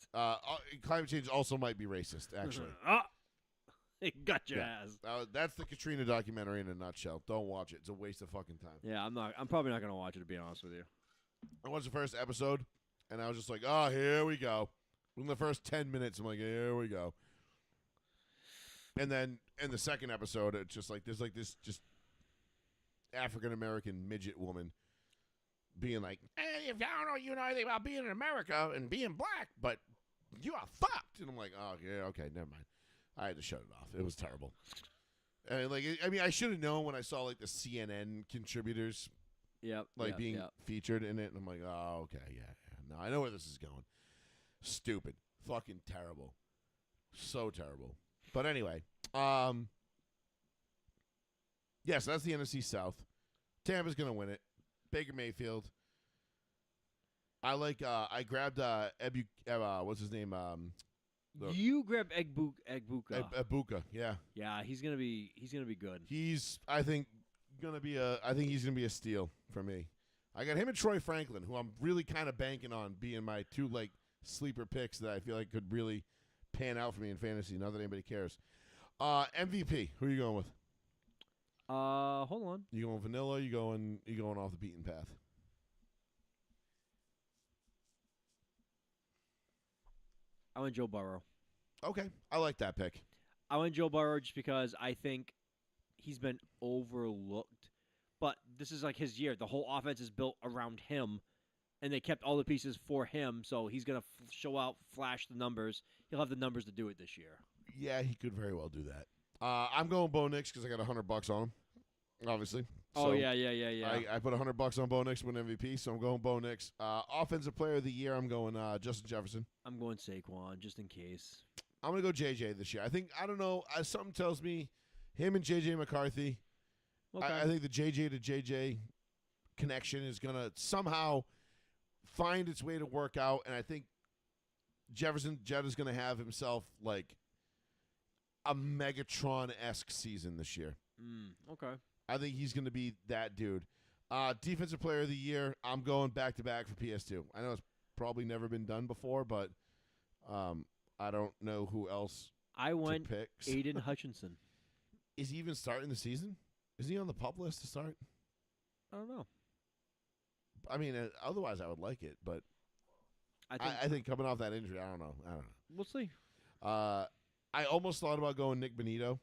Climate change also might be racist, actually. It got your Yeah. ass. That's the Katrina documentary in a nutshell. Don't watch it. It's a waste of fucking time. Yeah, I'm probably not gonna watch it, to be honest with you. I watched the first episode, and I was just like, oh, here we go. In the first 10 minutes, I'm like, here we go. And then in the second episode, it's just like, there's like this just African-American midget woman being like, hey, if y'all don't know, you know anything about being in America and being black, but you are fucked. And I'm like, oh, yeah, okay, never mind. I had to shut it off. It was terrible. And I should have known when I saw like the CNN contributors Yep. being featured in it, and I'm like, oh, okay, yeah. No, I know where this is going. Stupid. Fucking terrible. So terrible. But anyway, yes, that's the NFC South. Tampa's going to win it. Baker Mayfield. I grabbed what's his name? You grab Egbuka. Ibuka, yeah. Yeah, he's gonna be good. I think he's gonna be a steal for me. I got him and Troy Franklin, who I'm really kind of banking on being my two sleeper picks that I feel like could really pan out for me in fantasy. Not that anybody cares. MVP, who are you going with? Hold on. You going vanilla? You going off the beaten path? I went Joe Burrow. Okay, I like that pick. I went Joe Burrow just because I think he's been overlooked. But this is like his year. The whole offense is built around him, and they kept all the pieces for him. So he's gonna show out, flash the numbers. He'll have the numbers to do it this year. Yeah, he could very well do that. I'm going Bo Nix because I got $100 on him. Obviously. Oh So yeah. I put $100 on Bo Nix to win MVP, so I'm going Bo Nix. Offensive Player of the Year, I'm going Justin Jefferson. I'm going Saquon just in case. I'm going to go JJ this year. I don't know. Something tells me him and JJ McCarthy. Okay. I think the JJ to JJ connection is going to somehow find its way to work out, and I think Jed is going to have himself like a Megatron-esque season this year. Okay. I think he's going to be that dude. Defensive Player of the Year, I'm going back-to-back for PS2. I know it's probably never been done before, but I don't know who else I went to pick. Aiden Hutchinson. Is he even starting the season? Is he on the pup list to start? I don't know. I mean, otherwise I would like it, but I think coming off that injury, I don't know. We'll see. I almost thought about going Nick Bonito.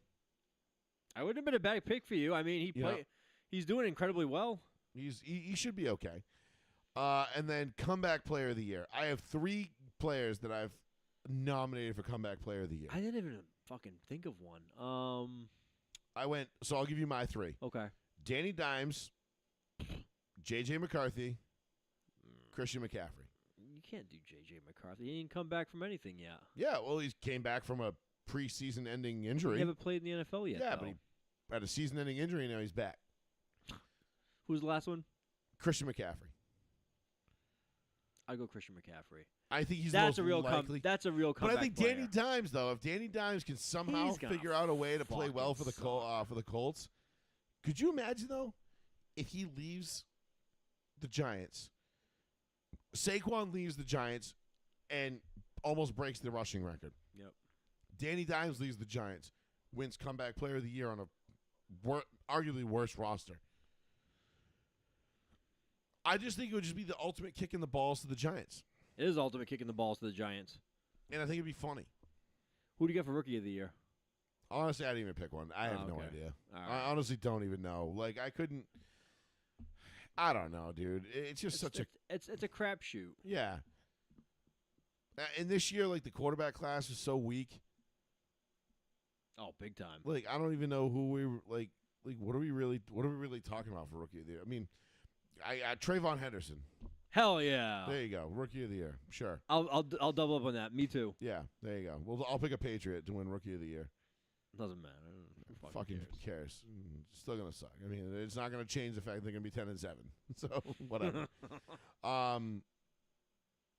I wouldn't have been a bad pick for you. I mean, Yeah. he's doing incredibly well. He should be okay. And then comeback player of the year. I have 3 players that I've nominated for comeback player of the year. I didn't even fucking think of one. So I'll give you my 3. Okay. Danny Dimes, J.J. McCarthy, Christian McCaffrey. You can't do J.J. McCarthy. He didn't come back from anything yet. Yeah, well, he came back from a preseason-ending injury. He haven't played in the NFL yet. Yeah, though. but he had a season-ending injury, and now he's back. Who's the last one? Christian McCaffrey. I'd go Christian McCaffrey. I think he's That's the a most real likely. That's a real But comeback I think player. Danny Dimes, though, if Danny Dimes can somehow He's gonna figure out a way to play well for fucking the Colts, could you imagine though, if he leaves the Giants, Saquon leaves the Giants, and almost breaks the rushing record. Yep. Danny Dimes leaves the Giants, wins comeback player of the year on a arguably worse roster. I just think it would just be the ultimate kick in the balls to the Giants, It is ultimate kicking the balls to the Giants. and I think it'd be funny. Who do you get for Rookie of the Year? Honestly, I didn't even pick one. I have no okay. idea. All I right. honestly don't even know. Like, I couldn't. I don't know, dude. It's just such a It's a crapshoot. yeah. And this year, like the quarterback class is so weak. Oh, big time. Like, I don't even know who we like. Like, what are we really talking about for rookie of the year? I mean, I Trayvon Henderson. Hell yeah. There you go, rookie of the year. Sure. I'll double up on that. Me too. Yeah, there you go. Well, I'll pick a Patriot to win rookie of the year. Doesn't matter. Who Fucking cares? cares. Still gonna suck. I mean, it's not gonna change the fact they're gonna be 10-7. So whatever.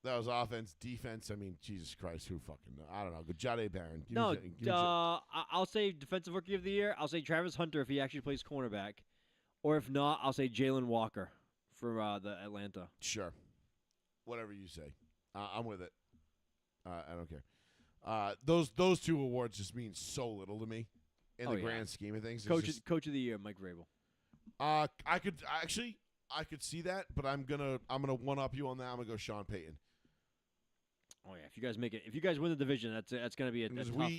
That was offense, defense. I mean, Jesus Christ, who fucking I don't know. Jade Barron. Give No, me give me I'll say defensive rookie of the year. I'll say Travis Hunter if he actually plays cornerback, or if not, I'll say Jalen Walker for the Atlanta. sure. Whatever you say, I'm with it. I don't care. Those 2 awards just mean so little to me in Oh, the yeah. grand scheme of things. It's Coach of the year, Mike Vrabel. I could see that, but I'm gonna one up you on that. I'm gonna go Sean Payton. Oh yeah, if you guys win the division, that's gonna be a Because tough.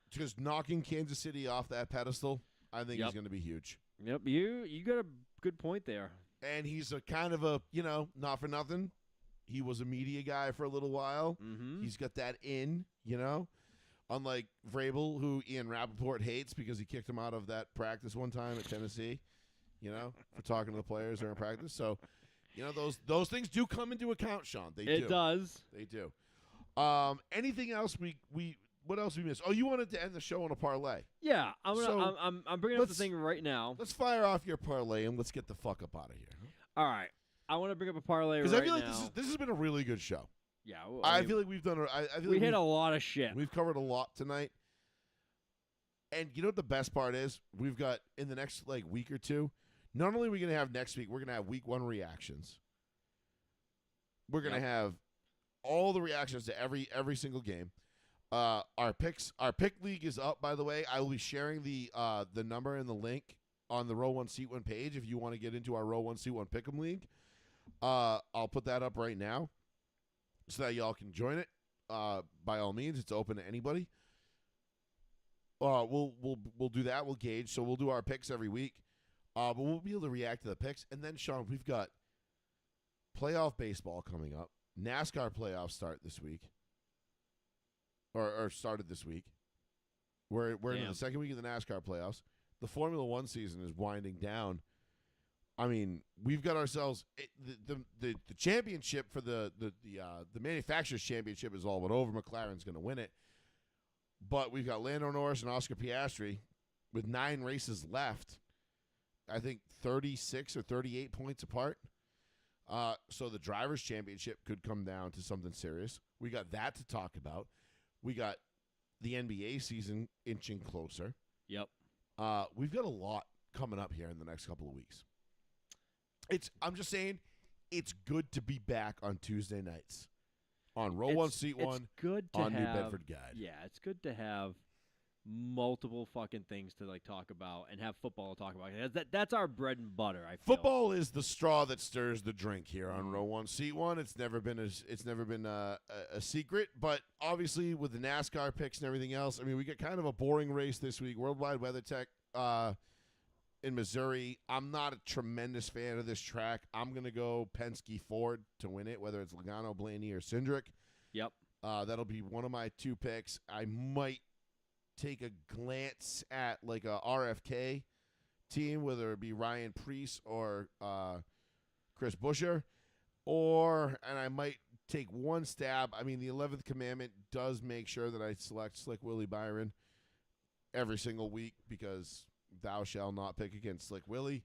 just knocking Kansas City off that pedestal, I think Yep. is going to be huge. Yep, you got a good point there. And he's a kind of a, not for nothing. He was a media guy for a little while. Mm-hmm. He's got that in, unlike Vrabel, who Ian Rappaport hates because he kicked him out of that practice one time at Tennessee, for talking to the players during practice. So, those things do come into account, Sean. They do. It does. They do. Anything else what else we missed? Oh, you wanted to end the show on a parlay. Yeah, So, I'm bringing up the let's- thing right now. Let's fire off your parlay and let's get the fuck up out of here. All right, I want to bring up a parlay right Because I feel like now. this has been a really good show. Yeah, I feel like we've done. I feel we like hit a lot of shit. we've covered a lot tonight. And you know what the best part is? We've got in the next week or two. Not only are we going to have next week, we're going to have week 1 reactions. We're going to Yep. have all the reactions to every single game. Our pick league is up, by the way. I will be sharing the number and the link on the Row 1 Seat 1 page if you want to get into our Row 1 Seat 1 Pick'em League. I'll put that up right now so that y'all can join it. By all means, it's open to anybody. We'll do that. We'll gauge. So we'll do our picks every week. But we'll be able to react to the picks. And then, Sean, we've got playoff baseball coming up. NASCAR playoffs start this week. Or started this week. We're in Damn. the second week of the NASCAR playoffs. The Formula One season is winding down. I mean, we've got ourselves the championship for the manufacturers championship is all but over. McLaren's going to win it, but we've got Lando Norris and Oscar Piastri with 9 races left. I think 36 or 38 points apart. So the drivers' championship could come down to something serious. We got that to talk about. We got the NBA season inching closer. Yep. We've got a lot coming up here in the next couple of weeks. I'm just saying, it's good to be back on Tuesday nights on Row 1 Seat 1 It's good to on have, New Bedford Guide. Yeah, it's good to have multiple fucking things to talk about and have football to talk about. That's our bread and butter. I feel. Football is the straw that stirs the drink here on Row 1 Seat 1. It's never been a secret, but obviously with the NASCAR picks and everything else, I mean, we get kind of a boring race this week. Worldwide WeatherTech in Missouri. I'm not a tremendous fan of this track. I'm going to go Penske Ford to win it, whether it's Logano, Blaney, or Cindric. Yep. That'll be one of my 2 picks. I might take a glance at like a RFK team, whether it be Ryan Preece or Chris Buescher, and I might take one stab. I mean, the 11th commandment does make sure that I select Slick Willie Byron every single week because thou shalt not pick against Slick Willie,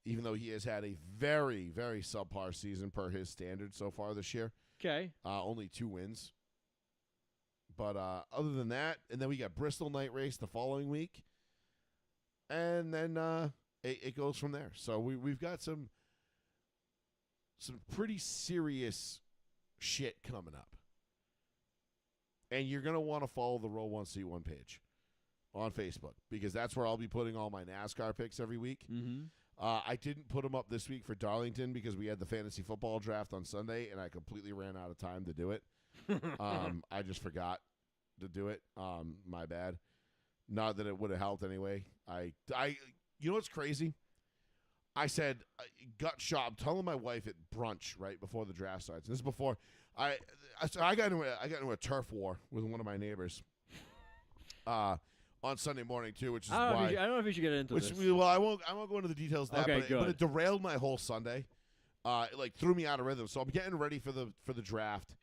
even though he has had a very, very subpar season per his standards so far this year. Okay. Only 2 wins. But other than that, and then we got Bristol night race the following week. And then it goes from there. So we've got some pretty serious shit coming up. And you're going to want to follow the Row 1C1 page on Facebook because that's where I'll be putting all my NASCAR picks every week. Mm-hmm. I didn't put them up this week for Darlington because we had the fantasy football draft on Sunday, and I completely ran out of time to do it. I just forgot to do it. My bad. Not that it would have helped anyway. You know what's crazy? I said, gut shot. I'm telling my wife at brunch right before the draft starts. This is before I got into a turf war with one of my neighbors. On Sunday morning too, which is I why don't know if you should get into this. well, I won't go into the details of that, Okay, but good. it derailed my whole Sunday. It like threw me out of rhythm. So I'm getting ready for the draft,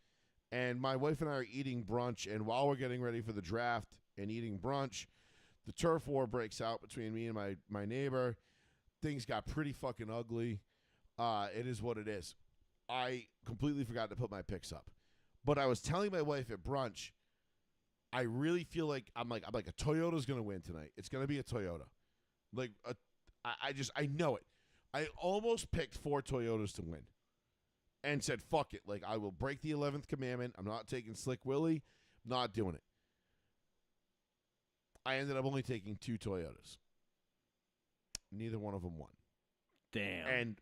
and my wife and I are eating brunch. And while we're getting ready for the draft and eating brunch, the turf war breaks out between me and my neighbor. Things got pretty fucking ugly. It is what it is. I completely forgot to put my picks up, but I was telling my wife at brunch, I really feel like I'm like a Toyota's gonna win tonight. It's gonna be a Toyota. Like I know it. I almost picked 4 Toyotas to win, and said fuck it. Like I will break the 11th commandment. I'm not taking Slick Willie. Not doing it. I ended up only taking 2 Toyotas. Neither one of them won. Damn.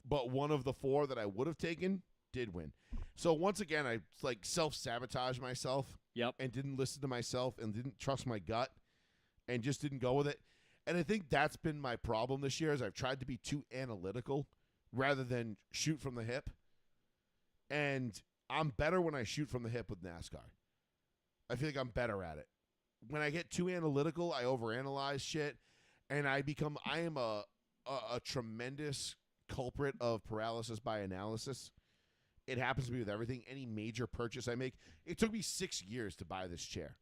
But one of the 4 that I would have taken did win. So once again, I like self-sabotaged myself. Yep. And didn't listen to myself and didn't trust my gut and just didn't go with it. And I think that's been my problem this year is I've tried to be too analytical rather than shoot from the hip. And I'm better when I shoot from the hip with NASCAR. I feel like I'm better at it. When I get too analytical, I overanalyze shit. And I am a tremendous culprit of paralysis by analysis. It happens to me with everything. Any major purchase I make. It took me 6 years to buy this chair.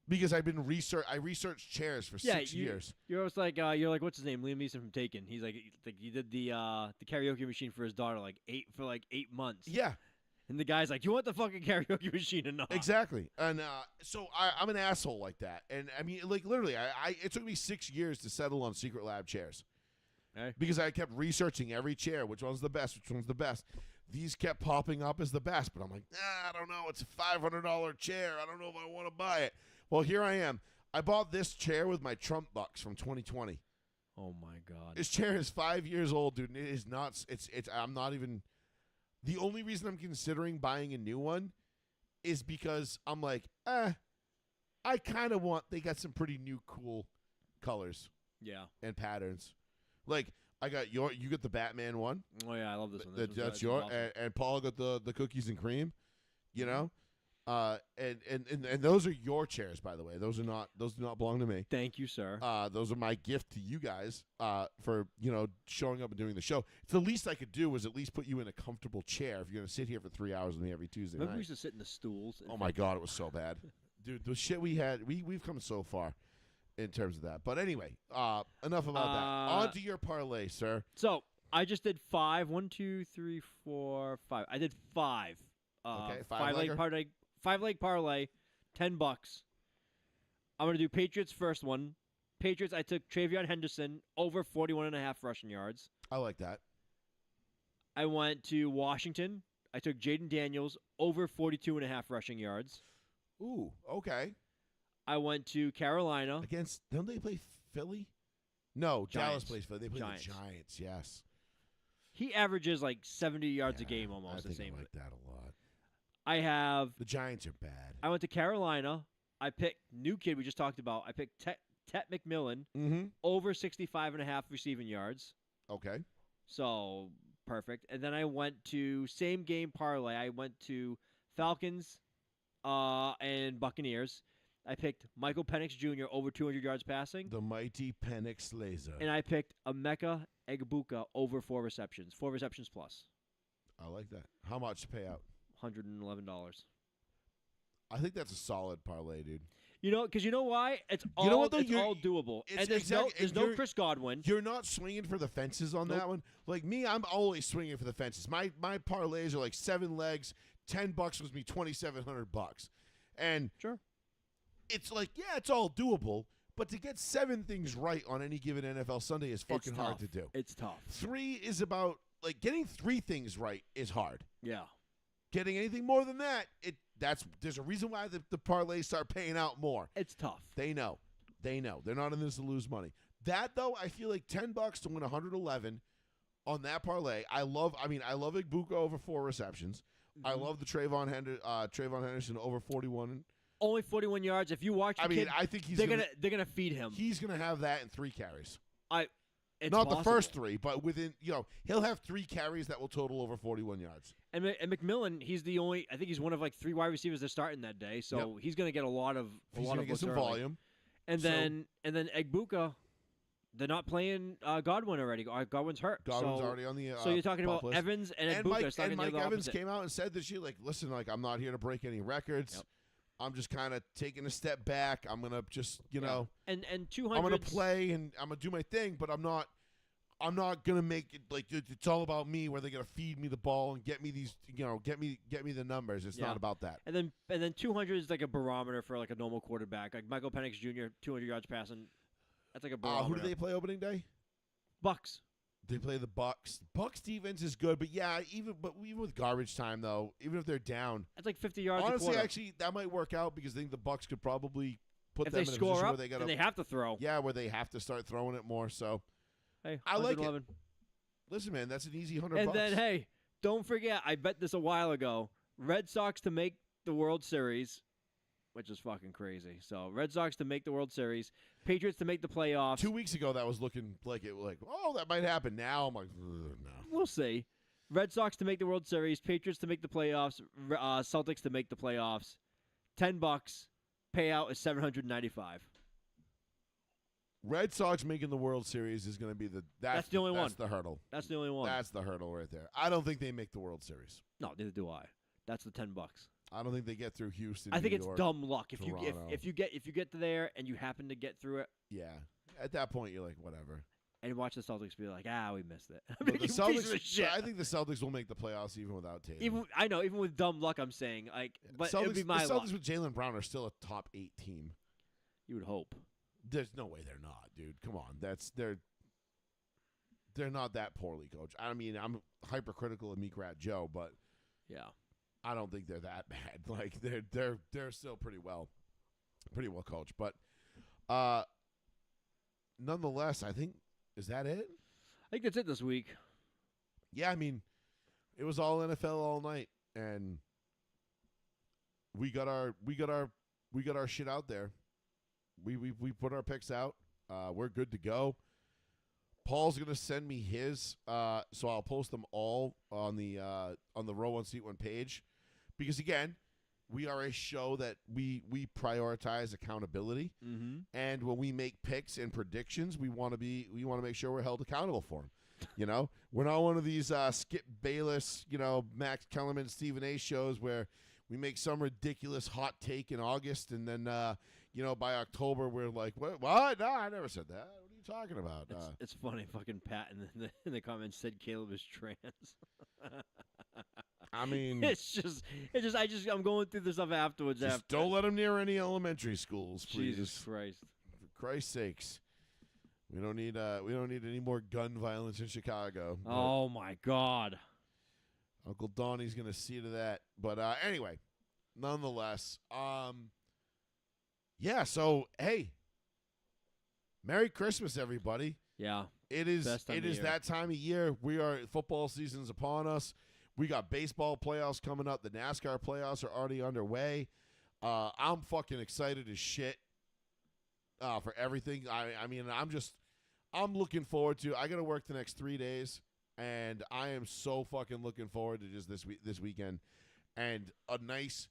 Because I researched chairs for 6 years. You're almost like you're like what's his name? Liam Neeson from Taken. He's like you did the karaoke machine for his daughter for 8 months. Yeah. And the guy's like, you want the fucking karaoke machine or not? Exactly. And so I'm an asshole like that. And I mean, like literally, it took me 6 years to settle on Secret Lab chairs. Okay. Because I kept researching every chair. Which one's the best? Which one's the best? These kept popping up as the best. But I'm like, I don't know. It's a $500 chair. I don't know if I want to buy it. Well, here I am. I bought this chair with my Trump bucks from 2020. Oh, my God. This chair is 5 years old, dude. And it is not. I'm not even. The only reason I'm considering buying a new one is because I'm like, I kind of want. They got some pretty new, cool colors. Yeah. And patterns. Like I got you got the Batman one. Oh yeah, I love this one. That's yours. Awesome. And Paul got the cookies and cream. You know, and those are your chairs, by the way. Those do not belong to me. Thank you, sir. Those are my gift to you guys. For showing up and doing the show. It's the least I could do was at least put you in a comfortable chair if you're gonna sit here for 3 hours with me every Tuesday Remember night. we used to sit in the stools. Oh my God, it was so bad, dude. The shit we had. We've come so far. In terms of that. But anyway, enough about that. On to your parlay, sir. So, I just did 5. 1, 2, 3, 4, 5. I did 5. Okay, 5-leg parlay. 5-leg parlay, $10. I'm going to do Patriots first one. Patriots, I took Travion Henderson over 41.5 rushing yards. I like that. I went to Washington. I took Jaden Daniels over 42.5 rushing yards. Ooh, okay. I went to Carolina. Don't they play Philly? No, Giants. Dallas plays Philly. They play Giants. the Giants, yes. He averages like 70 yards a game almost. I think the same. I like that a lot. I have. The Giants are bad. I went to Carolina. I picked new kid we just talked about. I picked Tet McMillan Mm-hmm. over 65.5 receiving yards. Okay. So perfect. And then I went to same game parlay. I went to Falcons and Buccaneers. I picked Michael Penix Jr. over 200 yards passing. The mighty Penix Laser. And I picked Emeka Egbuka over 4 receptions. 4 receptions plus. I like that. How much to pay out? $111. I think that's a solid parlay, dude. You know, because you know why? It's all, You know what, though? it's You're- all doable. it's And there's exactly- there's and no you're- Chris Godwin. You're not swinging for the fences on that Nope. one. Like me, I'm always swinging for the fences. My parlays are like 7 legs. $10 was me $2,700, and Sure. it's like, yeah, it's all doable. But to get 7 things right on any given NFL Sunday is fucking hard to do. It's tough. 3 is about like getting 3 things right is hard. Yeah. Getting anything more than that, there's a reason why the parlays start paying out more. It's tough. They know. They're not in this to lose money. That though, I feel like $10 to win 111 on that parlay. I love Igbuka over 4 receptions. I Mm-hmm. love the Trayvon Henderson over 41. Only 41 yards. If you watch the kid, I think they're gonna feed him. he's gonna have that in 3 carries. It's Not possible. the first 3, but within, he'll have 3 carries that will total over 41 yards. And McMillan, he's the only. I think he's one of like 3 wide receivers that starting that day. So he's gonna get a lot of He's gonna get looks some early. volume. And So- then Egbuka, they're not playing Godwin already. Godwin's hurt. Godwin's so, already on the so you're talking pup about list. Evans and And Egbuka Mike, starting and Mike the other Evans opposite. came out and said this year, like, listen, like, I'm not here to break any records. Yep. I'm just kind of taking a step back. I'm gonna just, and I'm 200. gonna play and I'm gonna do my thing, but I'm not gonna make it like it's all about me. Where they're gonna feed me the ball and get me these, get me the numbers. It's Yeah. not about that. And then 200 is like a barometer for like a normal quarterback. Like Michael Penix Jr. 200 yards passing. That's like a barometer. Who do they play opening day? Bucks. They play the Bucks. Bucks defense is good, but yeah, even with garbage time though, even if they're down, That's like 50 yards. a honestly, quarter. actually, that might work out because I think the Bucks could probably put if them they in a score position up, where they got then they have to throw. where they have to start throwing it more. So Hey, I like it. 111. listen, man, that's an easy $100. And then hey, don't forget, I bet this a while ago. Red Sox to make the World Series, which is fucking crazy. So Red Sox to make the World Series, Patriots to make the playoffs. 2 weeks ago, that was looking like that might happen. Now I'm like, no. We'll see. Red Sox to make the World Series, Patriots to make the playoffs, Celtics to make the playoffs. $10. Payout is $795. Red Sox making the World Series is going to be that's the only one. That's the hurdle. That's the only one. That's the hurdle right there. I don't think they make the World Series. No, neither do I. That's the $10. I don't think they get through Houston. I think New it's York. dumb luck if Toronto. you get to there and you happen to get through it Yeah. At that point, you're like, whatever. and watch the Celtics be like, we missed it. But the You piece Celtics, of shit. I think the Celtics will make the playoffs even without Tatum. Even with dumb luck, I'm saying but it Celtics, would be my the luck. Celtics with Jaylen Brown are still a top 8 team. You would hope. There's no way they're not, dude. Come on, they're not that poorly coached. I mean, I'm hypercritical of Meek Rat Joe, but Yeah. I don't think they're that bad. Like they're still pretty well coached. But nonetheless, I think is that it? I think that's it this week. Yeah, I mean, it was all NFL all night, and we got our shit out there. We put our picks out. We're good to go. Paul's gonna send me his, so I'll post them all on the Row One Seat One page, because again, we are a show that we prioritize accountability, and when we make picks and predictions, we want to make sure we're held accountable for them. You know, we're not one of these Skip Bayless, Max Kellerman, Stephen A. shows where we make some ridiculous hot take in August, and then by October we're like, what? No, I never said that. What are you talking about? It's funny. Fucking Pat in the comments said Caleb is trans. I mean, I'm going through the stuff afterwards. just after. don't let them near any elementary schools, please. Jesus Christ. For Christ's sakes. We don't need any more gun violence in Chicago. But Oh my God. Uncle Donnie's gonna see to that. But anyway, nonetheless, yeah. So hey, Merry Christmas, everybody. Yeah. It is Best time of year. that time of year. Football season's upon us. We got baseball playoffs coming up. The NASCAR playoffs are already underway. I'm fucking excited as shit. for everything. I mean, I'm looking forward to. I got to work the next 3 days, and I am so fucking looking forward to just this weekend, and a nice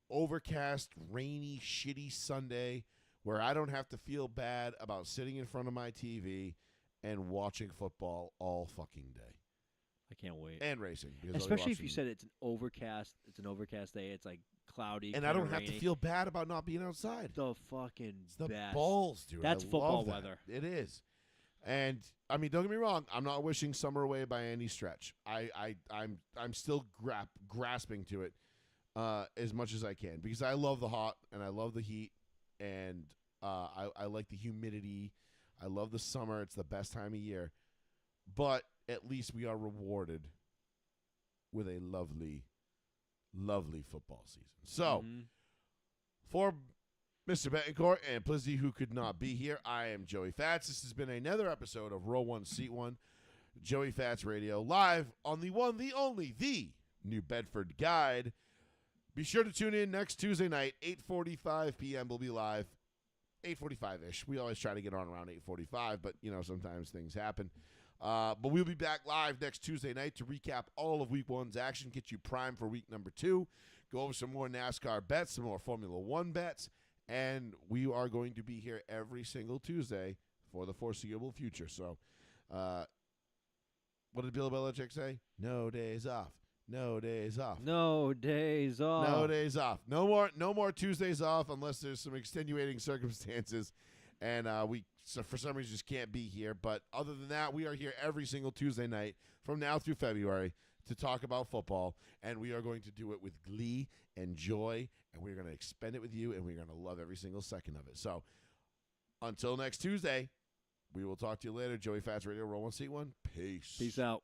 overcast, rainy, shitty Sunday where I don't have to feel bad about sitting in front of my TV and watching football all fucking day I can't wait. and racing. Because I'll be Especially if you watching- said it's an overcast day. It's like cloudy. and I kinda don't have to rainy. feel bad about not being outside. the fucking It's the best. balls, dude. That's I football love that. weather. It is. And I mean, don't get me wrong. I'm not wishing summer away by any stretch. I'm still grasping to it as much as I can because I love the hot and I love the heat and I like the humidity. I love the summer. It's the best time of year. But at least we are rewarded with a lovely, lovely football season. So. Mhm. For Mr. Betancourt and Plizzy, who could not be here, I am Joey Fats. This has been another episode of Row 1, Seat 1, Joey Fats Radio, live on the one, the only, the New Bedford Guide. Be sure to tune in next Tuesday night, 8:45 p.m. We'll be live, 8:45-ish. We always try to get on around 8:45, but, you know, sometimes things happen. But we'll be back live next Tuesday night to recap all of Week 1's action, get you primed for Week number 2, go over some more NASCAR bets, some more Formula 1 bets, and we are going to be here every single Tuesday for the foreseeable future. So what did Bill Belichick say? No days off. No days off. No days off. No days off. No more Tuesdays off unless there's some extenuating circumstances, and for some reason just can't be here. But other than that, we are here every single Tuesday night from now through February to talk about football, and we are going to do it with glee and joy, and we're going to expend it with you, and we're going to love every single second of it. So until next Tuesday, we will talk to you later. Joey Fats Radio, Roll 1 Seat 1. Peace. Peace out.